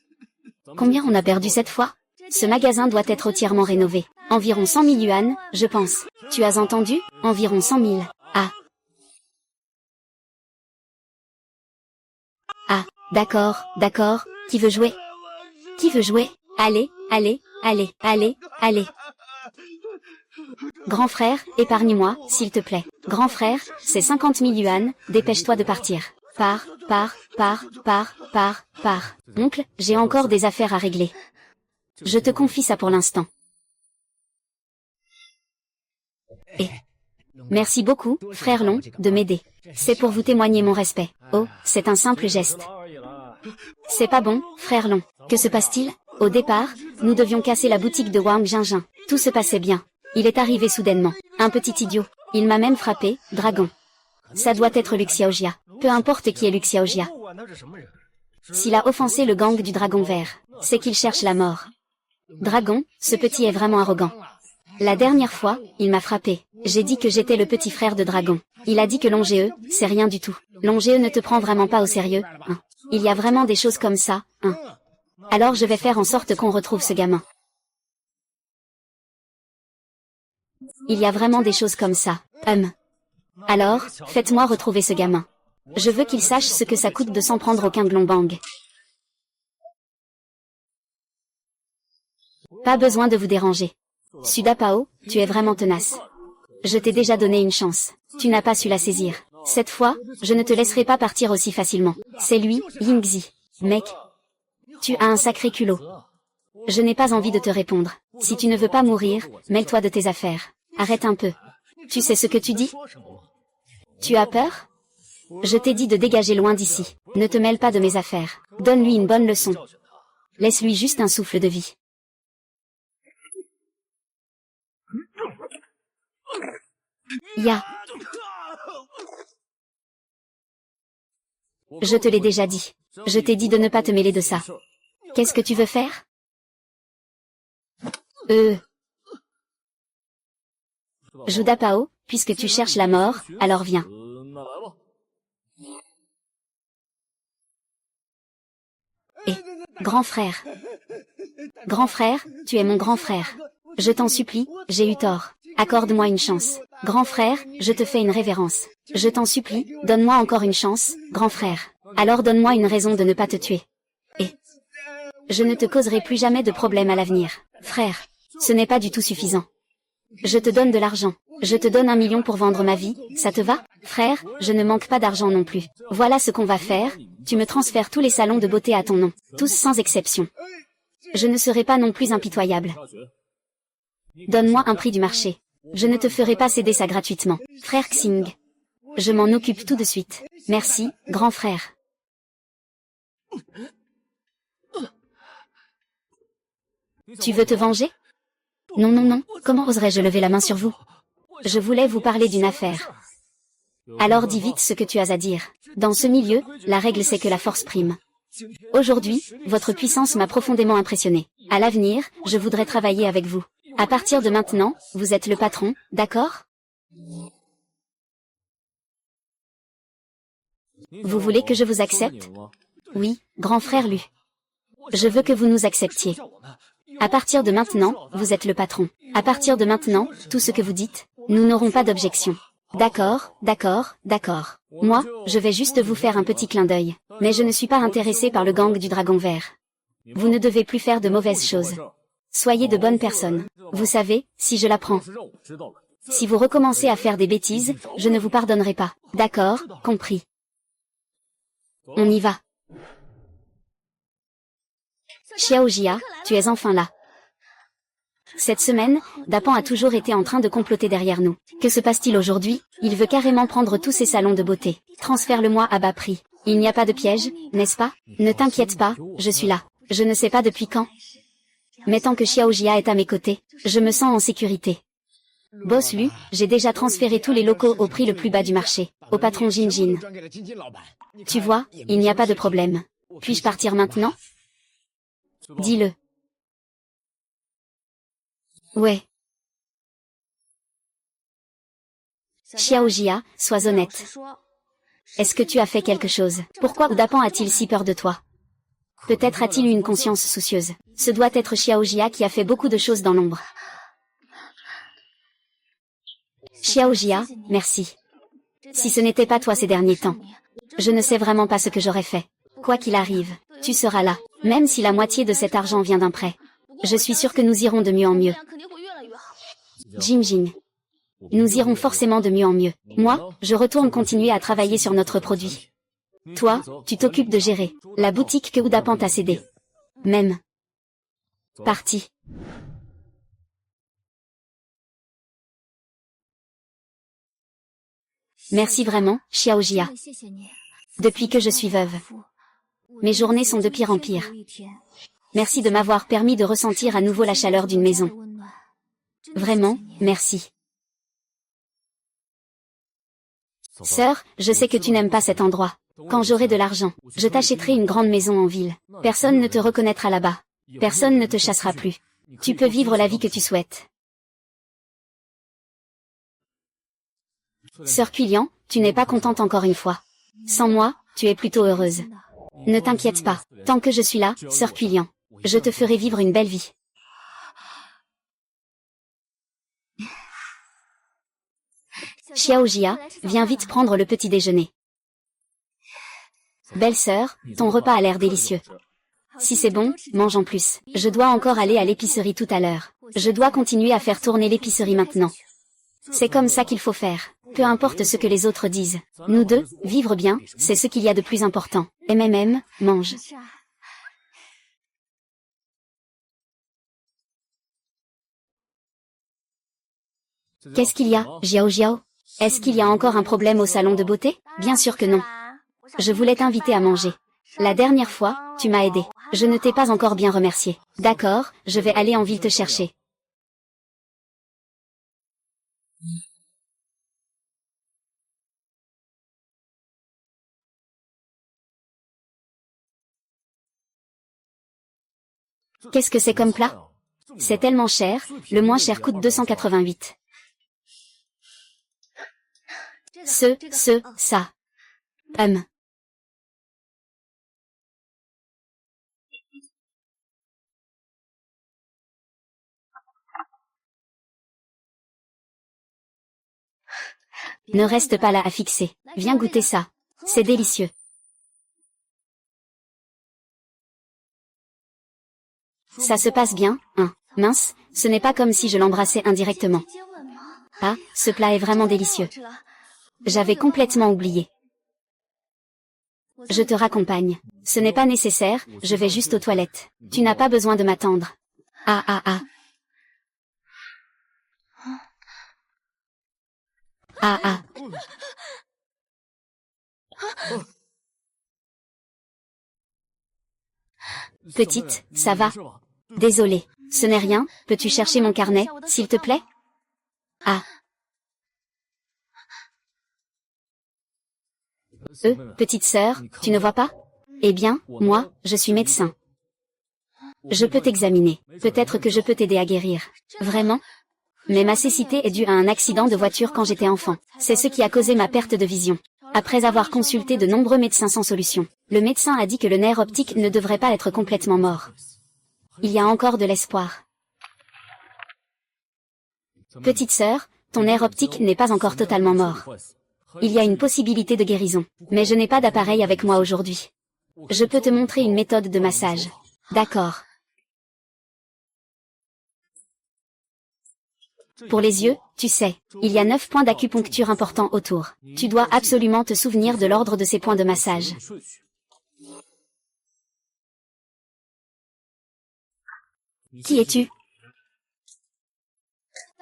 Combien on a perdu cette fois? Ce magasin doit être entièrement rénové. Environ 100 000 yuan, je pense. Tu as entendu? Environ 100 000. Ah. Ah, d'accord, d'accord. Qui veut jouer? Qui veut jouer? Allez, allez, allez, allez, allez. Grand frère, épargne-moi, s'il te plaît. Grand frère, c'est 50 000 yuan, dépêche-toi de partir. Pars. Oncle, j'ai encore des affaires à régler. Je te confie ça pour l'instant. Et merci beaucoup, frère Long, de m'aider. C'est pour vous témoigner mon respect. Oh, c'est un simple geste. C'est pas bon, frère Long. Que se passe-t-il? Au départ, nous devions casser la boutique de Wang Jingjing. Tout se passait bien. Il est arrivé soudainement. Un petit idiot. Il m'a même frappé, dragon. Ça doit être Lu Xiaojia. Peu importe qui est Lu Xiaojia. S'il a offensé le gang du dragon vert, c'est qu'il cherche la mort. Dragon, ce petit est vraiment arrogant. La dernière fois, il m'a frappé. J'ai dit que j'étais le petit frère de Dragon. Il a dit que Longéeux, c'est rien du tout. Longéeux ne te prend vraiment pas au sérieux, hein. Il y a vraiment des choses comme ça, hein. Alors je vais faire en sorte qu'on retrouve ce gamin. Il y a vraiment des choses comme ça, Alors, faites-moi retrouver ce gamin. Je veux qu'il sache ce que ça coûte de s'en prendre au Qinglongbang. Pas besoin de vous déranger. Sudapao, tu es vraiment tenace. Je t'ai déjà donné une chance. Tu n'as pas su la saisir. Cette fois, je ne te laisserai pas partir aussi facilement. C'est lui, Yingzi. Mec. Tu as un sacré culot. Je n'ai pas envie de te répondre. Si tu ne veux pas mourir, mêle-toi de tes affaires. Arrête un peu. Tu sais ce que tu dis? Tu as peur? Je t'ai dit de dégager loin d'ici. Ne te mêle pas de mes affaires. Donne-lui une bonne leçon. Laisse-lui juste un souffle de vie. Ya. Je te l'ai déjà dit. Je t'ai dit de ne pas te mêler de ça. Qu'est-ce que tu veux faire? Judapao, puisque tu cherches la mort, alors viens. Et, grand frère. Grand frère, tu es mon grand frère. Je t'en supplie, j'ai eu tort. Accorde-moi une chance. Grand frère, je te fais une révérence. Je t'en supplie, donne-moi encore une chance, grand frère. Alors donne-moi une raison de ne pas te tuer. Et je ne te causerai plus jamais de problème à l'avenir. Frère, ce n'est pas du tout suffisant. Je te donne de l'argent. Je te donne 1 million pour vendre ma vie, ça te va? Frère, je ne manque pas d'argent non plus. Voilà ce qu'on va faire, tu me transfères tous les salons de beauté à ton nom, tous sans exception. Je ne serai pas non plus impitoyable. Donne-moi un prix du marché. Je ne te ferai pas céder ça gratuitement. Frère Xing. Je m'en occupe tout de suite. Merci, grand frère. Tu veux te venger? Non, non, non, comment oserais-je lever la main sur vous? Je voulais vous parler d'une affaire. Alors dis vite ce que tu as à dire. Dans ce milieu, la règle c'est que la force prime. Aujourd'hui, votre puissance m'a profondément impressionné. À l'avenir, je voudrais travailler avec vous. À partir de maintenant, vous êtes le patron, d'accord? Vous voulez que je vous accepte? Oui, grand frère Lu. Je veux que vous nous acceptiez. À partir de maintenant, vous êtes le patron. À partir de maintenant, tout ce que vous dites, nous n'aurons pas d'objection. D'accord, d'accord, d'accord. Moi, je vais juste vous faire un petit clin d'œil. Mais je ne suis pas intéressé par le gang du dragon vert. Vous ne devez plus faire de mauvaises choses. Soyez de bonnes personnes. Vous savez, si je l'apprends. Si vous recommencez à faire des bêtises, je ne vous pardonnerai pas. D'accord, compris. On y va. Xiaojia, tu es enfin là. Cette semaine, Dapan a toujours été en train de comploter derrière nous. Que se passe-t-il aujourd'hui? Il veut carrément prendre tous ses salons de beauté. Transfère-le-moi à bas prix. Il n'y a pas de piège, n'est-ce pas? Ne t'inquiète pas, je suis là. Je ne sais pas depuis quand. Mais tant que Xiaojia est à mes côtés, je me sens en sécurité. Boss Lu, j'ai déjà transféré tous les locaux au prix le plus bas du marché, au patron Jinjin. Tu vois, il n'y a pas de problème. Puis-je partir maintenant? Dis-le. Ouais. Xiaojia, sois honnête. Est-ce que tu as fait quelque chose? Pourquoi Dapan a-t-il si peur de toi? Peut-être a-t-il eu une conscience soucieuse. Ce doit être Xiaojia qui a fait beaucoup de choses dans l'ombre. Xiaojia, merci. Si ce n'était pas toi ces derniers temps, je ne sais vraiment pas ce que j'aurais fait. Quoi qu'il arrive, tu seras là, même si la moitié de cet argent vient d'un prêt. Je suis sûre que nous irons de mieux en mieux. Jinjin. Nous irons forcément de mieux en mieux. Moi, je retourne continuer à travailler sur notre produit. Toi, tu t'occupes de gérer la boutique que Dapan t'a cédée. Même. Parti. Merci vraiment, Xiaojia. Depuis que je suis veuve, mes journées sont de pire en pire. Merci de m'avoir permis de ressentir à nouveau la chaleur d'une maison. Vraiment, merci. Sœur, je sais que tu n'aimes pas cet endroit. Quand j'aurai de l'argent, je t'achèterai une grande maison en ville. Personne ne te reconnaîtra là-bas. Personne ne te chassera plus. Tu peux vivre la vie que tu souhaites. Sœur Quillian, tu n'es pas contente encore une fois. Sans moi, tu es plutôt heureuse. Ne t'inquiète pas, tant que je suis là, Sœur Quillian, je te ferai vivre une belle vie. Xiaojia, viens vite prendre le petit déjeuner. Belle sœur, ton repas a l'air délicieux. Si c'est bon, mange en plus. Je dois encore aller à l'épicerie tout à l'heure. Je dois continuer à faire tourner l'épicerie maintenant. C'est comme ça qu'il faut faire. Peu importe ce que les autres disent. Nous deux, vivre bien, c'est ce qu'il y a de plus important. Mange. Qu'est-ce qu'il y a, Jiao Jiao? Est-ce qu'il y a encore un problème au salon de beauté? Bien sûr que non. Je voulais t'inviter à manger. La dernière fois, tu m'as aidé. Je ne t'ai pas encore bien remercié. D'accord, je vais aller en ville te chercher. Qu'est-ce que c'est comme plat? C'est tellement cher, le moins cher coûte 288. Ça. Ne reste pas là à fixer. Viens goûter ça. C'est délicieux. Ça se passe bien, hein? Mince, ce n'est pas comme si je l'embrassais indirectement. Ah, ce plat est vraiment délicieux. J'avais complètement oublié. Je te raccompagne. Ce n'est pas nécessaire, je vais juste aux toilettes. Tu n'as pas besoin de m'attendre. Ah. Petite, ça va? Désolée, ce n'est rien, peux-tu chercher mon carnet, s'il te plaît? Ah. Petite sœur, tu ne vois pas? Eh bien, moi, je suis médecin. Je peux t'examiner. Peut-être que je peux t'aider à guérir. Vraiment? Mais ma cécité est due à un accident de voiture quand j'étais enfant. C'est ce qui a causé ma perte de vision. Après avoir consulté de nombreux médecins sans solution, le médecin a dit que le nerf optique ne devrait pas être complètement mort. Il y a encore de l'espoir. Petite sœur, ton nerf optique n'est pas encore totalement mort. Il y a une possibilité de guérison, mais je n'ai pas d'appareil avec moi aujourd'hui. Je peux te montrer une méthode de massage. D'accord. Pour les yeux, tu sais, il y a 9 points d'acupuncture importants autour. Tu dois absolument te souvenir de l'ordre de ces points de massage. Qui es-tu?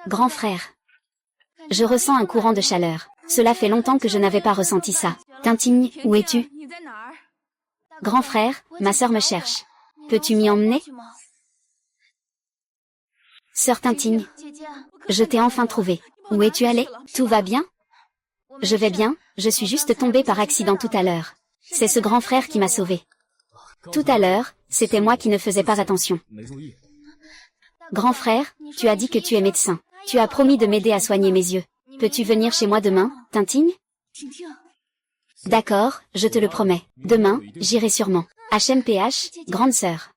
Grand frère. Je ressens un courant de chaleur. Cela fait longtemps que je n'avais pas ressenti ça. Tintigne, où es-tu? Grand frère, ma sœur me cherche. Peux-tu m'y emmener? Sœur Tintigne. Je t'ai enfin trouvé. Où es-tu allée? Tout va bien? Je vais bien, je suis juste tombée par accident tout à l'heure. C'est ce grand frère qui m'a sauvée. Tout à l'heure, c'était moi qui ne faisais pas attention. Grand frère, tu as dit que tu es médecin. Tu as promis de m'aider à soigner mes yeux. Peux-tu venir chez moi demain, Tintigne? D'accord, je te le promets. Demain, j'irai sûrement. HMPH, grande sœur.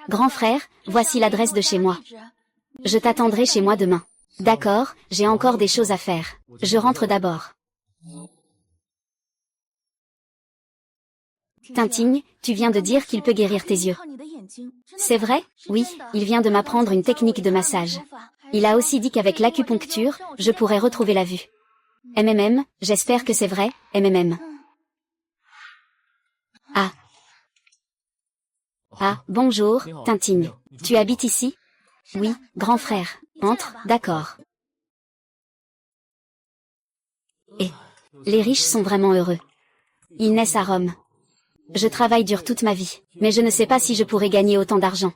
Grand frère, voici l'adresse de chez moi. Je t'attendrai chez moi demain. D'accord, j'ai encore des choses à faire. Je rentre d'abord. Tintigne, tu viens de dire qu'il peut guérir tes yeux. C'est vrai? Oui, il vient de m'apprendre une technique de massage. Il a aussi dit qu'avec l'acupuncture, je pourrais retrouver la vue. MMM, j'espère que c'est vrai, MMM. Ah. Ah, bonjour, Tintigne. Tu habites ici? Oui, grand frère. Entre, d'accord. Et les riches sont vraiment heureux. Ils naissent à Rome. Je travaille dur toute ma vie, mais je ne sais pas si je pourrais gagner autant d'argent.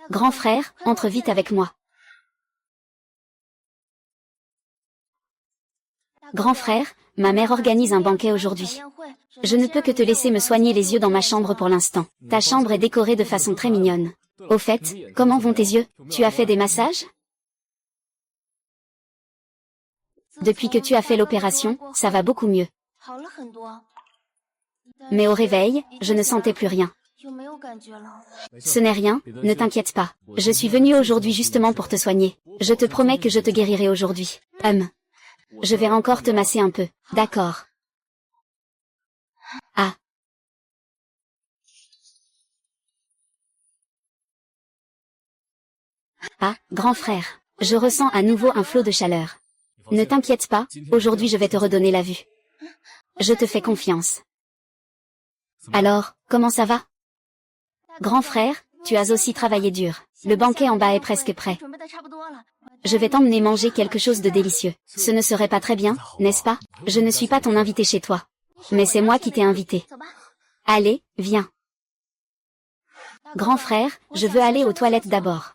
Grand frère, entre vite avec moi. Grand frère, ma mère organise un banquet aujourd'hui. Je ne peux que te laisser me soigner les yeux dans ma chambre pour l'instant. Ta chambre est décorée de façon très mignonne. Au fait, comment vont tes yeux? Tu as fait des massages? Depuis que tu as fait l'opération, ça va beaucoup mieux. Mais au réveil, je ne sentais plus rien. Ce n'est rien, ne t'inquiète pas. Je suis venue aujourd'hui justement pour te soigner. Je te promets que je te guérirai aujourd'hui. Je vais encore te masser un peu. D'accord. Ah. Ah, grand frère. Je ressens à nouveau un flot de chaleur. Ne t'inquiète pas, aujourd'hui je vais te redonner la vue. Je te fais confiance. Alors, comment ça va? Grand frère, tu as aussi travaillé dur. Le banquet en bas est presque prêt. Je vais t'emmener manger quelque chose de délicieux. Ce ne serait pas très bien, n'est-ce pas? Je ne suis pas ton invité chez toi. Mais c'est moi qui t'ai invité. Allez, viens. Grand frère, je veux aller aux toilettes d'abord.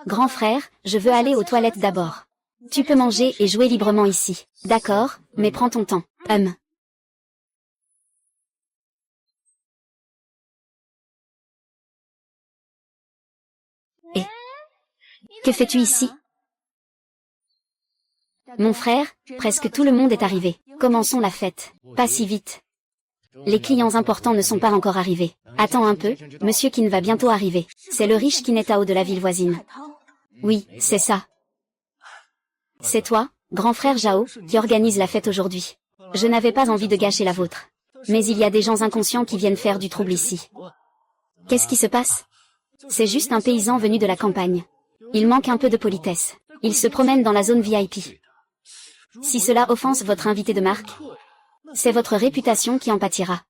Grand frère, je veux aller aux toilettes d'abord. Tu peux manger et jouer librement ici. D'accord, mais prends ton temps. Et que fais-tu ici? Mon frère, presque tout le monde est arrivé. Commençons la fête. Pas si vite. Les clients importants ne sont pas encore arrivés. Attends un peu, Monsieur Qin va bientôt arriver. C'est le riche Qin de la ville voisine. Oui, c'est ça. C'est toi, grand frère Zhao, qui organise la fête aujourd'hui. Je n'avais pas envie de gâcher la vôtre. Mais il y a des gens inconscients qui viennent faire du trouble ici. Qu'est-ce qui se passe? C'est juste un paysan venu de la campagne. Il manque un peu de politesse. Il se promène dans la zone VIP. Si cela offense votre invité de marque, c'est votre réputation qui en pâtira.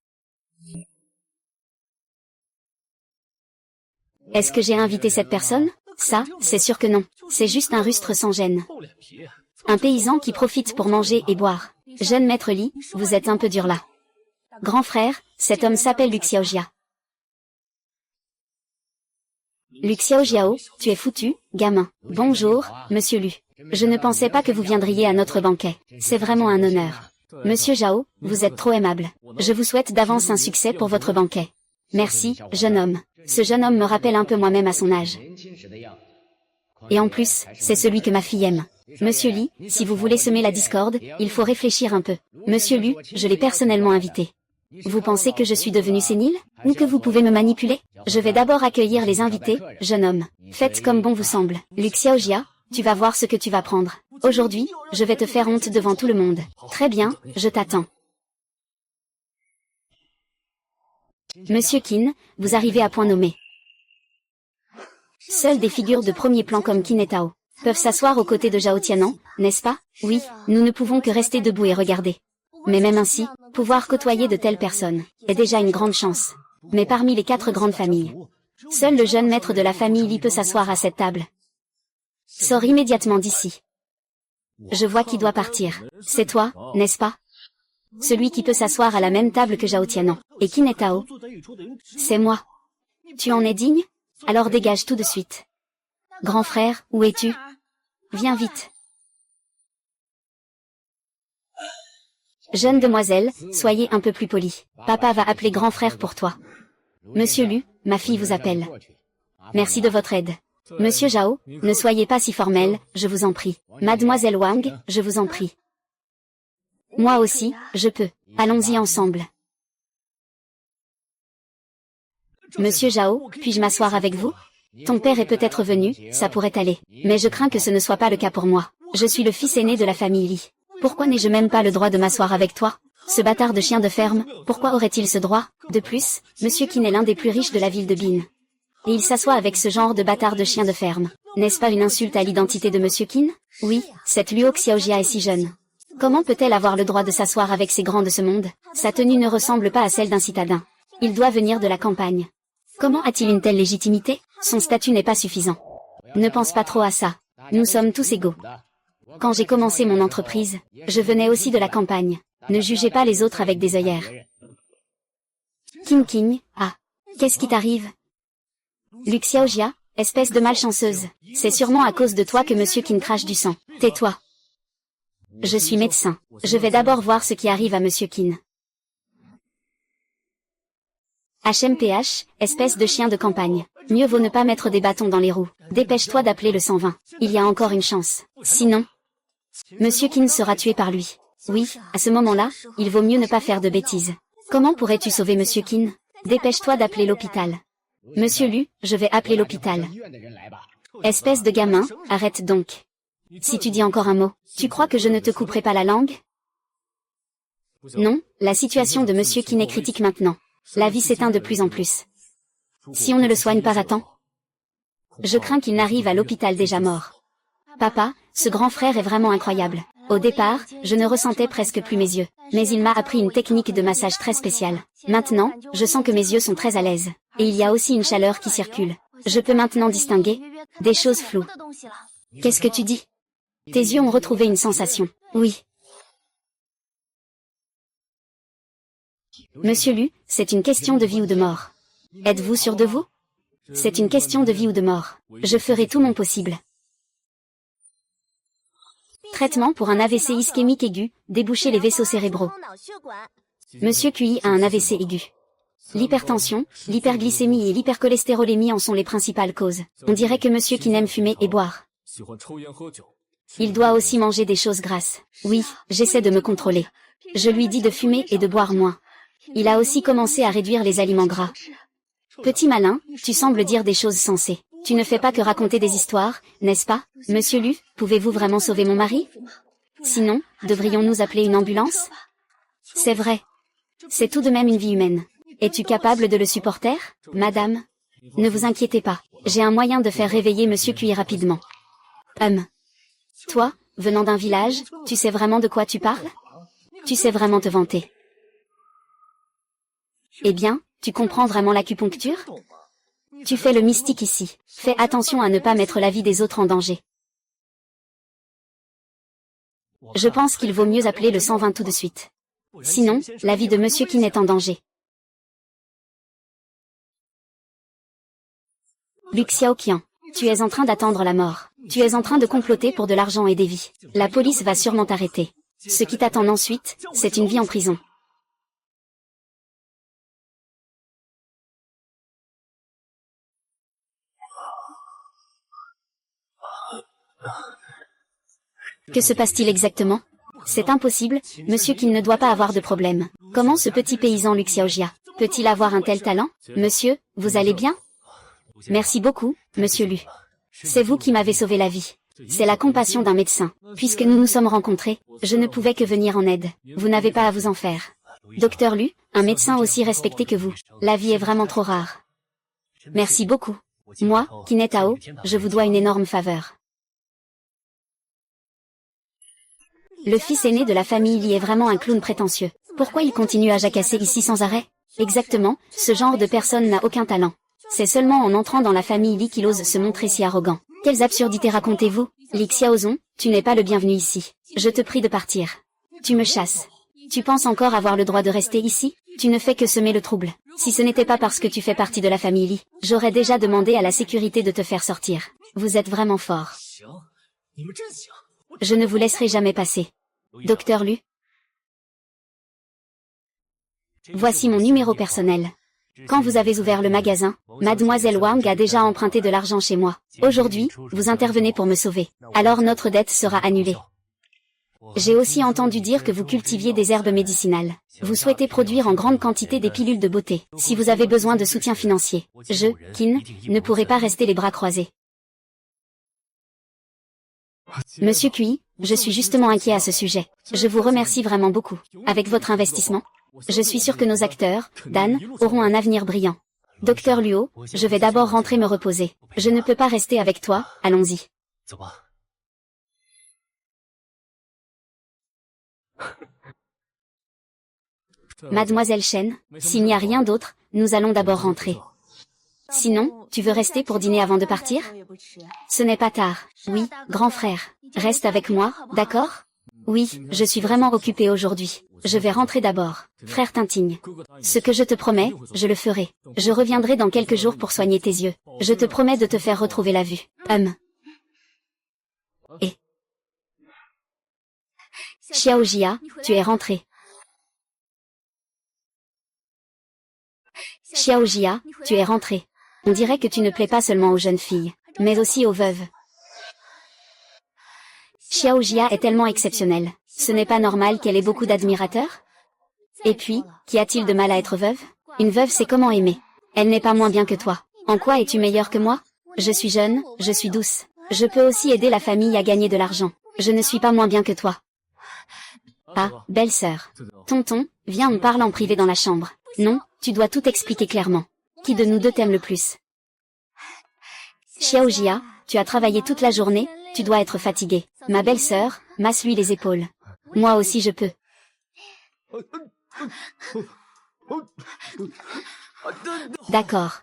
Est-ce que j'ai invité cette personne? Ça, c'est sûr que non. C'est juste un rustre sans gêne. Un paysan qui profite pour manger et boire. Jeune maître Li, vous êtes un peu dur là. Grand frère, cet homme s'appelle Lu Xiaojiao. Lu Xiaojiao, tu es foutu, gamin. Bonjour, monsieur Lu. Je ne pensais pas que vous viendriez à notre banquet. C'est vraiment un honneur. Monsieur Zhao, vous êtes trop aimable. Je vous souhaite d'avance un succès pour votre banquet. Merci, jeune homme. Ce jeune homme me rappelle un peu moi-même à son âge. Et en plus, c'est celui que ma fille aime. Monsieur Li, si vous voulez semer la discorde, il faut réfléchir un peu. Monsieur Lu, je l'ai personnellement invité. Vous pensez que je suis devenu sénile? Ou que vous pouvez me manipuler? Je vais d'abord accueillir les invités, jeune homme. Faites comme bon vous semble. Lu Xiaojia, tu vas voir ce que tu vas prendre. Aujourd'hui, je vais te faire honte devant tout le monde. Très bien, je t'attends. Monsieur Qin, vous arrivez à point nommé. Seules des figures de premier plan comme Qin et Tao peuvent s'asseoir aux côtés de Zhao Tianan, n'est-ce pas? Oui, nous ne pouvons que rester debout et regarder. Mais même ainsi, pouvoir côtoyer de telles personnes est déjà une grande chance. Mais parmi les 4 grandes familles, seul le jeune maître de la famille Li peut s'asseoir à cette table. Sors immédiatement d'ici. Je vois qui doit partir. C'est toi, n'est-ce pas? Celui qui peut s'asseoir à la même table que Zhao Tianan. Et Qin et Tao? C'est moi. Tu en es digne? Alors dégage tout de suite. Grand frère, où es-tu? Viens vite. Jeune demoiselle, soyez un peu plus polie. Papa va appeler grand frère pour toi. Monsieur Lu, ma fille vous appelle. Merci de votre aide. Monsieur Zhao, ne soyez pas si formel, je vous en prie. Mademoiselle Wang, je vous en prie. Moi aussi, je peux. Allons-y ensemble. Monsieur Zhao, puis-je m'asseoir avec vous? Ton père est peut-être venu, ça pourrait aller. Mais je crains que ce ne soit pas le cas pour moi. Je suis le fils aîné de la famille Li. Pourquoi n'ai-je même pas le droit de m'asseoir avec toi? Ce bâtard de chien de ferme, pourquoi aurait-il ce droit? De plus, Monsieur Qin est l'un des plus riches de la ville de Bin. Et il s'assoit avec ce genre de bâtard de chien de ferme. N'est-ce pas une insulte à l'identité de Monsieur Qin? Oui, cette Luo Xiaojia est si jeune. Comment peut-elle avoir le droit de s'asseoir avec ces grands de ce monde? Sa tenue ne ressemble pas à celle d'un citadin. Il doit venir de la campagne. Comment a-t-il une telle légitimité? Son statut n'est pas suffisant. Ne pense pas trop à ça. Nous sommes tous égaux. Quand j'ai commencé mon entreprise, je venais aussi de la campagne. Ne jugez pas les autres avec des œillères. Qin, ah. Qu'est-ce qui t'arrive? Lu Xiaojia, espèce de malchanceuse. C'est sûrement à cause de toi que Monsieur Qin crache du sang. Tais-toi. Je suis médecin. Je vais d'abord voir ce qui arrive à Monsieur Qin. HMPH, espèce de chien de campagne. Mieux vaut ne pas mettre des bâtons dans les roues. Dépêche-toi d'appeler le 120. Il y a encore une chance. Sinon, Monsieur Qin sera tué par lui. Oui, à ce moment-là, il vaut mieux ne pas faire de bêtises. Comment pourrais-tu sauver Monsieur Qin? Dépêche-toi d'appeler l'hôpital. Monsieur Lu, je vais appeler l'hôpital. Espèce de gamin, arrête donc. Si tu dis encore un mot, tu crois que je ne te couperai pas la langue? Non, la situation de Monsieur Qin est critique maintenant. La vie s'éteint de plus en plus. Si on ne le soigne pas à temps, je crains qu'il n'arrive à l'hôpital déjà mort. Papa, ce grand frère est vraiment incroyable. Au départ, je ne ressentais presque plus mes yeux, mais il m'a appris une technique de massage très spéciale. Maintenant, je sens que mes yeux sont très à l'aise. Et il y a aussi une chaleur qui circule. Je peux maintenant distinguer des choses floues. Qu'est-ce que tu dis? Tes yeux ont retrouvé une sensation. Oui. Monsieur Lu, c'est une question de vie ou de mort. Êtes-vous sûr de vous? C'est une question de vie ou de mort. Je ferai tout mon possible. Traitement pour un AVC ischémique aigu, déboucher les vaisseaux cérébraux. Monsieur QI a un AVC aigu. L'hypertension, l'hyperglycémie et l'hypercholestérolémie en sont les principales causes. On dirait que Monsieur Qin aime fumer et boire. Il doit aussi manger des choses grasses. Oui, j'essaie de me contrôler. Je lui dis de fumer et de boire moins. Il a aussi commencé à réduire les aliments gras. Petit malin, tu sembles dire des choses sensées. Tu ne fais pas que raconter des histoires, n'est-ce pas? Monsieur Lu, pouvez-vous vraiment sauver mon mari? Sinon, devrions-nous appeler une ambulance? C'est vrai. C'est tout de même une vie humaine. Es-tu capable de le supporter, madame? Ne vous inquiétez pas. J'ai un moyen de faire réveiller Monsieur QI rapidement. Toi, venant d'un village, tu sais vraiment de quoi tu parles? Tu sais vraiment te vanter. Eh bien, tu comprends vraiment l'acupuncture? Tu fais le mystique ici. Fais attention à ne pas mettre la vie des autres en danger. Je pense qu'il vaut mieux appeler le 120 tout de suite. Sinon, la vie de Monsieur Qin est en danger. Lu Xiaoqian, tu es en train d'attendre la mort. Tu es en train de comploter pour de l'argent et des vies. La police va sûrement t'arrêter. Ce qui t'attend ensuite, c'est une vie en prison. Que se passe-t-il exactement? C'est impossible, Monsieur Qin ne doit pas avoir de problème. Comment ce petit paysan Lu Xiaojia peut-il avoir un tel talent? Monsieur, vous allez bien? Merci beaucoup, Monsieur Lu. C'est vous qui m'avez sauvé la vie. C'est la compassion d'un médecin. Puisque nous nous sommes rencontrés, je ne pouvais que venir en aide. Vous n'avez pas à vous en faire. Docteur Lu, Un médecin aussi respecté que vous. La vie est vraiment trop rare. Merci beaucoup. Moi, Kiné Tao, je vous dois une énorme faveur. Le fils aîné de la famille Li est vraiment un clown prétentieux. Pourquoi il continue à jacasser ici sans arrêt? Exactement, ce genre de personne n'a aucun talent. C'est seulement en entrant dans la famille Li qu'il ose se montrer si arrogant. Quelles absurdités racontez-vous? Li Xiaozong, tu n'es pas le bienvenu ici. Je te prie de partir. Tu me chasses. Tu penses encore avoir le droit de rester ici? Tu ne fais que semer le trouble. Si ce n'était pas parce que tu fais partie de la famille Li, j'aurais déjà demandé à la sécurité de te faire sortir. Vous êtes vraiment fort. Je ne vous laisserai jamais passer. Docteur Lu. Voici mon numéro personnel. Quand vous avez ouvert le magasin, Mademoiselle Wang a déjà emprunté de l'argent chez moi. Aujourd'hui, vous intervenez pour me sauver. Alors notre dette sera annulée. J'ai aussi entendu dire que vous cultiviez des herbes médicinales. Vous souhaitez produire en grande quantité des pilules de beauté. Si vous avez besoin de soutien financier, je, Qin, ne pourrai pas rester les bras croisés. Monsieur Cui, je suis justement inquiet à ce sujet. Je vous remercie vraiment beaucoup. Avec votre investissement, je suis sûr que nos acteurs, Dan, auront un avenir brillant. Docteur Luo, je vais d'abord rentrer me reposer. Je ne peux pas rester avec toi, allons-y. Mademoiselle Shen, s'il n'y a rien d'autre, nous allons d'abord rentrer. Sinon, tu veux rester pour dîner avant de partir? Ce n'est pas tard. Oui, grand frère. Reste avec moi, d'accord? Oui, je suis vraiment occupé aujourd'hui. Je vais rentrer d'abord. Frère Tintigne. Ce que je te promets, je le ferai. Je reviendrai dans quelques jours pour soigner tes yeux. Je te promets de te faire retrouver la vue. Et Xiao Jia, tu es rentré. Xiao Jia, tu es rentré. On dirait que tu ne plais pas seulement aux jeunes filles, mais aussi aux veuves. Xiao Jia est tellement exceptionnelle. Ce n'est pas normal qu'elle ait beaucoup d'admirateurs? Et puis, qu'y a-t-il de mal à être veuve? Une veuve sait comment aimer. Elle n'est pas moins bien que toi. En quoi es-tu meilleure que moi? Je suis jeune, je suis douce. Je peux aussi aider la famille à gagner de l'argent. Je ne suis pas moins bien que toi. Ah, belle-sœur. Tonton, viens on parle en privé dans la chambre. Non, tu dois tout expliquer clairement. Qui de nous deux t'aime le plus? Xiao Jia, tu as travaillé toute la journée, tu dois être fatiguée. Ma belle-sœur, masse-lui les épaules. Moi aussi je peux. D'accord.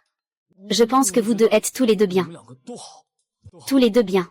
Je pense que vous deux êtes tous les deux bien. Tous les deux bien.